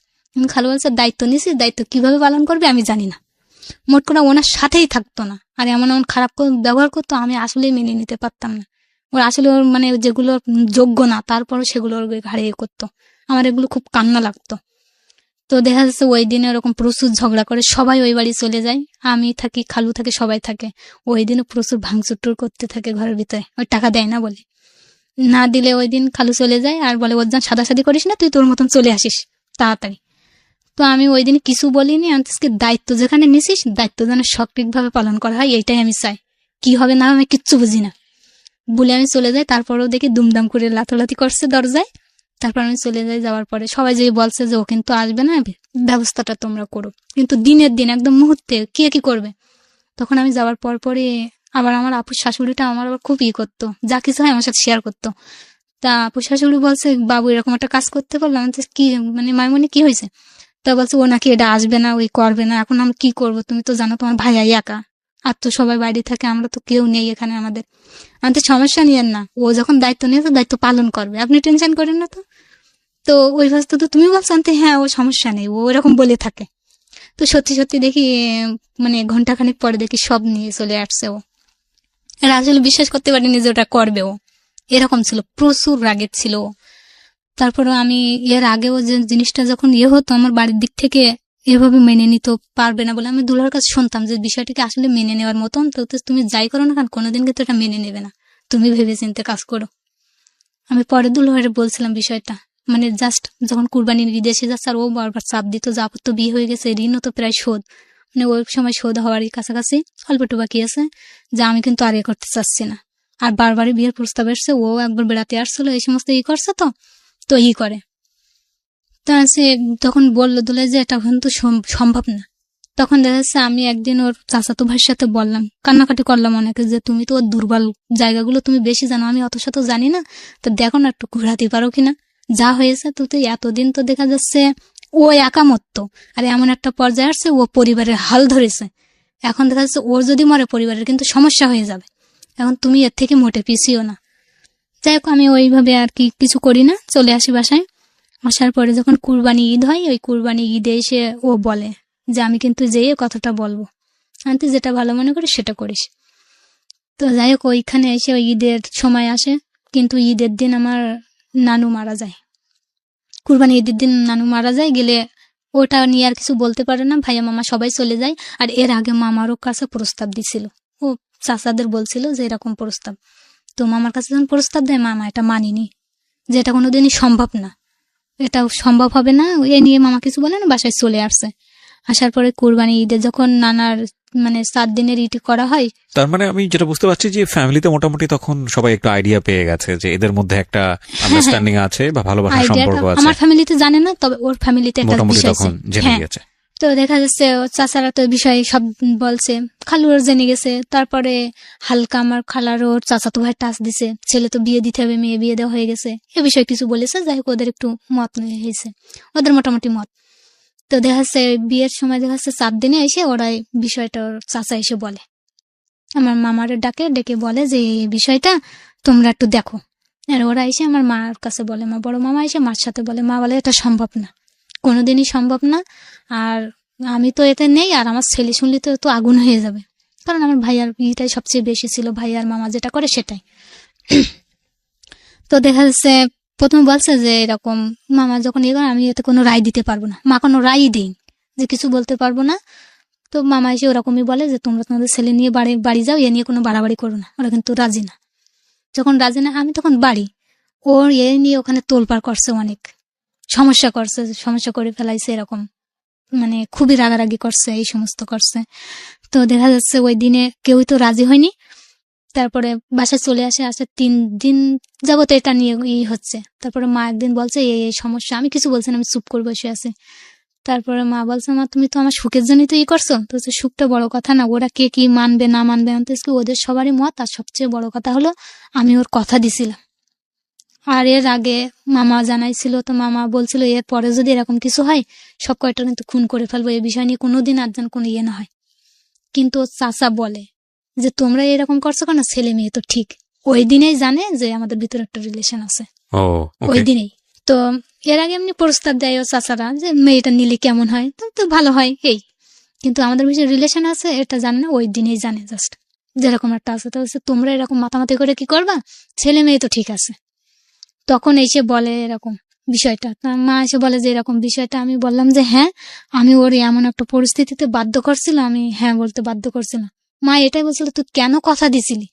খালু বলছে দায়িত্ব নিছি, দায়িত্ব কিভাবে পালন করবে আমি জানি না। মোট করে ওনার সাথেই থাকতো না, আর এমন এমন খারাপ ব্যবহার করতো, আমি আসলেই মেনে নিতে পারতাম না। ওর আসলে ওর মানে যেগুলো যোগ্য না তারপরও সেগুলো ওর ঘাড়ে করতো, আমার এগুলো খুব কান্না লাগতো। তো দেখা যাচ্ছে ওই দিনে ওরকম প্রচুর ঝগড়া করে সবাই ওই বাড়ি চলে যায়, আমি থাকি, খালু থাকে, সবাই থাকে। ওই দিনে প্রচুর ভাঙচুর করতে থাকে ঘরের ভিতরে, ওই টাকা দেয় না বলে। না দিলে ওই দিন খালু চলে যায় আর বলে ওর যান সাদাসাদি করিস না, তুই তোর মতন চলে আসিস তাড়াতাড়ি। তো আমি ওই দিন কিছু বলিনি, আজকে দায়িত্ব যেখানে নিছিস দায়িত্ব যেন সঠিকভাবে পালন করা হয় এইটাই আমি চাই, কি হবে না আমি কিচ্ছু বুঝি না বলে আমি চলে যাই। তারপরেও দেখি দুমদাম করে লাথলাথি করছে দরজায়। তারপর আমি চলে যাই, যাওয়ার পরে সবাই যে বলছে যে ও কিন্তু আসবে না, ব্যবস্থাটা তোমরা করো। কিন্তু দিনের দিন একদম মুহূর্তে কে কি করবে। তখন আমি যাওয়ার পরে আবার আমার আপুর শাশুড়িটা আমার আবার খুব করতো, যা কিছু হয় আমার সাথে শেয়ার করতো। তা আপুর শাশুড়ি বলছে বাবু এরকম একটা কাজ করতে পারলাম, কি মানে মাইমনি কি হয়েছে। তা বলছে ও নাকি এটা আসবে না, ওই করবে না, এখন আমি কি করব, তুমি তো জানো তোমার ভাইয়াই একা, আর তো সবাই বাইরে থাকে, আমরা তো কেউ নেই এখানে আমাদের সমস্যা নিয়েন না, ও যখন দায়িত্ব নিয়েছে দায়িত্ব পালন করবে, আপনি টেনশন করেন না। তো তো ওই ভাস্তা তো তুমি বলছো হ্যাঁ ও সমস্যা নেই, ও এরকম বলে থাকে। তো সত্যি সত্যি দেখি মানে ঘন্টাখানিক পরে দেখি সব নিয়ে চলে আসছে ও। আর আসলে বিশ্বাস করতে পারিনি যে ওটা করবে ও, এরকম ছিল, প্রচুর রাগের ছিল ও। তারপরে আমি এর আগেও যে জিনিসটা যখন হতো আমার বাড়ির দিক থেকে এভাবে মেনে নিতে পারবে না বলে আমি দুলার কাছে শুনতাম যে বিষয়টাকে আসলে মেনে নেওয়ার মতন, তো তুমি যাই করো না কারণ কোনোদিন কিন্তু এটা মেনে নেবে না, তুমি ভেবে চিন্তে কাজ করো। আমি পরে দুলাভাইরে বলছিলাম বিষয়টা, মানে জাস্ট যখন কুরবানির ঈদ এসে যাচ্ছে আর ও বারবার চাপ দিত যে আপুর তো বিয়ে হয়ে গেছে, ঋণও তো প্রায় শোধ, মানে ওই সময় শোধ হওয়ারই কাছাকাছি, অল্প একটু বাকি আছে, যে আমি কিন্তু আর করতে চাচ্ছি না। আর বারবারই বিয়ের প্রস্তাব এসছে, ও একবার বেড়াতে আসছিল, এই সমস্ত করছে তো তো করে। তা সে তখন বললো দুলাই যে এটা কিন্তু সম্ভব না। তখন দেখা যাচ্ছে আমি একদিন ওর চাচাতো ভাইয়ের সাথে বললাম, কান্নাকাটি করলাম অনেকে, যে তুমি তো ওর দুর্বল জায়গাগুলো তুমি বেশি জানো, আমি অত শত জানি না, তো দেখো না একটু ঘোরাতে পারো কিনা, যা হয়েছে তো এতদিন তো দেখা যাচ্ছে ও একা মরতো, আর এমন একটা পর্যায়ে আসছে ও পরিবারের হাল ধরেছে, এখন দেখা যাচ্ছে ওর যদি মরে পরিবারের কিন্তু সমস্যা হয়ে যাবে, এখন তুমি এর থেকে মোটে পিছিও না। যাই হোক আমি ওইভাবে আর কি কিছু করি না, চলে আসি বাসায়। আসার পরে যখন কুরবানি ঈদ হয়, ওই কুরবানি ঈদে এসে ও বলে যে আমি কিন্তু যেয়ে কথাটা বলবো, তুই যেটা ভালো মনে করিস সেটা করিস। তো যাই হোক ওইখানে এসে ওই ঈদের সময় আসে, কিন্তু ঈদের দিন আমার নানু মারা যায়, কুরবানি ঈদের দিন নানু মারা যায়, গেলে ওটা নিয়ে আর কিছু বলতে পারে না, ভাইয়া মামা সবাই চলে যায়। আর এর আগে মামারও কাছে প্রস্তাব দিছিল, ও চাচাদের বলছিল যে এরকম প্রস্তাব, তো মামার কাছে যখন প্রস্তাব দেয় মামা এটা মানিনি, যে এটা কোনোদিনই সম্ভব না, এটা সম্ভব হবে না, এ নিয়ে মামা কিছু বলে না, বাসায় চলে আসছে। আসার পরে কুরবানি ঈদে যখন নানার মানে 7 দিনের ইটি করা হয়, তার মানে আমি যেটা বুঝতে পারছি যে ফ্যামিলিতে মোটামুটি তখন সবাই একটু আইডিয়া পেয়ে গেছে যে এদের মধ্যে একটা আন্ডারস্ট্যান্ডিং আছে বা ভালোবাসার সম্পর্ক আছে। আমার ফ্যামিলিতে জানে না, তবে ওর ফ্যামিলিতে একটা মোটামুটি বিষয় তখন জেনে গেছে। তো দেখা যাচ্ছে চাচারা তো বিষয়ে সব বলছে, খালুর জেনে গেছে। তারপরে হালকা আমার খালার ওর চাচাতো ভাই টাচ দিছে, ছেলে তো বিয়ে দিতে হবে, মেয়ে বিয়ে দেওয়া হয়ে গেছে, এ বিষয়ে কিছু বলেছে। যাই হোক ওদের একটু মত হয়েছে, ওদের মোটামুটি মত। তো দেখা যাচ্ছে বিয়ের সময় দেখা যাচ্ছে 7 দিনে এসে ওরা বিষয়টা ওর চাচা এসে বলে, আমার মামারে ডেকে বলে যে এই বিষয়টা তোমরা একটু দেখো। আর ওরা এসে আমার মার কাছে বলে, মা বড় মামা এসে মার সাথে বলে, মা বলে এটা সম্ভব না, কোনোদিনই সম্ভব না, আর আমি তো এতে নেই, আর আমার ছেলে শুনলে তো আগুন হয়ে যাবে, কারণ আমার ভাইয়ার বিয়েটাই সবচেয়ে বেশি ছিল, ভাইয়ার মামা যেটা করে সেটাই। তো দেখা যাচ্ছে প্রথমে বলছে যে এরকম মামা যখন করে আমি এতে কোনো রায় দিতে পারবো না, মা কোনো রায়ই দেই যে কিছু বলতে পারবো না। তো মামা এসে ওরকমই বলে যে তোমরা তোমাদের ছেলে নিয়ে বাড়ি যাও, এ নিয়ে কোনো বাড়াবাড়ি করো না। ওরা কিন্তু রাজি না। যখন রাজি না আমি তখন বাড়ি, ওর এ নিয়ে ওখানে তোলপাড় করছে, অনেক সমস্যা করে ফেলাইছে, এরকম মানে খুবই রাগারাগি করছে, এই সমস্ত করছে। তো দেখা যাচ্ছে ওই দিনে কেউই তো রাজি হয়নি। তারপরে বাসায় চলে আসে 3 দিন যাবত এটা নিয়ে হচ্ছে। তারপরে মা একদিন বলছে এই সমস্যা, আমি কিছু বলছি না, আমি চুপ করে বসে আছি। তারপরে মা বলছে, মা তুমি তো আমার সুখের জন্যই তো করছো, তো সুখটা বড় কথা না, ওরা কে কি মানবে না মানবে ওদের সবারই মত, আর সবচেয়ে বড় কথা হলো আমি ওর কথা দিছিলাম, আর এর আগে মামা জানাইছিল, তো মামা বলছিল এর পরে যদি এরকম কিছু হয় সব কয়টা কিন্তু খুন করে ফেলবো, এই বিষয় নিয়ে কোনোদিন আর যেন কোনো ইয়ে না হয়। কিন্তু ওর চাচা বলে যে তোমরা এরকম করছো কেন, ছেলে মেয়ে তো ঠিক। ওই দিনেই জানে যে আমাদের ভিতরে একটা রিলেশন আছে, ও ওই ওকে। দিনেই। তো এর আগে এমনি প্রস্তাব দেয় ও চাচারা যে মেয়েটা নিলে কেমন হয়, তো ভালো হয় এই, কিন্তু আমাদের ভিতরে রিলেশন আছে এটা জানে না, ওই দিনেই জানে জাস্ট যেরকম একটা আছে। তো বলছে, তোমরা এরকম মাতামাতি করে কি করবা, ছেলে মেয়ে তো ঠিক আছে। তখন এসে বলে এরকম বিষয়টা, তার মা এসে বলে যে এরকম বিষয়টা। আমি বললাম যে হ্যাঁ, আমি ওর এমন একটা পরিস্থিতিতে বাধ্য করছিল, আমি হ্যাঁ বলতে বাধ্য করছিলাম। মা এটাই বলছিল তুই কেন কথা দিছিলি,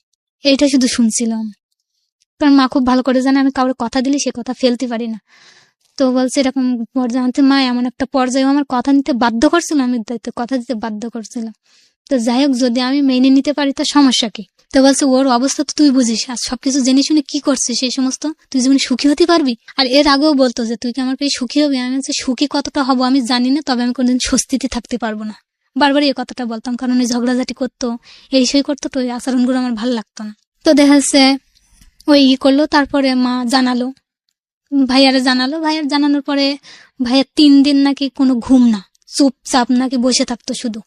এইটা শুধু শুনছিলাম। কারণ মা খুব ভালো করে জানে আমি কাউরে কথা দিলে সে কথা ফেলতে পারি না। তো বলছে এরকম পর্যায়ে আনতে, মা এমন একটা পর্যায়ে আমার কথা নিতে বাধ্য করছিল, আমি দায়িত্ব কথা দিতে বাধ্য করছিলাম। তো যাই হোক, যদি আমি মেনে নিতে পারি তো সমস্যা কি। তো বলছে ওর অবস্থা তো তুই বুঝিস, আর সবকিছু জেনে শুনে কি করছিস সেই সমস্ত, তুই জীবনে সুখী হতে পারবি। আর এর আগেও বলতো যে তুই কি আমার পেয়ে সুখী হবি। আমি বলছি সুখী কতটা হবো আমি জানি না, তবে আমি কোনোদিন স্বস্তিতে থাকতে পারবো না। বারবার এই কথাটা বলতাম, কারণ ওই ঝগড়াঝাটি করতো, এই সেই করতো, তো ওই আচরণগুলো আমার ভালো লাগতো না। তো দেখা যাচ্ছে ওই ই করলো, তারপরে মা জানালো, ভাইয়ারে জানালো। ভাইয়ার জানানোর পরে ভাইয়ার 3 দিন নাকি কোনো ঘুম না, চুপচাপ নাকি বসে থাকতো শুধু,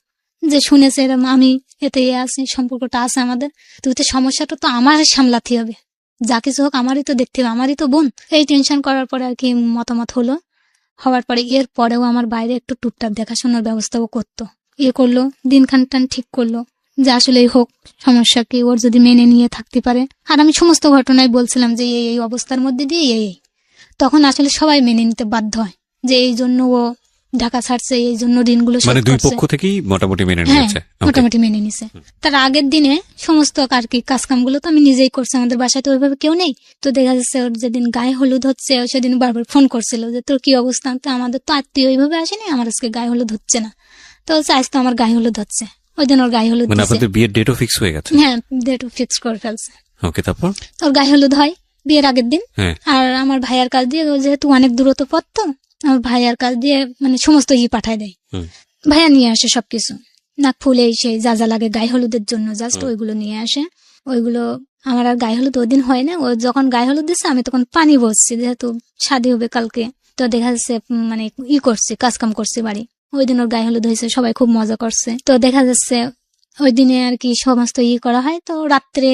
যে শুনেছে এরকম আমি এতে আছি, সম্পর্কটা আছে আমাদের, তুই তো সমস্যাটা তো আমার সামলাতে হবে, যা কিছু হোক আমারই তো দেখতে হবে, আমারই তো বোন। এই টেনশন করার পরে আর কি মতামত হলো। হওয়ার পরে এর পরেও আমার বাইরে একটু টুকটাক দেখাশোনার ব্যবস্থাও করতো, ইয়ে করলো, দিন খান টান ঠিক করলো যে আসলে হোক, সমস্যা কি, ওর যদি মেনে নিয়ে থাকতে পারে। আর আমি সমস্ত ঘটনায় বলছিলাম যে এই অবস্থার মধ্যে দিয়ে এই, তখন আসলে সবাই মেনে নিতে বাধ্য হয় যে এই জন্য ও ঢাকা ছাড়ছে, এই জন্য ঋণগুলো শোধ মানে দুই করছে। পক্ষ থেকেই মোটামুটি মেনে হ্যাঁ, নিয়েছে। Okay. মোটামুটি মেনে নিছে। তার আগের দিনে সমস্ত আর কি কাজ কামগুলো তো আমি নিজেই করছি, আমাদের বাসায় তো ওইভাবে কেউ নেই। তো দেখা যাচ্ছে ওর যেদিন গায়ে হলুদ হচ্ছে, ও সেদিন বারবার ফোন করছিল যে তোর কি অবস্থা। তো আমাদের তো আত্মীয় ওইভাবে আসেনি, আমার আজকে গায়ে হলুদ হচ্ছে না। তো বলছে আজ তো আমার গায়ে হলুদ হচ্ছে, ওই দিন ওর গায়ে হলুদ মানে দিছে। আপনাদের বিয়ের ডেটও ফিক্স হয়ে গেছে? হ্যাঁ, ডেট ফিক্স করে ফেলছে। ওকে, তারপর? ওর গায়ে হলুদ হয় বিয়ের আগের দিন। হ্যাঁ। আর আমার ভাইয়ার কাছ দিয়ে, ও যেহেতু অনেক দূরত্ব পথ, তো আমার ভাইয়ার কাছ দিয়ে মানে সমস্ত পাঠায় দেয়। ভাইয়া নিয়ে আসে সবকিছু, নাক ফুলে সেই যা যা লাগে গায়ে হলুদের জন্য, জাস্ট ওইগুলো নিয়ে আসে। ওইগুলো আমার আর গায়ে হলুদ ওদিন হয় না। ও যখন গায়ে হলুদ দিচ্ছে আমি তখন পানি বসছি, যেহেতু শাদী হবে কালকে। তো দেখা যাচ্ছে মানে করছি, কাজকাম করছি বাড়ি। ওই দিন ওর গায়ে হলুদ হয়েছে, সবাই খুব মজা করছে। তো দেখা যাচ্ছে ওই দিনে আর কি সমস্ত করা হয়। তো রাত্রে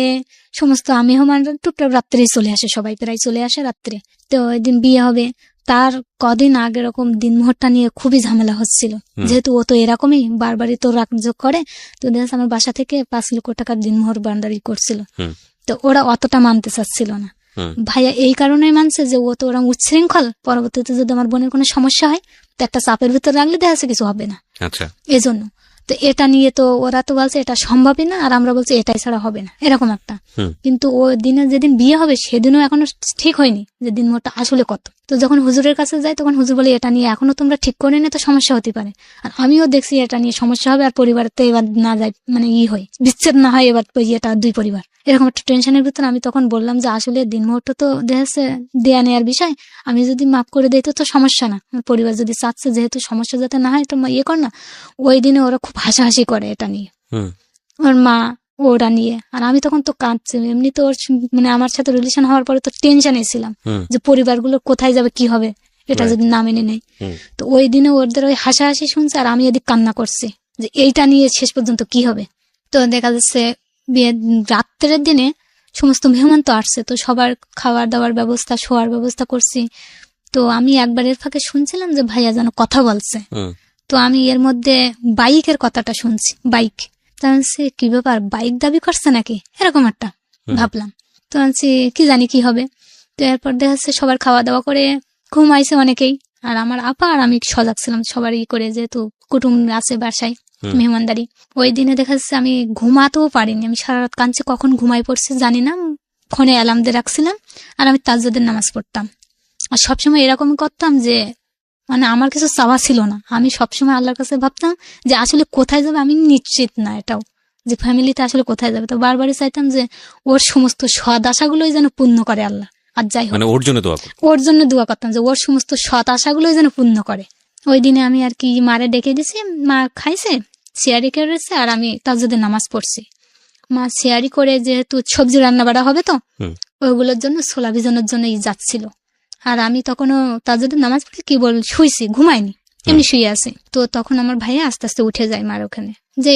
সমস্ত মেহমান টুকটাক রাত্রেই চলে আসে, সবাই প্রায় চলে আসে রাত্রে। তো ওই দিন বিয়ে হবে, তার কদিন আগে এরকম দিনমোহরটা নিয়ে খুবই ঝামেলা হচ্ছিল, যেহেতু ও তো এরকমই বারবারই তো রাগযোগ করে। তো দেখা আমার বাসা থেকে 5 লক্ষ টাকার দিনমোহর বান্ডারি করছিল। তো ওরা অতটা মানতে চাচ্ছিল না। ভাইয়া এই কারণে মানছে যে ও তো ওরা উচ্ছৃঙ্খল, পরবর্তীতে যদি আমার বোনের কোনো সমস্যা হয় তো একটা চাপের ভিতর রাখলে দেখা যাচ্ছে কিছু হবে না। আচ্ছা, এজন্য তো এটা নিয়ে তো ওরা তো বলছে এটা সম্ভবই না, আর আমরা বলছি এটাই ছাড়া হবে না, এরকম একটা। কিন্তু ও দিনে যেদিন বিয়ে হবে সেদিনও এখনো ঠিক হয়নি যে দিনমোহরটা আসলে কত। তো যখন হুজুরের কাছে যায় তখন হুজুর বলে এটা নিয়ে এখনো তোমরা ঠিক করে নি, তো সমস্যা হতে পারে। আর আমিও দেখছি এটা নিয়ে সমস্যা হবে, আর পরিবারের তো এবার না যায় মানে হয় বিচ্ছেদ না হয়, এবার এটা 2 পরিবার, এরকম একটা টেনশনের ভিতরে আমি তখন বললাম যে আসলে দিনমোহরটা তো দেখছে দেয়া নেয়ার বিষয়, আমি যদি মাফ করে দিই তো সমস্যা না, পরিবার যদি চাচ্ছে যেহেতু সমস্যা যাতে না হয় তো কর না। ওই দিনে ওরা খুব হাসাহাসি করে এটা নিয়ে, ওর মা ওরা নিয়ে। আর আমি তখন তো কাঁদছি, এমনি তো ওর মানে আমার সাথে রিলেশন হওয়ার পরে তো টেনশনে ছিলাম যে পরিবারগুলো কোথায় যাবে, কি হবে এটা যদি না মেনে নেই। তো ওই দিনে ওদের ওই হাসাহাসি শুনছে আর আমি এদিক কান্না করছি যে এইটা নিয়ে শেষ পর্যন্ত কি হবে। তো দেখা যাচ্ছে বিয়ে রাত্রের দিনে সমস্ত মেহমান তো আসছে, তো সবার খাওয়ার দাওয়ার ব্যবস্থা, শোয়ার ব্যবস্থা করছি। তো আমি একবার এর ফাঁকে শুনছিলাম যে ভাইয়া যেন কথা বলছে। তো আমি এর মধ্যে বাইকের কথাটা শুনছি, বাইক। তো সে কি ব্যাপার, বাইক দাবি করছে নাকি, এরকম একটা ভাবলাম। তো আনছি কি জানি কি হবে। তো এরপর দেখা যাচ্ছে সবার খাওয়া দাওয়া করে ঘুমাইছে অনেকেই, আর আমার আপা আর আমি সজাগ ছিলাম সবার করে, যেহেতু কুটুম আছে বাসায় মেহমানদারি। ওই দিনে দেখা যাচ্ছে আমি ঘুমাতেও পারিনি, আমি সারা রাত কাঁদছি, কখন ঘুমাই পড়ছে জানি না। ফোনে অ্যালার্ম দিয়ে রাখছিলাম আর আমি তাজ্জুদের নামাজ পড়তাম। আর সবসময় এরকম করতাম যে মানে আমার কিছু চাওয়া ছিল না, আমি সবসময় আল্লাহর কাছে ভাবতাম যে আসলে কোথায় যাবে আমি নিশ্চিত না এটাও, যে ফ্যামিলিতে আসলে কোথায় যাবে। তো বারবারই চাইতাম যে ওর সমস্ত সৎ আশাগুলোই যেন পূর্ণ করে আল্লাহ। আর যাই হোক ওর জন্য দোয়া করতাম যে ওর সমস্ত সৎ আশাগুলোই যেন পূর্ণ করে। ওই দিনে আমি আর কি মারে ডেকে দিছি, মা খাইছে, চেয়ারে রেখে রয়েছে, আর আমি তাজ্জুদের নামাজ পড়ছি। মা শেয়ারি করে যেহেতু সবজি রান্না বাড়া হবে তো হুম। ওইগুলোর জন্য ছোলা ভিজানোর জন্যই যাচ্ছিল। আর আমি তখনও তাজুদের নামাজ পড়ে কি বল শুইছি, ঘুমাইনি, এমনি শুয়ে আছি। তো তখন আমার ভাইয়া আস্তে আস্তে উঠে যায় মার ওখানে, যে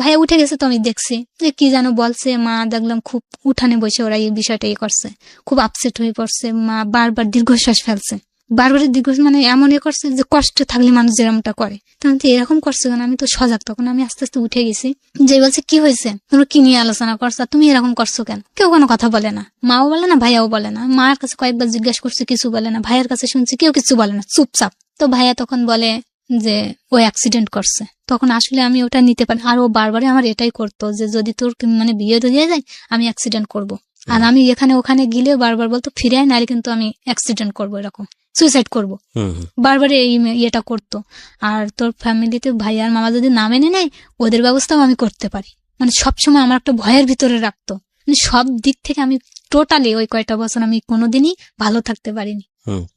ভাইয়া উঠে গেছে। তো আমি দেখছি যে কি যেন বলছে। মা দেখলাম খুব উঠানে বসে ওরা এই বিষয়টা করছে, খুব আপসেট হয়ে পড়ছে। মা বারবার দীর্ঘশ্বাস ফেলছে, বারবার দীর্ঘশ্বাস মানে এমন করছে যে কষ্ট থাকলে মানুষ যেরকমটা করে, তখন তো এরকম করছে কেন? আমি তো সজাগ। তখন আমি আস্তে আস্তে উঠে গেছি, যে বলছে কি হয়েছে, তোমরা কি নিয়ে আলোচনা করছো, তুমি এরকম করছো কেন? কেউ কোনো কথা বলে না, মাও বলে না, ভাইয়াও বলে না। মার কাছে কয়েকবার জিজ্ঞাসা করছে, কিছু বলে না। ভাইয়ের কাছে শুনছি, কেউ কিছু বলে না, চুপচাপ। তো ভাইয়া তখন বলে যে ও অ্যাক্সিডেন্ট করছে। তখন আসলে আমি ওটা নিতে পারি। আর ও বারবারই আমার এটাই করতো যে যদি তোর মানে বিয়ে দিয়ে যায় আমি অ্যাক্সিডেন্ট করব। আর আমি এখানে ওখানে গেলে বারবার বলতো ফিরে আয়, নাহলে কিন্তু আমি অ্যাক্সিডেন্ট করবো, এরকম সুইসাইড করবো, বারবার এই ইয়েটা করতো। আর তোর ফ্যামিলিতে ভাই আর মামা যদি না মেনে নেয় ওদের ব্যবস্থাও আমি করতে পারি, মানে সবসময় আমার একটা ভয়ের ভিতরে রাখতো। মানে সব দিক থেকে আমি টোটালি ওই কয়টা বছর আমি কোনোদিনই ভালো থাকতে পারিনি।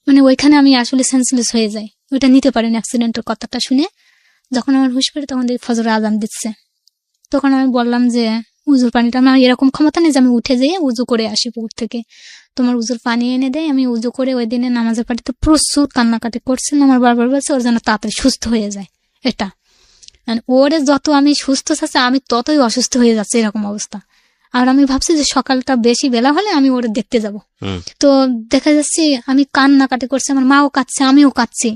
মানে ওইখানে আমি আসলে সেন্সলেস হয়ে যাই, ওইটা নিতে পারিনি অ্যাক্সিডেন্টের কথাটা শুনে। যখন আমার হুঁশ পড়ে তখন দেখি ফজর আজান দিচ্ছে। তখন আমি বললাম যে উজুর পানিটা আমার এরকম ক্ষমতা নেই যে আমি উঠে যেয়ে উজু করে আসি পুকুর থেকে, তোমার উজুর পানি এনে দেয়। আমি উজু করে ওই দিনে নামাজের পাটিতে প্রচুর কান্নাকাটি করছিলাম। আমার বারবার বলছে ওর যেন তাড়াতাড়ি সুস্থ হয়ে যায়। এটা ওরে যত আমি সুস্থ থাকছি আমি ততই অসুস্থ হয়ে যাচ্ছে, এরকম অবস্থা। আর আমি ভাবছি যে সকালটা বেশি বেলা হলে আমি ওরে দেখতে যাব। তো দেখা যাচ্ছে আমি কান্নাকাটি করছি, আমার মাও কাঁদছে, আমিও কাঁদছি,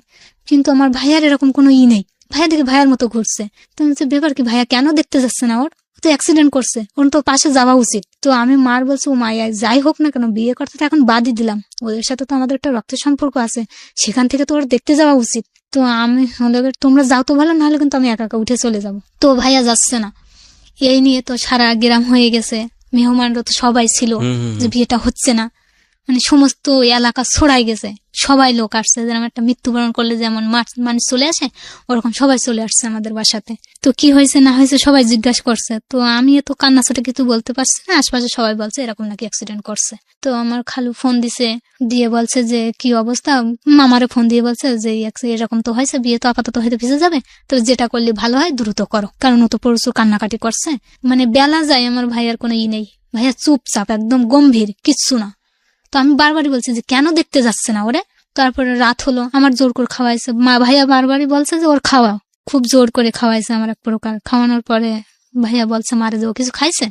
কিন্তু আমার ভাইয়ার এরকম কোনো নেই। ভাইয়া দেখে ভাইয়ার মতো ঘুরছে। তো ব্যাপার কি, ভাইয়া কেন দেখতে যাচ্ছে না? ওর তো অ্যাক্সিডেন্ট করছে, ওর তো পাশে যাওয়া উচিত। তো আমি মার বলছি ও মায়া যাই হোক না কেন, বিয়ে করতে তো এখন বাদই দিলাম, ওদের সাথে তো আমাদের একটা রক্তের সম্পর্ক আছে, সেখান থেকে তো ওর দেখতে যাওয়া উচিত। তো আমি হলে তোমরা যাও তো ভালো, নাহলে কিন্তু আমি একা একা উঠে চলে যাব। তো ভাইয়া যাচ্ছে না। এই নিয়ে তো সারা গ্রাম হয়ে গেছে, মেহমানরা তো সবাই ছিল যে বিয়েটা হচ্ছে না, মানে সমস্ত এলাকা ছড়াই গেছে, সবাই লোক আসছে। যেরকম একটা মৃত্যুবরণ করলে যেমন মানুষ চলে আসে, ওরকম সবাই চলে আসছে আমাদের বাসাতে। তো কি হয়েছে না হয়েছে সবাই জিজ্ঞাসা করছে। তো আমি তো কান্না ছোটে কিছু বলতে পারছি না, আশপাশে সবাই বলছে এরকম নাকি অ্যাক্সিডেন্ট করছে। তো আমার খালু ফোন দিছে, দিয়ে বলছে যে কি অবস্থা। মামারে ফোন দিয়ে বলছে যে এরকম তো হয়েছে, বিয়ে তো আপাতত হয়তো ভিজে যাবে, তো যেটা করলে ভালো হয় দ্রুত করো, কারণ ও তো প্রচুর কান্নাকাটি করছে। মানে বেলা যায়, আমার ভাইয়ার কোনো নেই, ভাইয়া চুপচাপ একদম গম্ভীর, কিচ্ছু না। তো আমি বারবারই বলছি যে কেন দেখতে যাচ্ছে না ওরে। তারপরে রাত হলো, আমার জোর করে খাওয়াইছে। মা ভাইয়া বারবারই বলছে যে ওর খাওয়াও, খুব জোর করে খাওয়াইছে আমার এক প্রকার। খাওয়ানোর পরে ভাইয়া বলছে মারে যে ও কিছু খাইছে।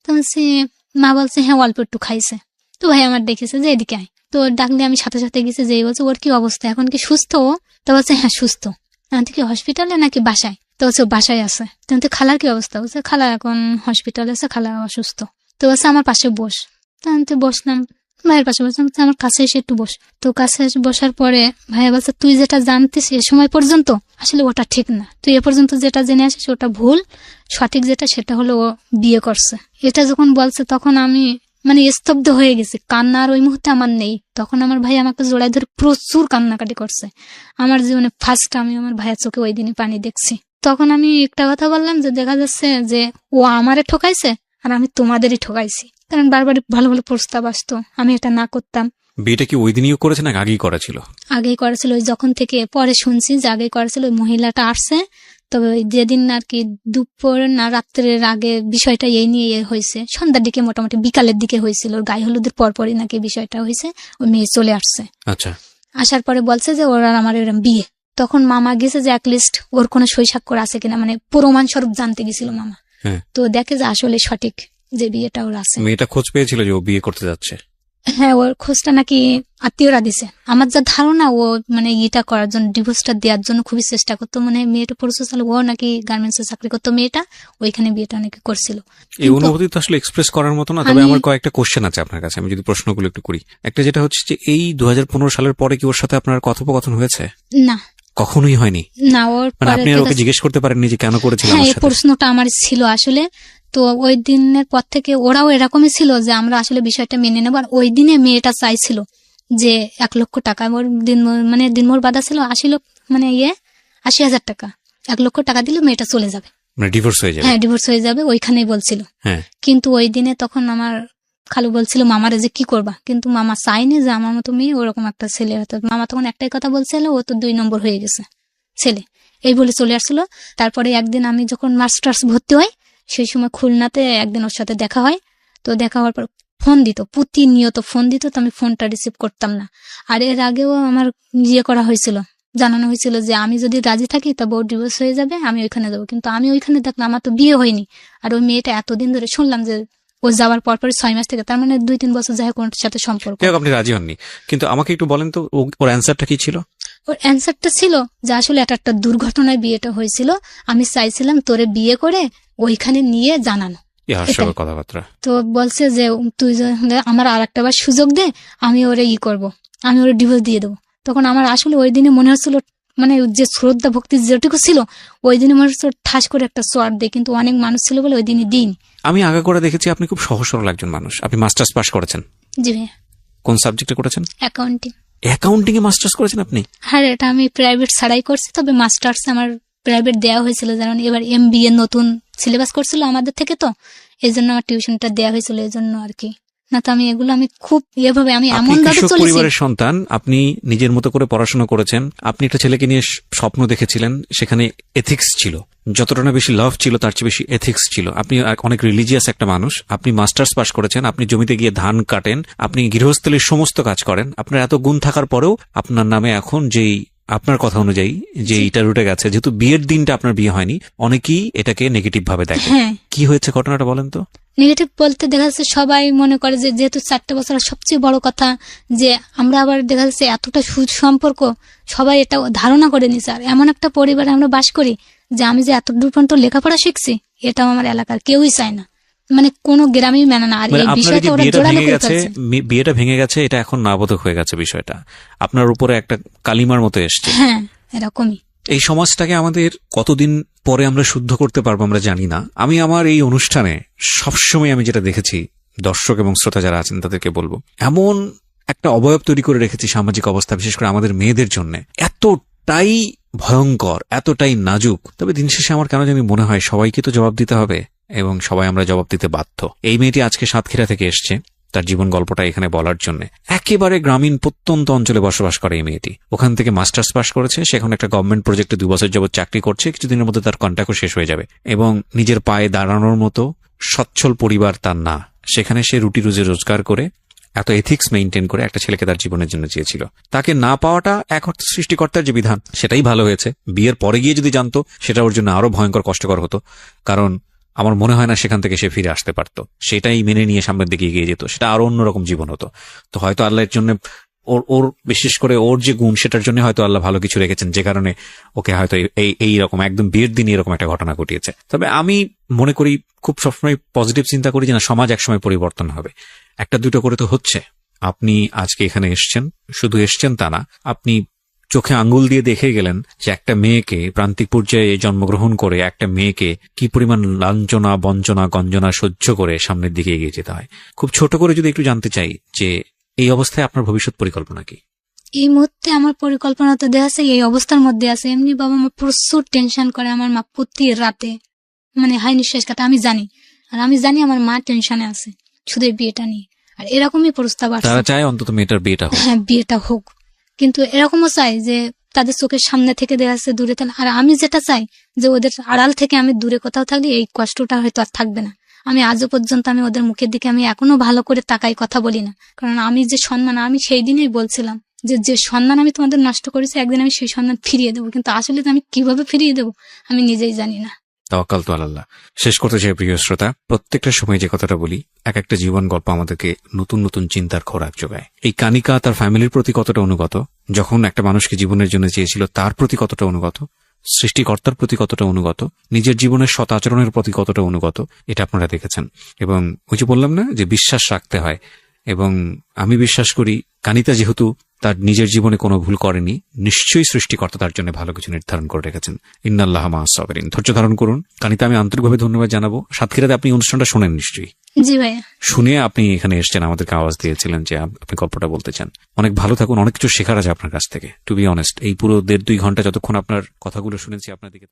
তো বলছি, মা বলছে হ্যাঁ অল্প একটু খাইছে। তো ভাইয়া আমার দেখেছে যে এদিকে আয়। তো ডাকলে আমি সাথে সাথে গেছি, যে বলছে ওর কি অবস্থা, এখন কি সুস্থ ও? তো বলছে হ্যাঁ সুস্থ। এখন কি হসপিটালে নাকি বাসায়? তো বলছে বাসায় আছে। তো খালার কি অবস্থা? বলছে খালা এখন হসপিটালে আছে, খালা অসুস্থ। তো বলছে আমার পাশে বস। তো বসলাম, ভাইয়ের পাশে বসলাম। আমার কাছে এসে একটু বস। তো কাছে এসে বসার পরে ভাইয়া বলছে তুই যেটা জানতিস এ সময় পর্যন্ত আসলে ওটা ঠিক না, তুই এ পর্যন্ত যেটা জেনে আসিস ওটা ভুল, সঠিক যেটা সেটা হলো ও বিয়ে করছে। এটা যখন বলছে তখন আমি মানে স্তব্ধ হয়ে গেছি, কান্না আর ওই মুহূর্তে আমার নেই। তখন আমার ভাই আমাকে জোড়ায় ধরে প্রচুর কান্নাকাটি করছে। আমার জীবনে ফার্স্ট আমি আমার ভাইয়ের চোখে ওই দিনই পানি দেখছি। তখন আমি একটা কথা বললাম যে দেখা যাচ্ছে যে ও আমারে ঠকাইছে আর আমি তোমাদেরই ঠকাইছি, কারণ বারবারই ভালো ভালো প্রস্তাব আসতো, আমি এটা না করতাম। বিয়েটা কি ওই দিনই করেছে না আগেই করেছিল? আগেই করেছিল। ওই যখন থেকে পরে শুনছি যে আগেই করেছিল, ওই মহিলাটা আসছে। তবে ওই যেদিন আর কি দুপুর না রাত্রের আগে বিষয়টা এই নিয়ে হয়েছে, সন্ধ্যার দিকে মোটামুটি বিকালের দিকে হয়েছিল, ওর গায়ে হলুদের পরপরই নাকি বিষয়টা হয়েছে। ওই মেয়ে চলে আসছে। আচ্ছা, আসার পরে বলছে যে ওর আর আমার এরকম বিয়ে। তখন মামা গেছে যে অ্যাটলিস্ট ওর কোনো সই স্বাক্ষর আছে কিনা, মানে প্রমাণ স্বরূপ জানতে গেছিল মামা। তো দেখে যে আসলে সঠিক যে বিয়েটা ওর আছে। মেয়েটা খোঁজ পেয়েছিল যে ও বিয়ে করতে যাচ্ছে? হ্যাঁ, ওর খোঁজটা নাকি আত্মীয়রা দিছে। আমার যা ধারণা ও মানে ইটা করার জন্য, ডিভোর্সটা দেওয়ার জন্য খুবই চেষ্টা করতো। মানে মেয়েটা পরিচয় ছিল, ও নাকি গার্মেন্টসে চাকরি করতো মেয়েটা, ওইখানে বিয়েটা নাকি করছিল। এই অনুভূতি তো আসলে এক্সপ্রেস করার মতো না। তবে আমার কয়েকটা কোশ্চেন আছে আপনার কাছে, আমি যদি প্রশ্নগুলো একটু করি। একটা যেটা হচ্ছে যে এই 2015 সালের পরে কি ওর সাথে আপনার কথোপকথন হয়েছে? না, কখনোই হয়নি। না, ওর মানে আপনি আর ওকে জিজ্ঞেস করতে পারেননি যে কেন করেছিল? হ্যাঁ, এই প্রশ্নটা আমার ছিল আসলে। তো ওই দিনের পর থেকে ওরাও এরকমই ছিল যে আমরা আসলে বিষয়টা মেনে নেব। আর ওই দিনে মেয়েটা চাইছিল যে 1 লক্ষ টাকা, ওর মানে দিনমোর বাধা ছিল 80,000 টাকা। 1 লক্ষ টাকা দিলে মেয়েটা চলে যাবে, মানে ডিভোর্স হয়ে যাবে। হ্যাঁ, ডিভোর্স হয়ে যাবে, ওইখানেই বলছিল। কিন্তু ওই দিনে তখন আমার খালু বলছিল মামারে যে কি করবা, কিন্তু মামা চাইনি যে আমার মতো মেয়ে ওরকম একটা ছেলে হতো। মামা তখন একটাই কথা বলছিল, ও তো 2 নম্বর হয়ে গেছে ছেলে, এই বলে চলে আসছিল। তারপরে একদিন আমি যখন মাস্টার্স ভর্তি হই সেই সময় খুলনাতে একদিন ওর সাথে দেখা হয়। তো দেখা হওয়ার পর ফোন দিত, প্রতিনিয়ত ফোন দিত, তো আমি ফোনটা রিসিভ করতাম না। আর এর আগেও আমার করা হয়েছিল, জানানো হয়েছিল যে আমি যদি রাজি থাকি তবে ওর ডিভোর্স হয়ে যাবে, আমি ওইখানে যাবো। কিন্তু আমি ওইখানে দেখলাম আমার তো বিয়ে হয়নি। আর ওই মেয়েটা এতদিন ধরে শুনলাম যে ও যাওয়ার পরপরই 6 মাস থেকে, তার মানে 2-3 বছর যাই হোক ওর সাথে সম্পর্ক। আপনি রাজি হননি, কিন্তু আমাকে একটু বলেন তো ওর অ্যান্সারটা কি ছিল? ওর অ্যান্সারটা ছিল যে আসলে এটা একটা দুর্ঘটনায় বিয়েটা হয়েছিল, আমি চাইছিলাম তোরে বিয়ে করে ওইখানে নিয়ে জানানো। কথাবার্তা তো বলছে যে তুই আমার আর একটা বার সুযোগ দে, আমি ওরে করব, আমি ওরে ডিভোর্স দিয়ে দেবো। তখন আমার আসলে ওই দিনে মনে হচ্ছিল, মানে যে শ্রদ্ধা ভক্তি যেটুকু ছিল ওই দিনে মনে হচ্ছিল ঠাস করে একটা সোয়ার দেয়, কিন্তু অনেক মানুষ ছিল বলে ওই দিনই দিন। আমি আগে করে দেখেছি আপনি খুব সহজ সরল একজন মানুষ। আপনি মাস্টার্স পাস করেছেন? জি ভাইয়া। কোন সাবজেক্টে করেছেন? অ্যাকাউন্টিং। অ্যাকাউন্টিং এ মাস্টার্স করেছেন আপনি? হ্যাঁ, এটা আমি প্রাইভেট ছাড়াই করছি, তবে মাস্টার্স আমার প্রাইভেট দেওয়া হয়েছিল, কারণ এবার MBA নতুন সিলেবাস করছিল আমাদের থেকে, তো এই জন্য আমার টিউশনটা দেওয়া হয়েছিল, এই জন্য আর কি। না তো আমি এগুলো আমি খুব এভাবে আমি এমন ভাবে চলেছি। পরিবারের সন্তান, আপনি নিজের মতো করে পড়াশোনা করেছেন, আপনি একটা ছেলেকে নিয়ে স্বপ্ন দেখেছিলেন, সেখানে এথিক্স ছিল, যতটা না বেশি লাভ ছিল তার চেয়ে বেশি এথিক্স ছিল। আপনি অনেক রিলিজিয়াস একটা মানুষ, আপনি মাস্টার্স পাস করেছেন, আপনি জমিতে গিয়ে ধান কাটেন, আপনি গৃহস্থলীর সমস্ত কাজ করেন। আপনার এত গুণ থাকার পরেও আপনার নামে এখন যেই আপনার কথা অনুযায়ী যে এটা রুটে গেছে, যেহেতু বিয়ের দিনটা আপনার বিয়ে হয়নি, অনেকেই এটাকে নেগেটিভ ভাবে দেখে। কি হয়েছে ঘটনাটা বলেন তো? নেগেটিভ বলতে দেখা যাচ্ছে সবাই মনে করে যে যেহেতু 4 বছর, সবচেয়ে বড় কথা যে আমরা আবার দেখা যাচ্ছে এতটা সুসম্পর্ক, সবাই এটা ধারণা করে নিছে। আর এমন একটা পরিবারে আমরা বাস করি যে আমি যে এতদূর পর্যন্ত লেখাপড়া শিখছি এটাও আমার এলাকার কেউই চায় না, মানে কোনো গ্রামেই মেনে না। আর এই বিষয়টা ওরা জোরালো করে ফেলছে। বিয়েটা ভেঙে গেছে, এটা এখন নাবোধক হয়ে গেছে, বিষয়টা আপনার উপরে একটা কালিমার মতো এসছে। হ্যাঁ, এরকমই। এই সমাজটাকে আমাদের কতদিন পরে আমরা শুদ্ধ করতে পারবো আমরা জানি না। আমি আমার এই অনুষ্ঠানে সবসময় আমি যেটা দেখেছি, দর্শক এবং শ্রোতা যারা আছেন তাদেরকে বলবো, এমন একটা অবয়ব তৈরি করে রেখেছি সামাজিক অবস্থা, বিশেষ করে আমাদের মেয়েদের জন্য, এতটাই ভয়ঙ্কর, এতটাই নাজুক। তবে দিন শেষে আমার কেন জানি মনে হয় সবাইকে তো জবাব দিতে হবে, এবং সবাই আমরা জবাব দিতে বাধ্য। এই মেয়েটি আজকে সাতক্ষীরা থেকে এসছে তার জীবন গল্পটা এখানে বলার জন্য। একেবারে গ্রামীণ প্রত্যন্ত অঞ্চলে বসবাস করে এই মেয়েটি। ওখান থেকে মাস্টার্স পাস করেছে, সেখানে একটা গভর্নমেন্ট প্রজেক্টে 2 বছর যাবত চাকরি করছে। কিছুদিনের মধ্যে তার কন্ট্রাক্টও শেষ হয়ে যাবে, এবং নিজের পায়ে দাঁড়ানোর মতো সচ্ছল পরিবার তার না। সেখানে সে রুটি রুজি রোজগার করে এত এথিক্স মেইনটেইন করে একটা ছেলেকে তার জীবনের জন্য চেয়েছিল। তাকে না পাওয়াটা এক অর্থে সৃষ্টিকর্তার যে বিধান, সেটাই ভালো হয়েছে। বিয়ের পরে গিয়ে যদি জানতো সেটা ওর জন্য আরো ভয়ঙ্কর কষ্টকর হতো, কারণ আমার মনে হয় না সেখান থেকে সে ফিরে আসতে পারতো। সেটাই মেনে নিয়ে সামনের দিকে এগিয়ে যেত, সেটা আরো অন্যরকম জীবন হতো। তো হয়তো আল্লাহর জন্য ওর বিশেষ করে ওর যে গুণ, সেটার জন্য হয়তো আল্লাহ ভালো কিছু রেখেছেন, যে কারণে ওকে হয়তো এইরকম একদম বিয়ের দিন এরকম একটা ঘটনা ঘটিয়েছে। তবে আমি মনে করি, খুব সবসময় পজিটিভ চিন্তা করি যে না, সমাজ একসময় পরিবর্তন হবে। একটা দুটো করে তো হচ্ছে। আপনি আজকে এখানে এসছেন, শুধু এসছেন তা না, আপনি চোখে আঙ্গুল দিয়ে দেখে গেলেন যে একটা মেয়েকে প্রান্তিক পর্যায়ে জন্মগ্রহণ করে একটা মেয়েকে কি পরিমাণ লাঞ্ছনা, বঞ্চনা, গঞ্জনা সহ্য করে সামনের দিকে এগিয়ে যেতে হয়। খুব ছোট করে যদি একটু জানতে চাই যে এই অবস্থায় আপনার ভবিষ্যৎ পরিকল্পনা কি? এই মুহূর্তে আমার পরিকল্পনা তো দেখা আছে এই অবস্থার মধ্যে আছে। এমনি বাবা মা প্রচুর টেনশন করে, আমার মা প্রতি রাতে মানে হাই নিঃশ্বাস কাটে, আমি জানি। আর আমি জানি আমার মা টেনশনে আছে শুধু বিয়েটা নিয়ে। আর এরকমই প্রস্তাব আসছে, তারা চায় অন্তত মেয়েটার বিয়েটা হোক। হ্যাঁ, বিয়েটা হোক, কিন্তু এরকমও চাই যে তাদের চোখের সামনে থেকে দেখা যাচ্ছে দূরে থাকলে। আর আমি যেটা চাই যে ওদের আড়াল থেকে আমি দূরে কোথাও থাকলে এই কষ্টটা হয়তো আর থাকবে না। আমি আজও পর্যন্ত আমি ওদের মুখের দিকে আমি এখনো ভালো করে তাকাই, কথা বলি না। কারণ আমি যে সম্মান, আমি সেই দিনই বলছিলাম যে সম্মান আমি তোমাদের নষ্ট করেছি, একদিন আমি সেই সম্মান ফিরিয়ে দেবো। কিন্তু আসলে আমি কিভাবে ফিরিয়ে দেবো আমি নিজেই জানি না। তাওয়াক্কাল তু আলাল্লাহ। শেষ করতে চাই প্রিয় শ্রোতা, প্রত্যেকটা সময় যে কথাটা বলি, এক একটা জীবন গল্প আমাদেরকে নতুন নতুন চিন্তার খোরাক যোগায়। এই কানিকা তার ফ্যামিলির প্রতি কতটা অনুগত, যখন একটা মানুষকে জীবনের জন্য চেয়েছিল তার প্রতি কতটা অনুগত, সৃষ্টিকর্তার প্রতি কতটা অনুগত, নিজের জীবনের সৎ আচরণের প্রতি কতটা অনুগত, এটা আপনারা দেখেছেন। এবং ওই যে বললাম না যে বিশ্বাস রাখতে হয়, এবং আমি বিশ্বাস করি কানিতা যেহেতু তার নিজের জীবনে কোনো ভুল করেনি, নিশ্চয়ই সৃষ্টিকর্তা তার জন্য ভালো কিছু নির্ধারণ করে রেখেছেন। ইন্নাল্লাহ মা'আস সাবিরিন। ধৈর্য ধারণ করুন। কানিতা, আমি আন্তরিকভাবে ধন্যবাদ জানাবো। সাতক্ষীরাতে আপনি অনুষ্ঠানটা শোনেন নিশ্চয়ই? জি ভাইয়া। শুনে আপনি এখানে এসেছেন, আমাদেরকে আওয়াজ দিয়েছিলেন যে আপনি গল্পটা বলতে চান। অনেক ভালো থাকুন, অনেক কিছু শেখার আছে আপনার কাছ থেকে। টু বি অনেস্ট, এই পুরো 1.5-2 ঘন্টা যতক্ষণ আপনার কথাগুলো শুনেছি আপনার দিকে